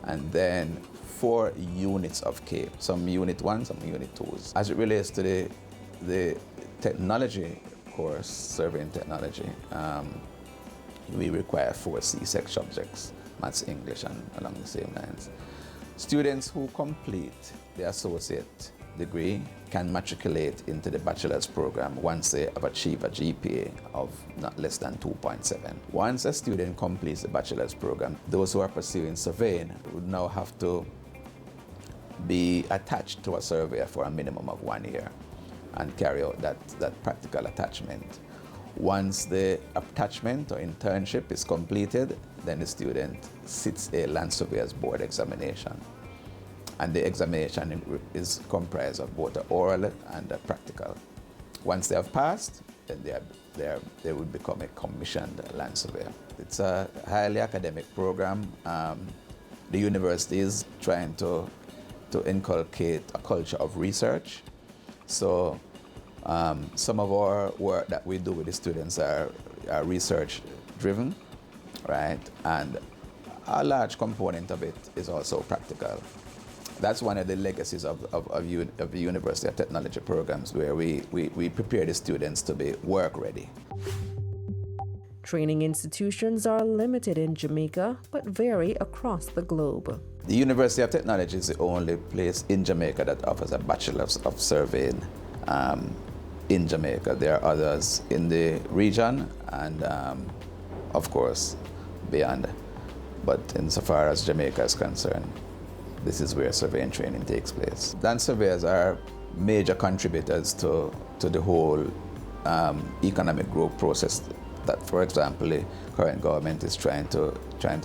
L: And then 4 units of CAPE, some unit 1, some unit 2s. As it relates to the technology course, surveying technology, we require 4 C-Sec subjects, Maths, English, and along the same lines. Students who complete the associate degree can matriculate into the bachelor's program once they have achieved a GPA of not less than 2.7. Once a student completes the bachelor's program, those who are pursuing surveying would now have to be attached to a surveyor for a minimum of 1 year and carry out that practical attachment. Once the attachment or internship is completed, then the student sits a land surveyor's board examination. And the examination is comprised of both the oral and the practical. Once they have passed, then they will become a commissioned land surveyor. It's a highly academic program. The university is trying to inculcate a culture of research. So some of our work that we do with the students are research driven, right? And a large component of it is also practical. That's one of the legacies of the University of Technology programs, where we prepare the students to be work ready.
J: Training institutions are limited in Jamaica, but vary across the globe.
L: The University of Technology is the only place in Jamaica that offers a Bachelor of Surveying in Jamaica. There are others in the region and, of course, beyond. But insofar as Jamaica is concerned, this is where surveying training takes place. Land surveyors are major contributors to the whole economic growth process that, for example, the current government is trying to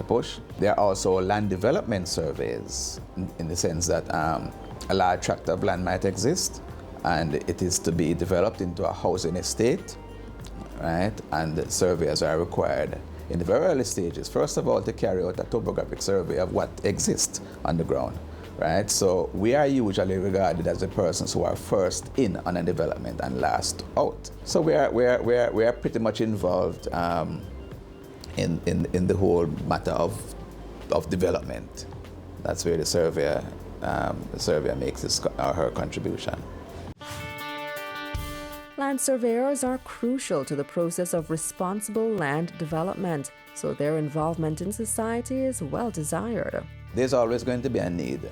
L: push. There are also land development surveys in the sense that a large tract of land might exist and it is to be developed into a housing estate, right? And the surveyors are required in the very early stages, first of all, to carry out a topographic survey of what exists on the ground, right? So we are usually regarded as the persons who are first in on a development and last out. So we are pretty much involved in the whole matter of development. That's where the surveyor makes his or her contribution.
J: Land surveyors are crucial to the process of responsible land development, so their involvement in society is well desired.
L: There's always going to be a need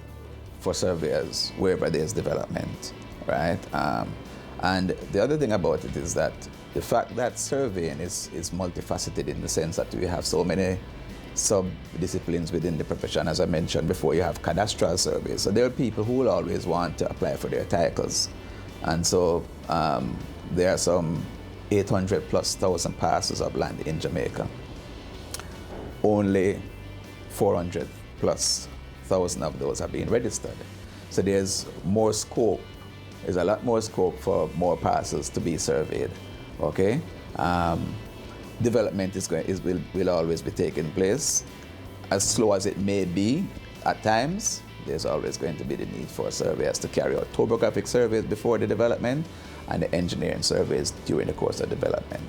L: for surveyors wherever there's development, right? And the other thing about it is that the fact that surveying is multifaceted in the sense that we have so many sub-disciplines within the profession. As I mentioned before, you have cadastral surveys. So there are people who will always want to apply for their titles. And so there are some 800,000+ parcels of land in Jamaica. Only 400,000+ of those are being registered. So there's more scope. There's a lot more scope for more parcels to be surveyed. Okay, development will always be taking place, as slow as it may be at times. There's always going to be the need for surveyors to carry out topographic surveys before the development and the engineering surveys during the course of development.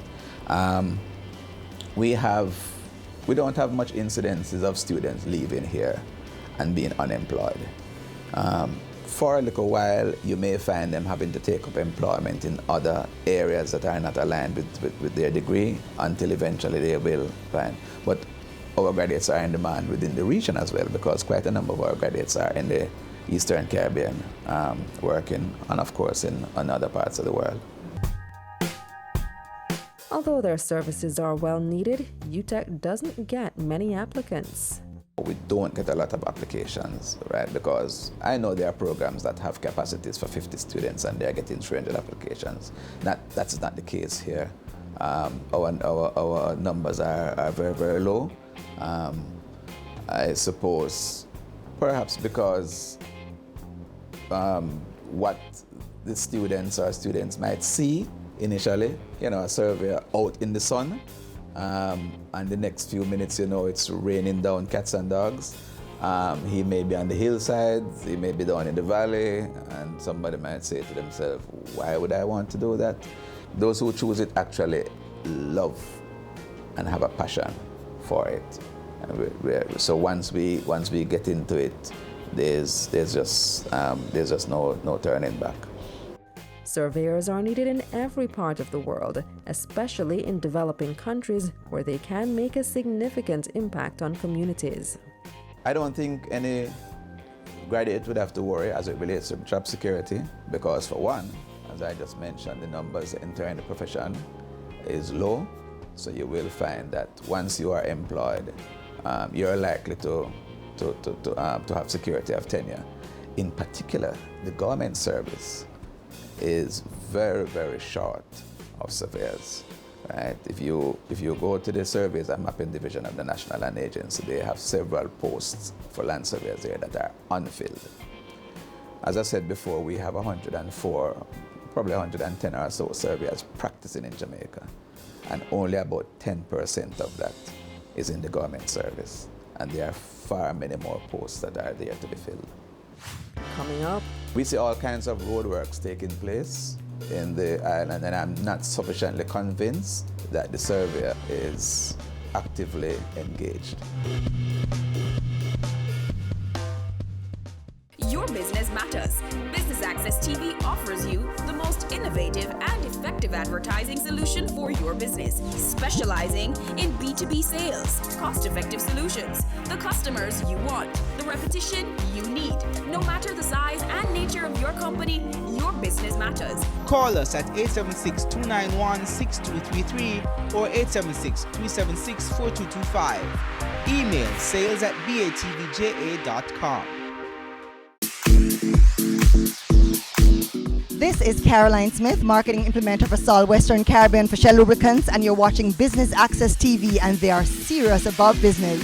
L: We don't have much incidences of students leaving here and being unemployed. For a little while, you may find them having to take up employment in other areas that are not aligned with their degree until eventually they will find. But our graduates are in demand within the region as well, because quite a number of our graduates are in the Eastern Caribbean working, and of course in other parts of the world.
J: Although their services are well needed, UTech doesn't get many applicants.
L: We don't get a lot of applications, right? Because I know there are programs that have capacities for 50 students and they're getting 300 applications. That's not the case here. Our numbers are very, very low. I suppose perhaps because what the students might see initially, a surveyor out in the sun, and the next few minutes, it's raining down cats and dogs. He may be on the hillside, he may be down in the valley, and somebody might say to themselves, why would I want to do that? Those who choose it actually love and have a passion for it. So once we get into it, there's just no turning back.
J: Surveyors are needed in every part of the world, especially in developing countries where they can make a significant impact on communities.
L: I don't think any graduate would have to worry as it relates to job security because, for one, as I just mentioned, the numbers entering the profession is low. So you will find that once you are employed, you're likely to have security of tenure. In particular, the government service is very, very short of surveyors. Right? If you go to the surveys and mapping division of the National Land Agency, they have several posts for land surveyors there that are unfilled. As I said before, we have 104, probably 110 or so surveyors practicing in Jamaica, and only about 10% of that is in the government service. And there are far many more posts that are there to be filled.
J: Coming up,
L: we see all kinds of roadworks taking place in the island, and I'm not sufficiently convinced that the surveyor is actively engaged.
S: Your business matters. Business Access TV offers you the most innovative and effective advertising solution for your business, specializing in B2B sales, cost-effective solutions, the customers you want, the repetition you need. No matter the size and nature of your company, your business matters.
A: Call us at 876-291-6233 or 876-376-4225. Email sales@batvja.com.
C: This is Caroline Smith, marketing implementer for Sol Western Caribbean for Shell Lubricants, and you're watching Business Access TV, and they are serious about business.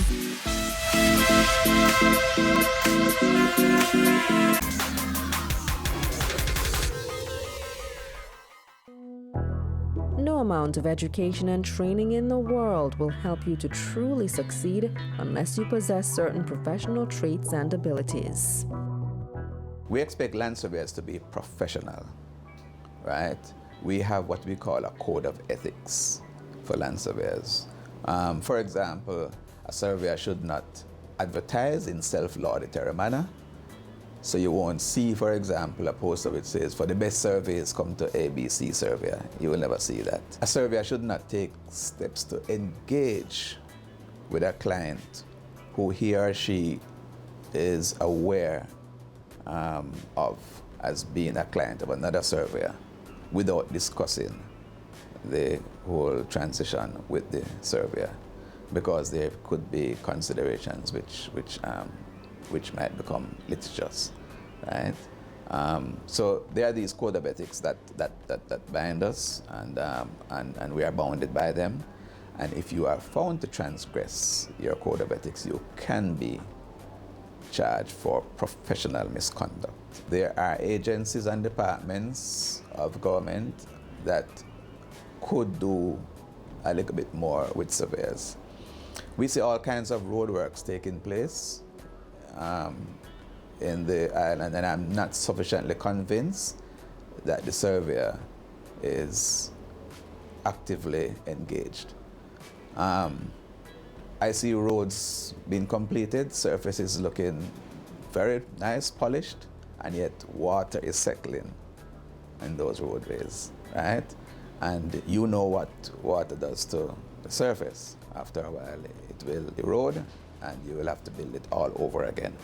J: No amount of education and training in the world will help you to truly succeed unless you possess certain professional traits and abilities.
L: We expect land surveyors to be professional, right? We have what we call a code of ethics for land surveyors. For example, a surveyor should not advertise in self-laudatory manner. So you won't see, for example, a poster which says, for the best surveys, come to ABC Surveyor. You will never see that. A surveyor should not take steps to engage with a client who he or she is aware of as being a client of another surveyor without discussing the whole transition with the surveyor, because there could be considerations which might become litigious, right? So there are these code of ethics that bind us, and we are bounded by them. And if you are found to transgress your code of ethics, you can be charged for professional misconduct. There are agencies and departments of government that could do a little bit more with surveyors. We see all kinds of roadworks taking place in the island, and I'm not sufficiently convinced that the surveyor is actively engaged. I see roads being completed, surfaces looking very nice, polished, and yet water is settling in those roadways, right? And you know what water does to the surface. After a while, it will erode, and you will have to build it all over again.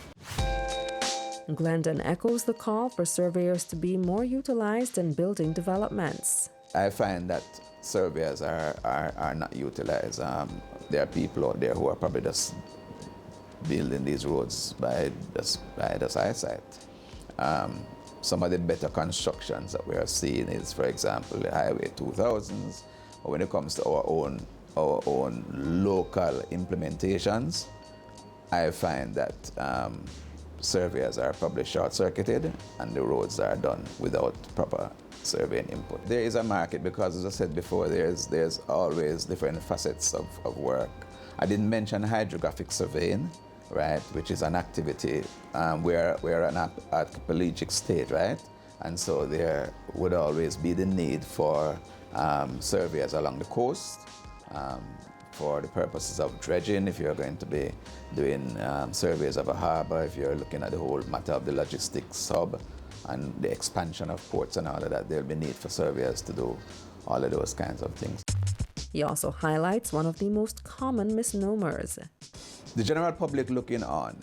J: Glendon echoes the call for surveyors to be more utilized in building developments.
L: I find that surveyors are not utilized. There are people out there who are probably just building these roads by just eyesight. Some of the better constructions that we are seeing is, for example, the Highway 2000s, or when it comes to our own local implementations, I find that surveyors are probably short-circuited and the roads are done without proper surveying input. There is a market because, as I said before, there's always different facets of work. I didn't mention hydrographic surveying, right, which is an activity where we're at archipelagic state, right? And so there would always be the need for surveyors along the coast, for the purposes of dredging, if you're going to be doing surveys of a harbor, if you're looking at the whole matter of the logistics hub and the expansion of ports and all of that, there'll be need for surveyors to do all of those kinds of things.
J: He also highlights one of the most common misnomers.
L: The general public looking on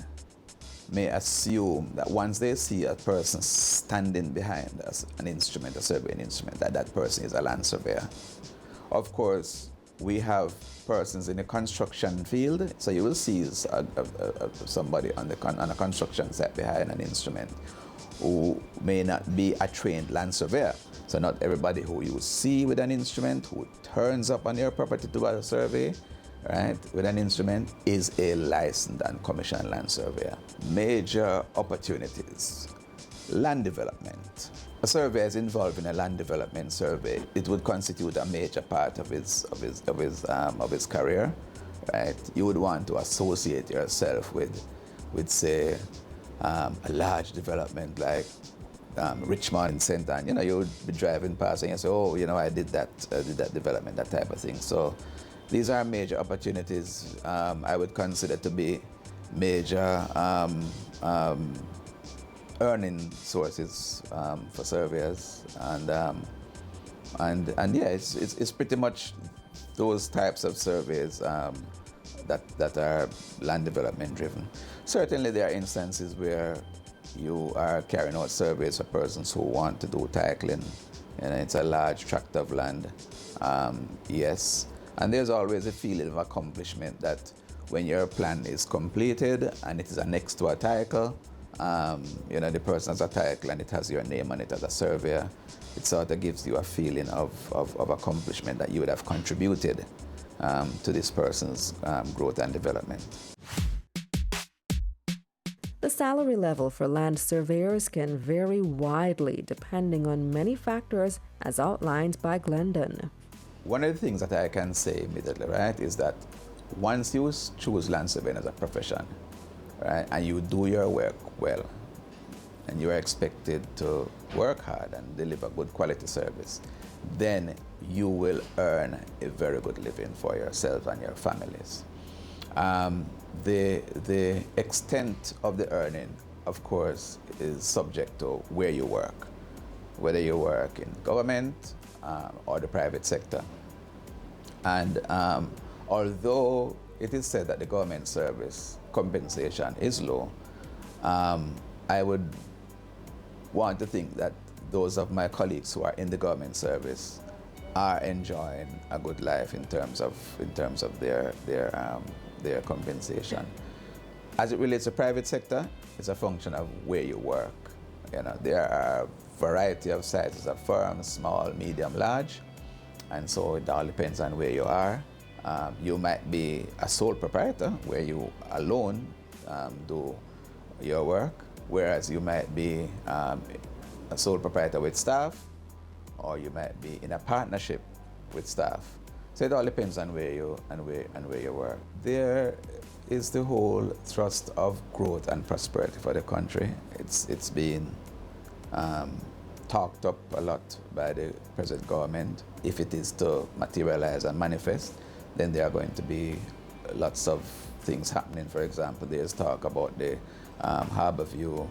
L: may assume that once they see a person standing behind an instrument, a surveying instrument, that person is a land surveyor. Of course, we have persons in the construction field, so you will see somebody on a construction site behind an instrument who may not be a trained land surveyor. So not everybody who you see with an instrument, who turns up on your property to do a survey, right, with an instrument, is a licensed and commissioned land surveyor. Major opportunities. Land development. A surveyor is involved in a land development survey. It would constitute a major part of his career, right? You would want to associate yourself with say, a large development like Richmond and St. Anne. You know, you would be driving past and you say, oh, you know, I did that development, that type of thing. So these are major opportunities I would consider to be major earning sources for surveyors, and yeah, it's pretty much those types of surveys that are land development driven. Certainly, there are instances where you are carrying out surveys for persons who want to do titling, and it's a large tract of land. Yes, and there's always a feeling of accomplishment that when your plan is completed and it is annexed to a title. You know, the person has a title and it has your name on it as a surveyor. It sort of gives you a feeling of accomplishment that you would have contributed to this person's growth and development.
J: The salary level for land surveyors can vary widely depending on many factors as outlined by Glendon.
L: One of the things that I can say immediately, right, is that once you choose land surveying as a profession, right, and you do your work well, and you are expected to work hard and deliver good quality service, then you will earn a very good living for yourself and your families. The extent of the earning, of course, is subject to where you work, whether you work in government or the private sector. And although it is said that the government service compensation is low, I would want to think that those of my colleagues who are in the government service are enjoying a good life in terms of their compensation. As it relates to private sector, it's a function of where you work. You know, there are a variety of sizes of firms, small, medium, large, and so it all depends on where you are. You might be a sole proprietor where you alone do your work, whereas you might be a sole proprietor with staff, or you might be in a partnership with staff. So it all depends on where you work. There is the whole thrust of growth and prosperity for the country. It's been talked up a lot by the present government. If it is to materialize and manifest, then there are going to be lots of things happening. For example, there's talk about the Harborview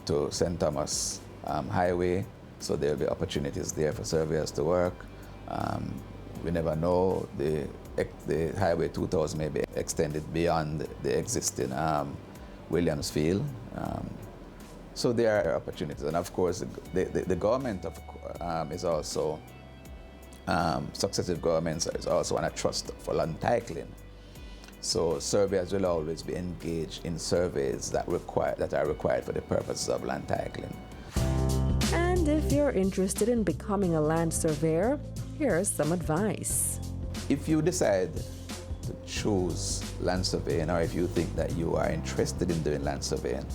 L: to St. Thomas Highway, so there'll be opportunities there for surveyors to work. We never know, the Highway 2000 may be extended beyond the existing Williams Field. So there are opportunities, and of course the government is also, successive governments is also on a trust for land titling. So surveyors will always be engaged in surveys that are required for the purposes of land titling.
J: And if you're interested in becoming a land surveyor, here's some advice.
L: If you decide to choose land surveying, or if you think that you are interested in doing land surveying,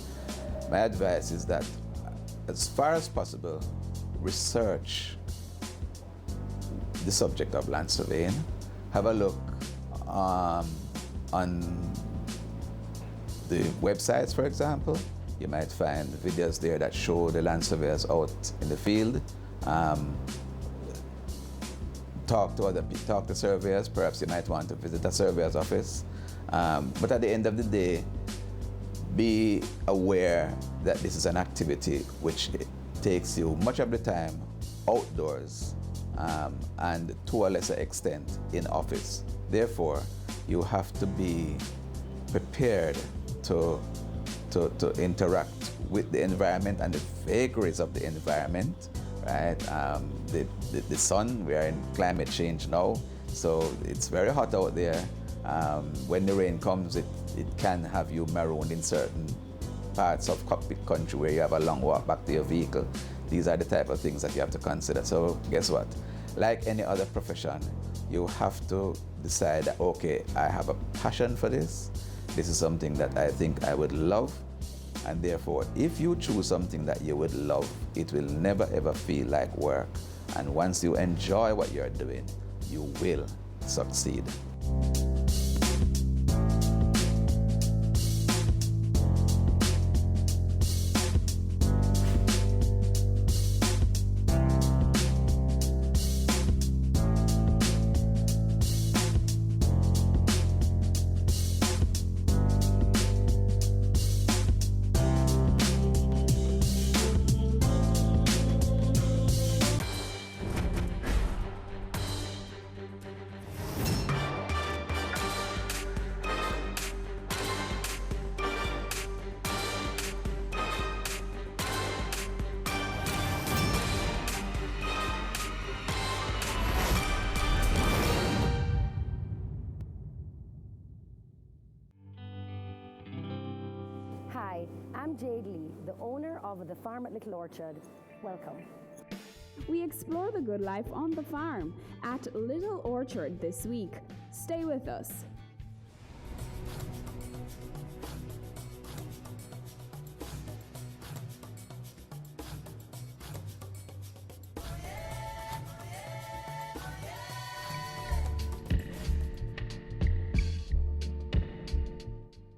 L: my advice is that, as far as possible, research the subject of land surveying. Have a look on the websites, for example. You might find videos there that show the land surveyors out in the field talk to surveyors. Perhaps you might want to visit a surveyor's office. But at the end of the day, be aware that this is an activity which takes you much of the time outdoors and to a lesser extent in office. Therefore, you have to be prepared to interact with the environment and the vagaries of the environment, right? The sun, we are in climate change now, so it's very hot out there. When the rain comes, it can have you marooned in certain parts of cockpit country where you have a long walk back to your vehicle. These are the type of things that you have to consider. So guess what? Like any other profession, you have to decide that, okay, I have a passion for this. This is something that I think I would love. And therefore, if you choose something that you would love, it will never ever feel like work. And once you enjoy what you're doing, you will succeed.
D: Hi, I'm Jade Lee, the owner of the farm at Little Orchard. Welcome.
E: We explore the good life on the farm at Little Orchard this week. Stay with us.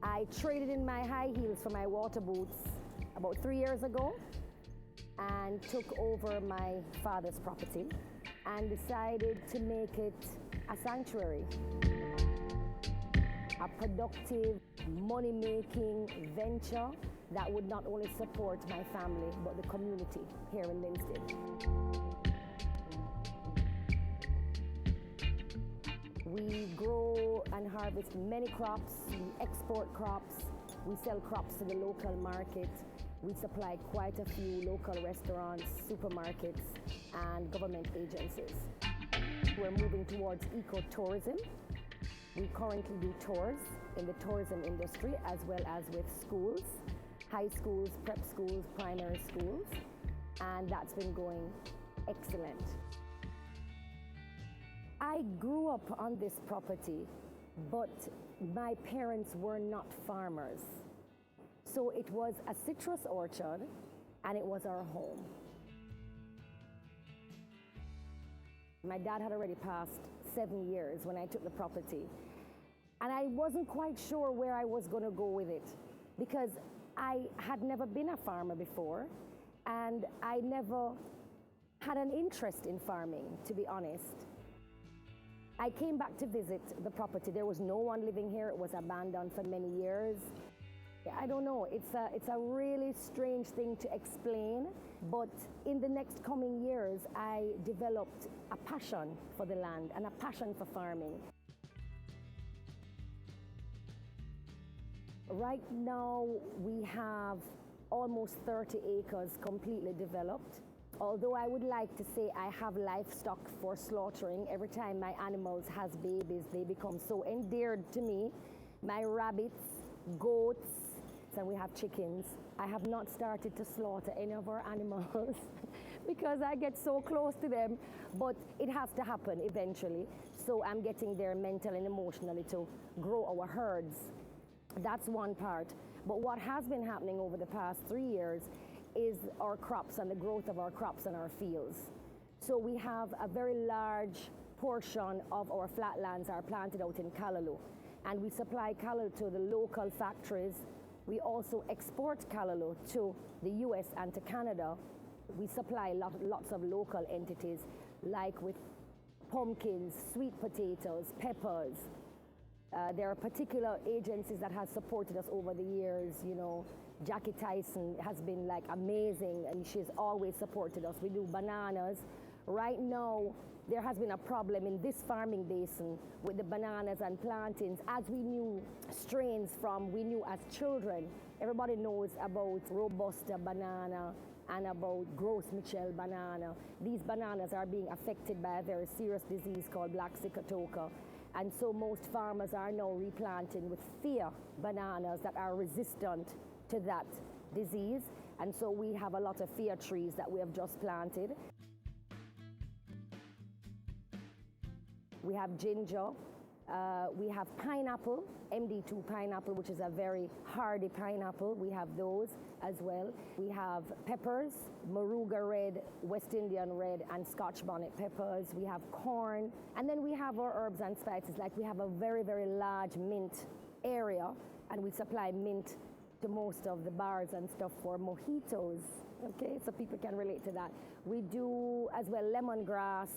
D: I traded in my high heels for my water boots about 3 years ago and took over my father's property and decided to make it a sanctuary. A productive, money-making venture that would not only support my family but the community here in Linstead. We grow and harvest many crops, we export crops, we sell crops to the local market, we supply quite a few local restaurants, supermarkets, and government agencies. We're moving towards ecotourism. We currently do tours in the tourism industry as well as with schools, high schools, prep schools, primary schools, and that's been going excellent. I grew up on this property, but my parents were not farmers. So it was a citrus orchard and it was our home. My dad had already passed 7 years when I took the property. And I wasn't quite sure where I was going to go with it because I had never been a farmer before and I never had an interest in farming, to be honest. I came back to visit the property. There was no one living here. It was abandoned for many years. I don't know, it's a really strange thing to explain, but in the next coming years, I developed a passion for the land and a passion for farming. Right now, we have almost 30 acres completely developed. Although I would like to say I have livestock for slaughtering. Every time my animals has babies, they become so endeared to me. My rabbits, goats, and we have chickens. I have not started to slaughter any of our animals because I get so close to them, but it has to happen eventually. So I'm getting there mentally and emotionally to grow our herds. That's one part. But what has been happening over the past 3 years is our crops and the growth of our crops and our fields. So we have a very large portion of our flatlands are planted out in callaloo, and we supply callaloo to the local factories. We also export callaloo to the US and to Canada. We supply lots of local entities, like with pumpkins, sweet potatoes, peppers. There are particular agencies that have supported us over the years. You know, Jackie Tyson has been like amazing, and she's always supported us. We do bananas. Right now, there has been a problem in this farming basin with the bananas and plantains. As we knew strains we knew as children, everybody knows about Robusta banana and about Gros Michel banana. These bananas are being affected by a very serious disease called black sigatoka. And so most farmers are now replanting with Fia bananas that are resistant to that disease. And so we have a lot of Fia trees that we have just planted. We have ginger, we have pineapple, MD2 pineapple, which is a very hardy pineapple. We have those as well. We have peppers, Moruga red, West Indian red, and Scotch bonnet peppers. We have corn, and then we have our herbs and spices. Like we have a very, very large mint area, and we supply mint to most of the bars and stuff for mojitos, okay? So people can relate to that. We do as well lemongrass,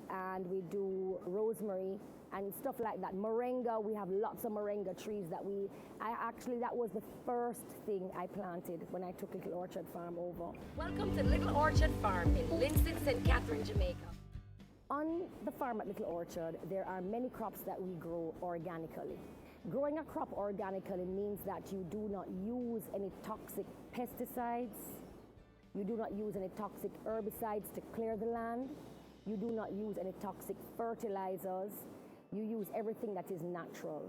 D: and we do rosemary and stuff like that. Moringa, we have lots of moringa trees that that was the first thing I planted when I took Little Orchard Farm over.
G: Welcome to Little Orchard Farm in Linston, St. Catherine, Jamaica.
D: On the farm at Little Orchard, there are many crops that we grow organically. Growing a crop organically means that you do not use any toxic pesticides, you do not use any toxic herbicides to clear the land, you do not use any toxic fertilizers, you use everything that is natural.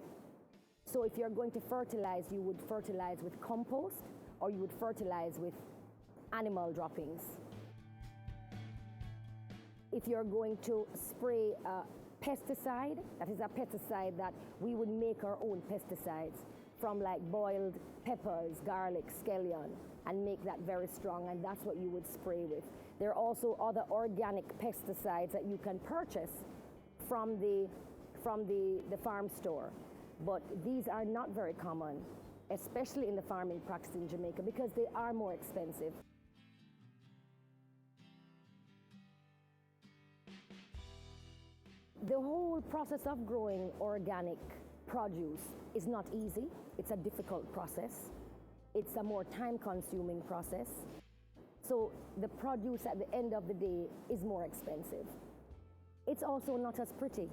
D: So if you're going to fertilize, you would fertilize with compost or you would fertilize with animal droppings. If you're going to spray a pesticide, that is a pesticide that we would make our own pesticides from like boiled peppers, garlic, scallion, and make that very strong, and that's what you would spray with. There are also other organic pesticides that you can purchase from the farm store, but these are not very common, especially in the farming practice in Jamaica, because they are more expensive. The whole process of growing organic produce is not easy. It's a difficult process. It's a more time-consuming process. So the produce at the end of the day is more expensive. It's also not as pretty.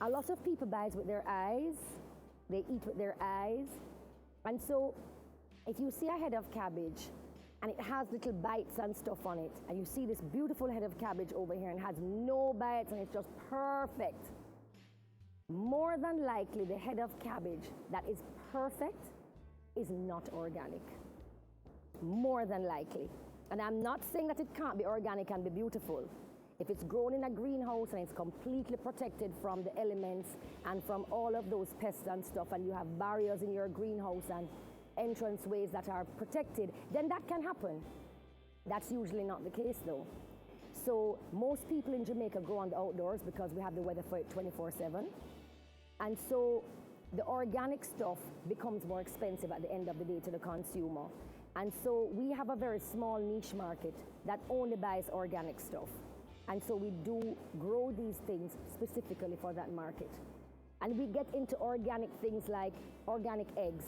D: A lot of people buy it with their eyes. They eat with their eyes. And so if you see a head of cabbage and it has little bites and stuff on it, and you see this beautiful head of cabbage over here and has no bites and it's just perfect, more than likely the head of cabbage that is perfect is not organic. More than likely. And I'm not saying that it can't be organic and be beautiful. If it's grown in a greenhouse and it's completely protected from the elements and from all of those pests and stuff, and you have barriers in your greenhouse and entranceways that are protected, then that can happen. That's usually not the case though. So most people in Jamaica grow on the outdoors because we have the weather for it 24/7. And so the organic stuff becomes more expensive at the end of the day to the consumer. And so we have a very small niche market that only buys organic stuff. And so we do grow these things specifically for that market. And we get into organic things like organic eggs,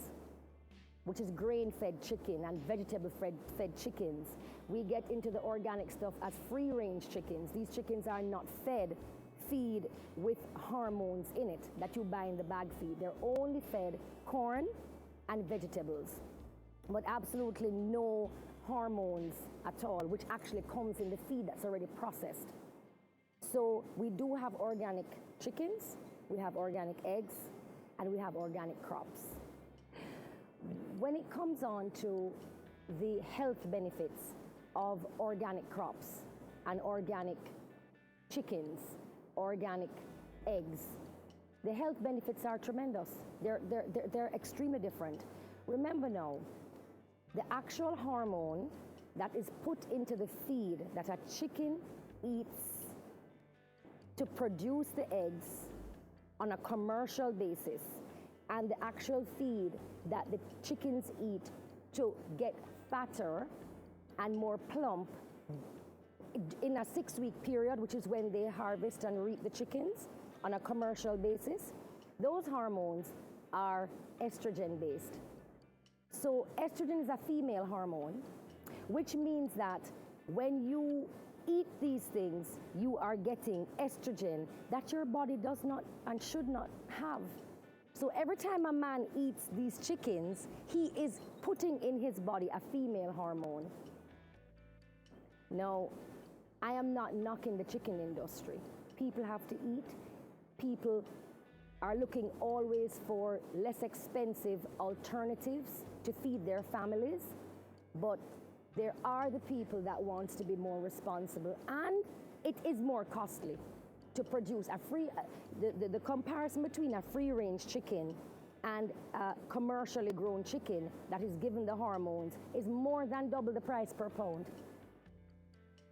D: which is grain-fed chicken and vegetable-fed chickens. We get into the organic stuff as free-range chickens. These chickens are not fed feed with hormones in it that you buy in the bag feed. They're only fed corn and vegetables, but absolutely no hormones at all, which actually comes in the feed that's already processed. So we do have organic chickens, we have organic eggs, and we have organic crops. When it comes on to the health benefits of organic crops and organic chickens, organic eggs, the health benefits are tremendous. They're extremely different. Remember now, the actual hormone that is put into the feed that a chicken eats to produce the eggs on a commercial basis, and the actual feed that the chickens eat to get fatter and more plump, in a 6-week period, which is when they harvest and reap the chickens on a commercial basis, those hormones are estrogen based. So estrogen is a female hormone, which means that when you eat these things, you are getting estrogen that your body does not and should not have. So every time a man eats these chickens, he is putting in his body a female hormone. Now, I am not knocking the chicken industry. People have to eat. People are looking always for less expensive alternatives to feed their families, but there are the people that wants to be more responsible, and it is more costly to produce a the comparison between a free-range chicken and a commercially grown chicken that is given the hormones is more than double the price per pound.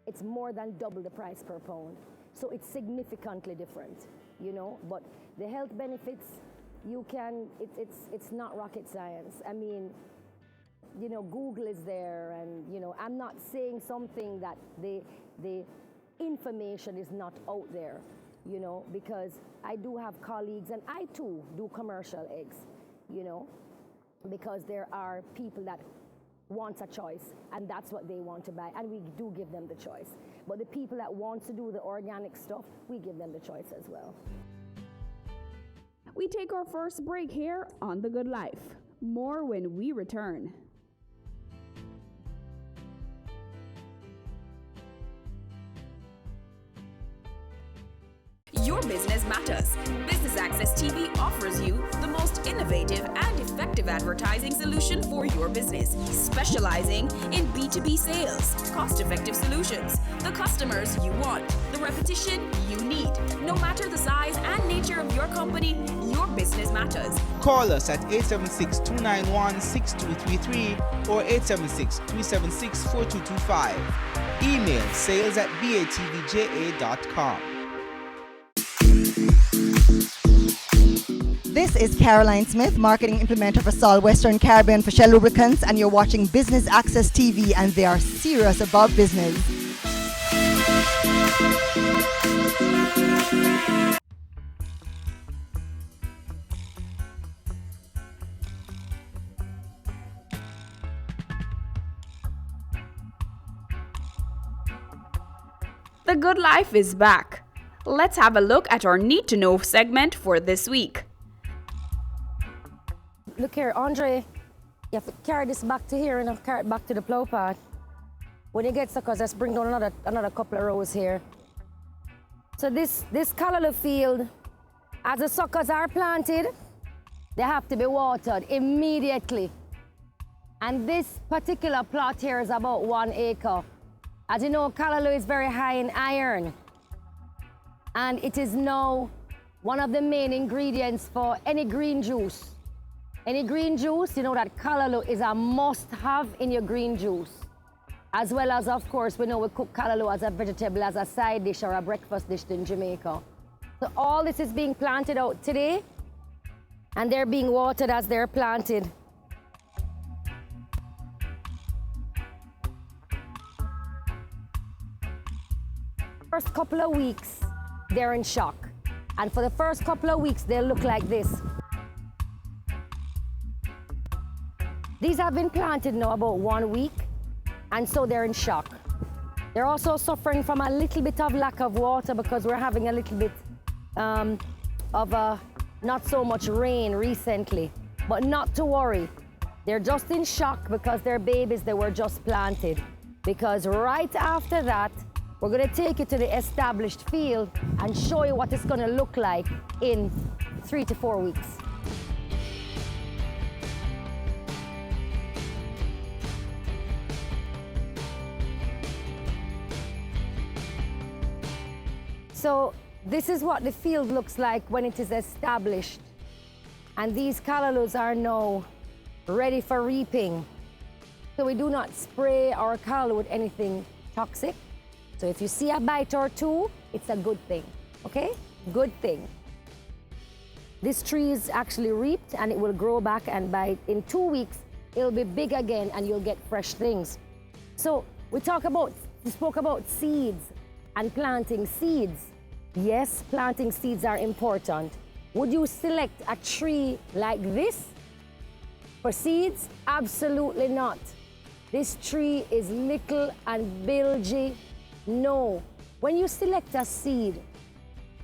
D: It's more than double the price per pound. So it's significantly different, you know, but the health benefits, it's not rocket science. I mean, you know, Google is there, and, you know, I'm not saying something that the information is not out there, you know, because I do have colleagues, and I too do commercial eggs, you know, because there are people that want a choice, and that's what they want to buy, and we do give them the choice. But the people that want to do the organic stuff, we give them the choice as well.
E: We take our first break here on The Good Life. More when we return.
S: Your business matters. Business Access TV offers you the most innovative and effective advertising solution for your business, specializing in B2B sales, cost-effective solutions, the customers you want, the repetition you need. No matter the size and nature of your company, your business matters.
A: Call us at 876-291-6233 or 876-376-4225. Email sales@batvja.com.
C: This is Caroline Smith, marketing implementer for Sol Western Caribbean for Shell Lubricants, and you're watching Business Access TV, and they are serious about business.
E: The Good Life is back. Let's have a look at our Need to Know segment for this week.
D: Look here, Andre, you have to carry this back to here and carry it back to the plow pod. When you get suckers, let's bring down another couple of rows here. So this callaloo field, as the suckers are planted, they have to be watered immediately. And this particular plot here is about 1 acre. As you know, callaloo is very high in iron. And it is now one of the main ingredients for any green juice. Any green juice, you know that callaloo is a must-have in your green juice. As well as, of course, we know we cook callaloo as a vegetable, as a side dish or a breakfast dish in Jamaica. So all this is being planted out today, and they're being watered as they're planted. First couple of weeks, they're in shock. And for the first couple of weeks, they'll look like this. These have been planted now about 1 week, and so they're in shock. They're also suffering from a little bit of lack of water because we're having a little bit of not so much rain recently. But not to worry. They're just in shock because they're babies, they were just planted. Because right after that, we're going to take you to the established field and show you what it's going to look like in 3 to 4 weeks. So this is what the field looks like when it is established. And these callaloos are now ready for reaping. So we do not spray our callaloo with anything toxic. So if you see a bite or two, it's a good thing, okay? Good thing. This tree is actually reaped and it will grow back, and in 2 weeks, it'll be big again and you'll get fresh things. So we talk about You spoke about seeds and planting seeds. Yes, planting seeds are important. Would you select a tree like this for seeds? Absolutely not. This tree is little and bilgy. No. When you select a seed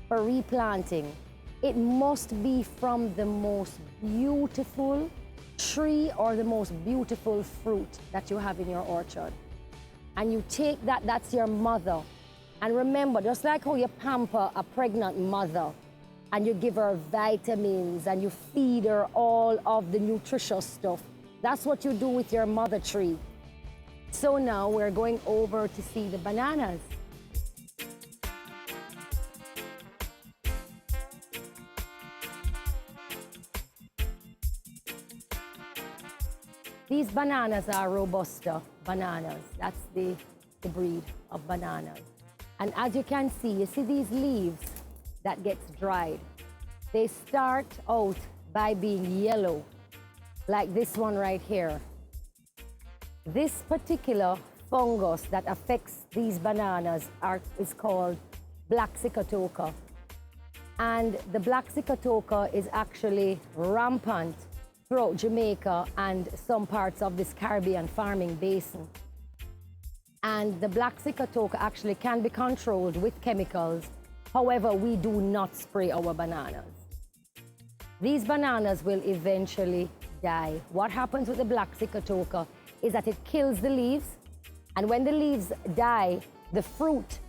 D: for replanting, it must be from the most beautiful tree or the most beautiful fruit that you have in your orchard. And you take that, that's your mother. And remember, just like how you pamper a pregnant mother and you give her vitamins and you feed her all of the nutritious stuff, that's what you do with your mother tree. So now we're going over to see the bananas. These bananas are Robusta bananas. That's the breed of bananas. And as you can see, you see these leaves that gets dried. They start out by being yellow, like this one right here. This particular fungus that affects these bananas is called black cicotoca. And the black cicotoca is actually rampant throughout Jamaica and some parts of this Caribbean farming basin. And the black cicotoca actually can be controlled with chemicals. However, we do not spray our bananas. These bananas will eventually die. What happens with the black cicotoca is that it kills the leaves, and when the leaves die, the fruit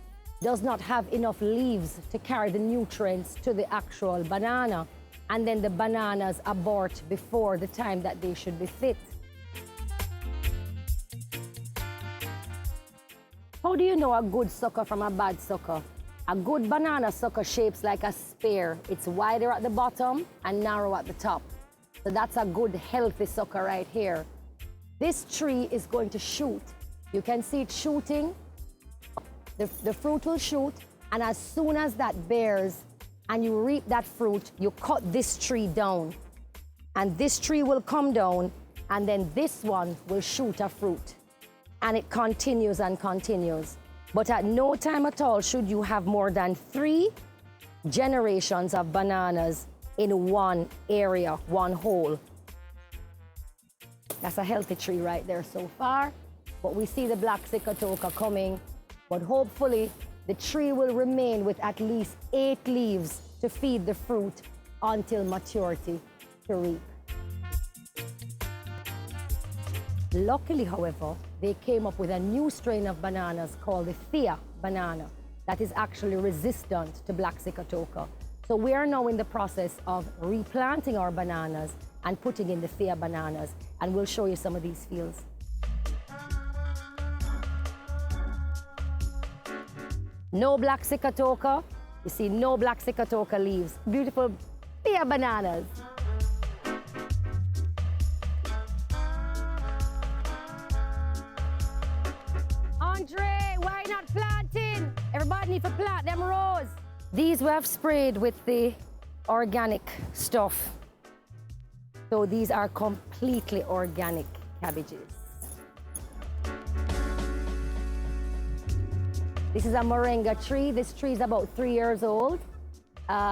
D: does not have enough leaves to carry the nutrients to the actual banana, and then the bananas abort before the time that they should be fit. How do you know a good sucker from a bad sucker? A good banana sucker shapes like a spear. It's wider at the bottom and narrow at the top. So that's a good healthy sucker right here. This tree is going to shoot. You can see it shooting. The fruit will shoot, and as soon as that bears and you reap that fruit, you cut this tree down. And this tree will come down, and then this one will shoot a fruit. And it continues and continues. But at no time at all should you have more than 3 generations of bananas in one area, one hole. That's a healthy tree right there so far. But we see the black cicotoca coming. But hopefully the tree will remain with at least 8 leaves to feed the fruit until maturity to reap. Luckily, however, they came up with a new strain of bananas called the Thea banana that is actually resistant to black cicotoca. So we are now in the process of replanting our bananas and putting in the Thea bananas, and we'll show you some of these fields. No black cicotoca. You see no black cicotoca leaves. Beautiful Thea bananas. Andre, why not planting? Everybody need to plant them rows. These we have sprayed with the organic stuff. So these are completely organic cabbages. This is a moringa tree. This tree is about 3 years old.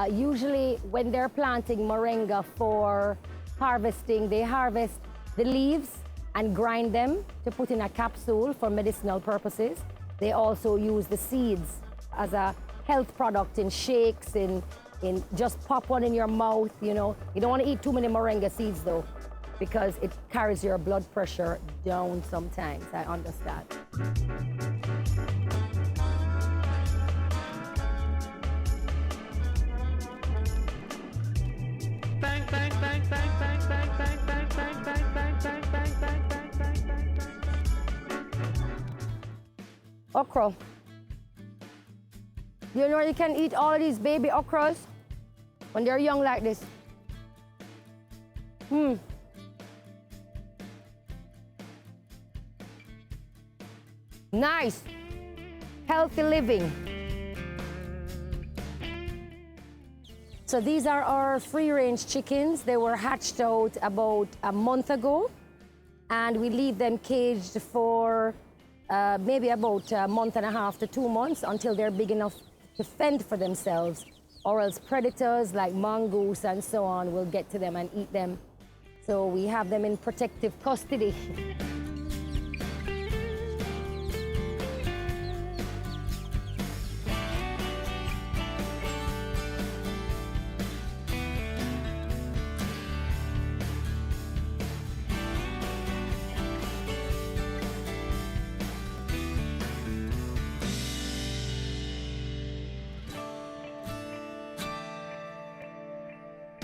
D: Usually when they're planting moringa for harvesting, they harvest the leaves and grind them to put in a capsule for medicinal purposes. They also use the seeds as a health product in shakes, in just pop one in your mouth, you know. You don't want to eat too many moringa seeds though, because it carries your blood pressure down sometimes, I understand.
M: Bang, bang, bang, bang, bang, bang, bang, bang, bang, bang, bang, bang, bang, bang, bang, bang, bang, bang.
D: Okra. You know you can eat all of these baby okras when they're young like this. Nice. Healthy living. So these are our free-range chickens. They were hatched out about a month ago, and we leave them caged for maybe about a month and a half to 2 months until they're big enough to fend for themselves, or else predators like mongoose and so on will get to them and eat them. So we have them in protective custody.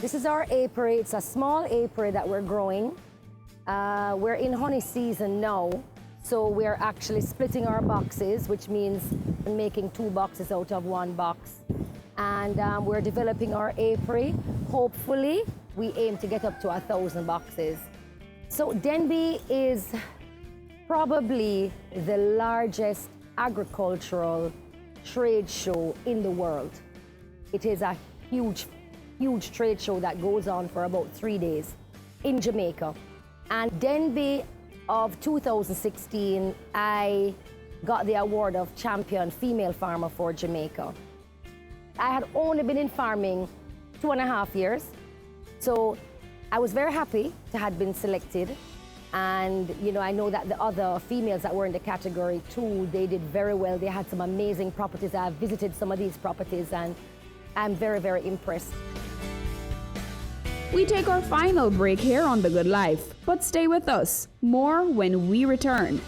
D: This is our apiary. It's a small apiary that we're growing. We're in honey season now, so we're actually splitting our boxes, which means making 2 boxes out of 1 box. And we're developing our apiary. Hopefully, we aim to get up to 1,000 boxes. So Denby is probably the largest agricultural trade show in the world. It is a huge trade show that goes on for about 3 days in Jamaica. And Denby of 2016, I got the award of champion female farmer for Jamaica. I had only been in farming 2.5 years, so I was very happy to have been selected. And you know, I know that the other females that were in the category too, they did very well. They had some amazing properties. I've visited some of these properties and I'm very, very impressed.
E: We take our final break here on The Good Life, but stay with us. More when we return.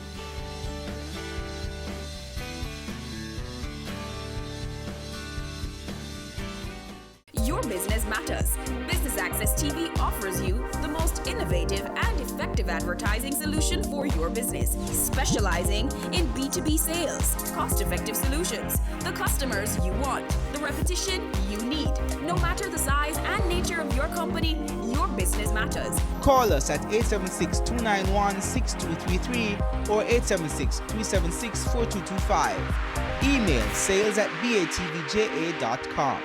S: Your business matters. Business Access TV offers you the most innovative and effective advertising solution for your business, specializing in B2B sales, cost-effective solutions, the customers you want, the repetition you need. No matter the size and nature of your company, your business matters.
A: Call us at 876-291-6233 or 876-376-4225. Email sales@batvja.com.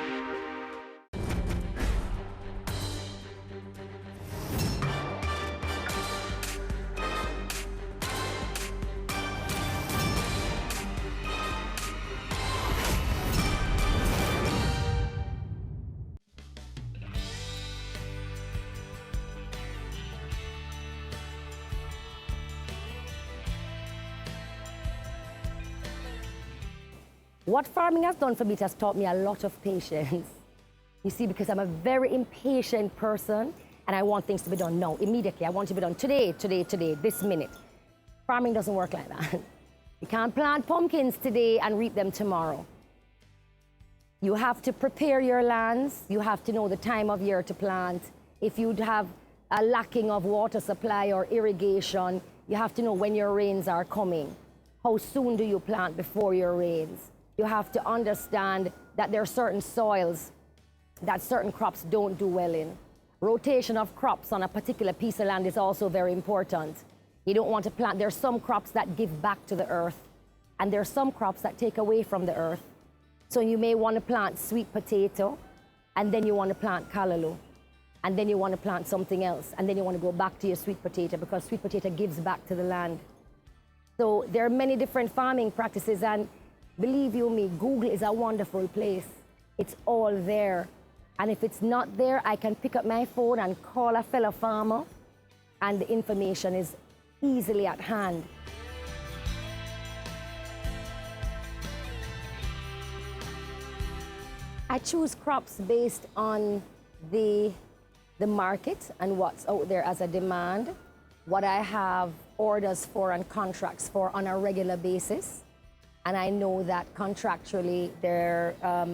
D: What farming has done for me, it has taught me a lot of patience. You see, because I'm a very impatient person and I want things to be done now, immediately. I want it to be done today, this minute. Farming doesn't work like that. You can't plant pumpkins today and reap them tomorrow. You have to prepare your lands. You have to know the time of year to plant. If you'd have a lacking of water supply or irrigation, you have to know when your rains are coming. How soon do you plant before your rains? You have to understand that there are certain soils that certain crops don't do well in. Rotation of crops on a particular piece of land is also very important. You don't want to plant, there are some crops that give back to the earth, and there are some crops that take away from the earth. So you may want to plant sweet potato, and then you want to plant callaloo, and then you want to plant something else, and then you want to go back to your sweet potato because sweet potato gives back to the land. So there are many different farming practices, and believe you me, Google is a wonderful place. It's all there. And if it's not there, I can pick up my phone and call a fellow farmer, and the information is easily at hand. I choose crops based on the market and what's out there as a demand, what I have orders for and contracts for on a regular basis. And I know that contractually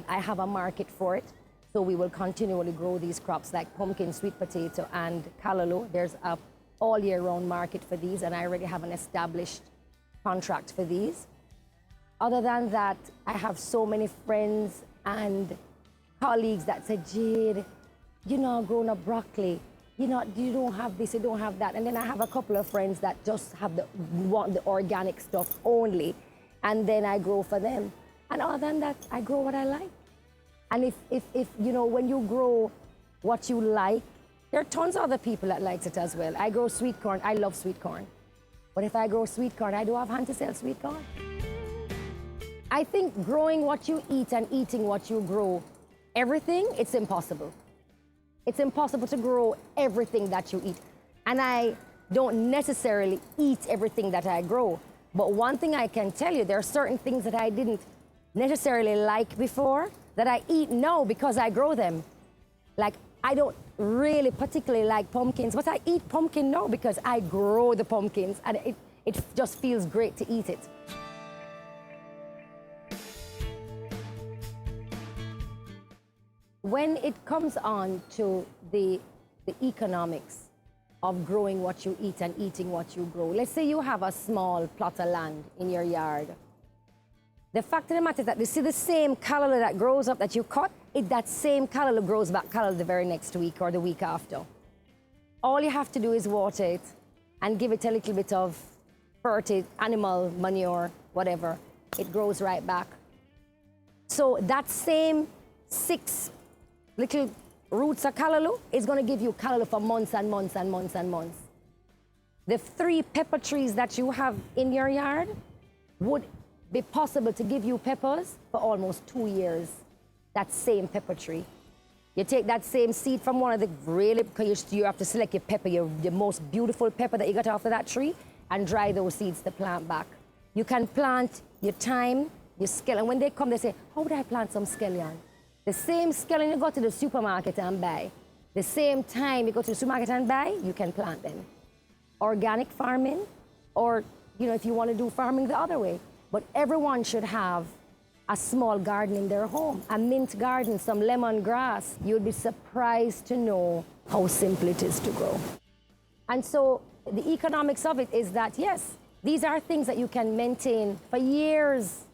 D: I have a market for it. So we will continually grow these crops like pumpkin, sweet potato, and callaloo. There's a all year round market for these, and I already have an established contract for these. Other than that, I have so many friends and colleagues that say, Jade, you know, growing up broccoli, you know, you don't have this, you don't have that. And then I have a couple of friends that just want the organic stuff only, and then I grow for them. And other than that, I grow what I like. And if you know, when you grow what you like, there are tons of other people that likes it as well. I grow sweet corn. I love sweet corn. But if I grow sweet corn, I do have hand to sell sweet corn. I think growing what you eat and eating what you grow, everything, it's impossible. It's impossible to grow everything that you eat. And I don't necessarily eat everything that I grow. But one thing I can tell you, there are certain things that I didn't necessarily like before that I eat now because I grow them. Like, I don't really particularly like pumpkins, but I eat pumpkin now because I grow the pumpkins and it just feels great to eat it. When it comes on to the economics of growing what you eat and eating what you grow, let's say you have a small plot of land in your yard. The fact of the matter is that you see the same calla that grows up that you cut, that same calla grows back calla the very next week or the week after. All you have to do is water it and give it a little bit of fertile animal manure, whatever. It grows right back. So that same 6 little roots of callaloo is going to give you callaloo for months and months and months and months. The 3 pepper trees that you have in your yard would be possible to give you peppers for almost 2 years. That same pepper tree. You take that same seed from one of the really, because you have to select your pepper, the most beautiful pepper that you got off of that tree, and dry those seeds to plant back. You can plant your thyme, your scallion. When they come, they say, how would I plant some scallion? The same scallion you go to the supermarket and buy, the same time you go to the supermarket and buy, you can plant them. Organic farming, or if you want to do farming the other way. But everyone should have a small garden in their home, a mint garden, some lemongrass. You'll be surprised to know how simple it is to grow. And so the economics of it is that, yes, these are things that you can maintain for years.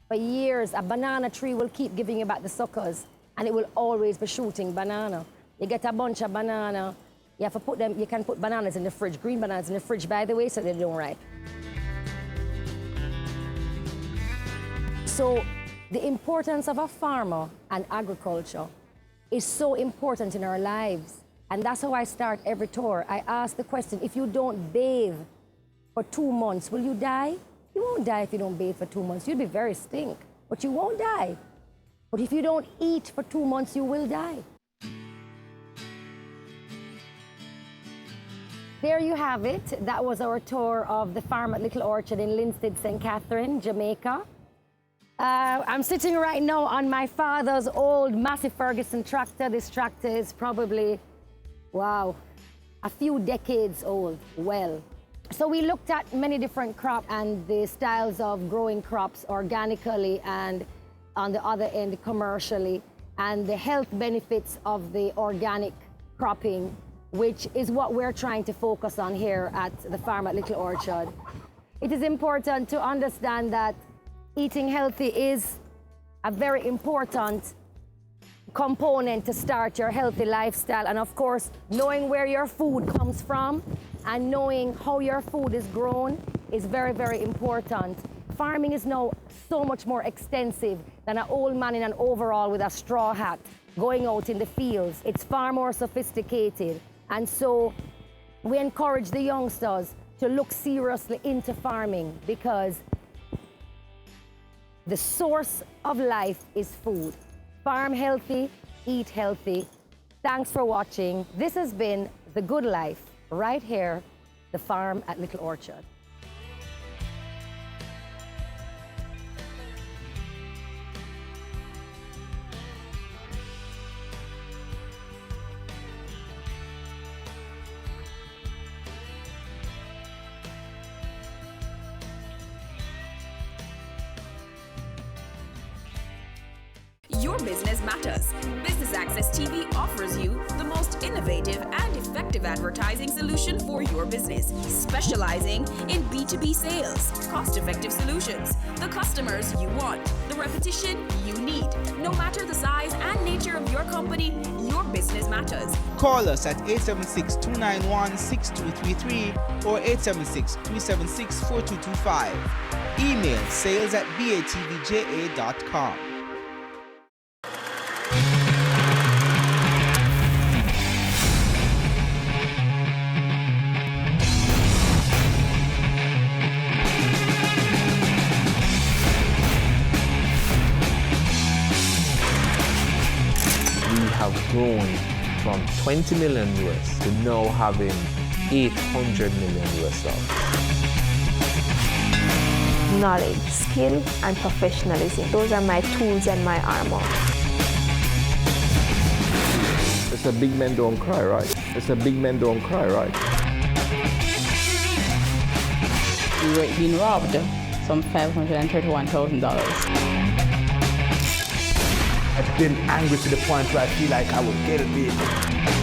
D: For years, a banana tree will keep giving you back the suckers, and it will always be shooting banana. You get a bunch of banana, you have to put them, you can put bananas in the fridge, green bananas in the fridge, by the way, so they don't ripe. So the importance of a farmer and agriculture is so important in our lives. And that's how I start every tour. I ask the question, if you don't bathe for 2 months, will you die? You won't die if you don't bathe for 2 months. You'll be very stink, but you won't die. But if you don't eat for 2 months, you will die. There you have it. That was our tour of the farm at Little Orchard in Linstead, St. Catherine, Jamaica. I'm sitting right now on my father's old Massey Ferguson tractor. This tractor is probably, wow, a few decades old, well. So we looked at many different crops and the styles of growing crops organically and on the other end commercially, and the health benefits of the organic cropping, which is what we're trying to focus on here at the farm at Little Orchard. It is important to understand that eating healthy is a very important component to start your healthy lifestyle. And of course, knowing where your food comes from and knowing how your food is grown is very, very important. Farming is now so much more extensive than an old man in an overall with a straw hat going out in the fields. It's far more sophisticated. And so we encourage the youngsters to look seriously into farming, because the source of life is food. Farm healthy, eat healthy. Thanks for watching. This has been The Good Life, right here, the farm at Little Orchard.
S: Your business matters. Business Access TV offers you the most innovative and effective advertising solution for your business, specializing in B2B sales, cost-effective solutions, the customers you want, the repetition you need. No matter the size and nature of your company, your business matters.
A: Call us at 876-291-6233 or 876-376-4225. Email sales@batvja.com.
M: grown from 20 million US to now having 800 million US dollars.
V: Knowledge, skill, and professionalism. Those are my tools and my armor.
M: It's a big men don't cry, right? It's a big men don't cry, right?
B: We were being robbed some $531,000.
I: I've been angry to the point where I feel like I will kill people.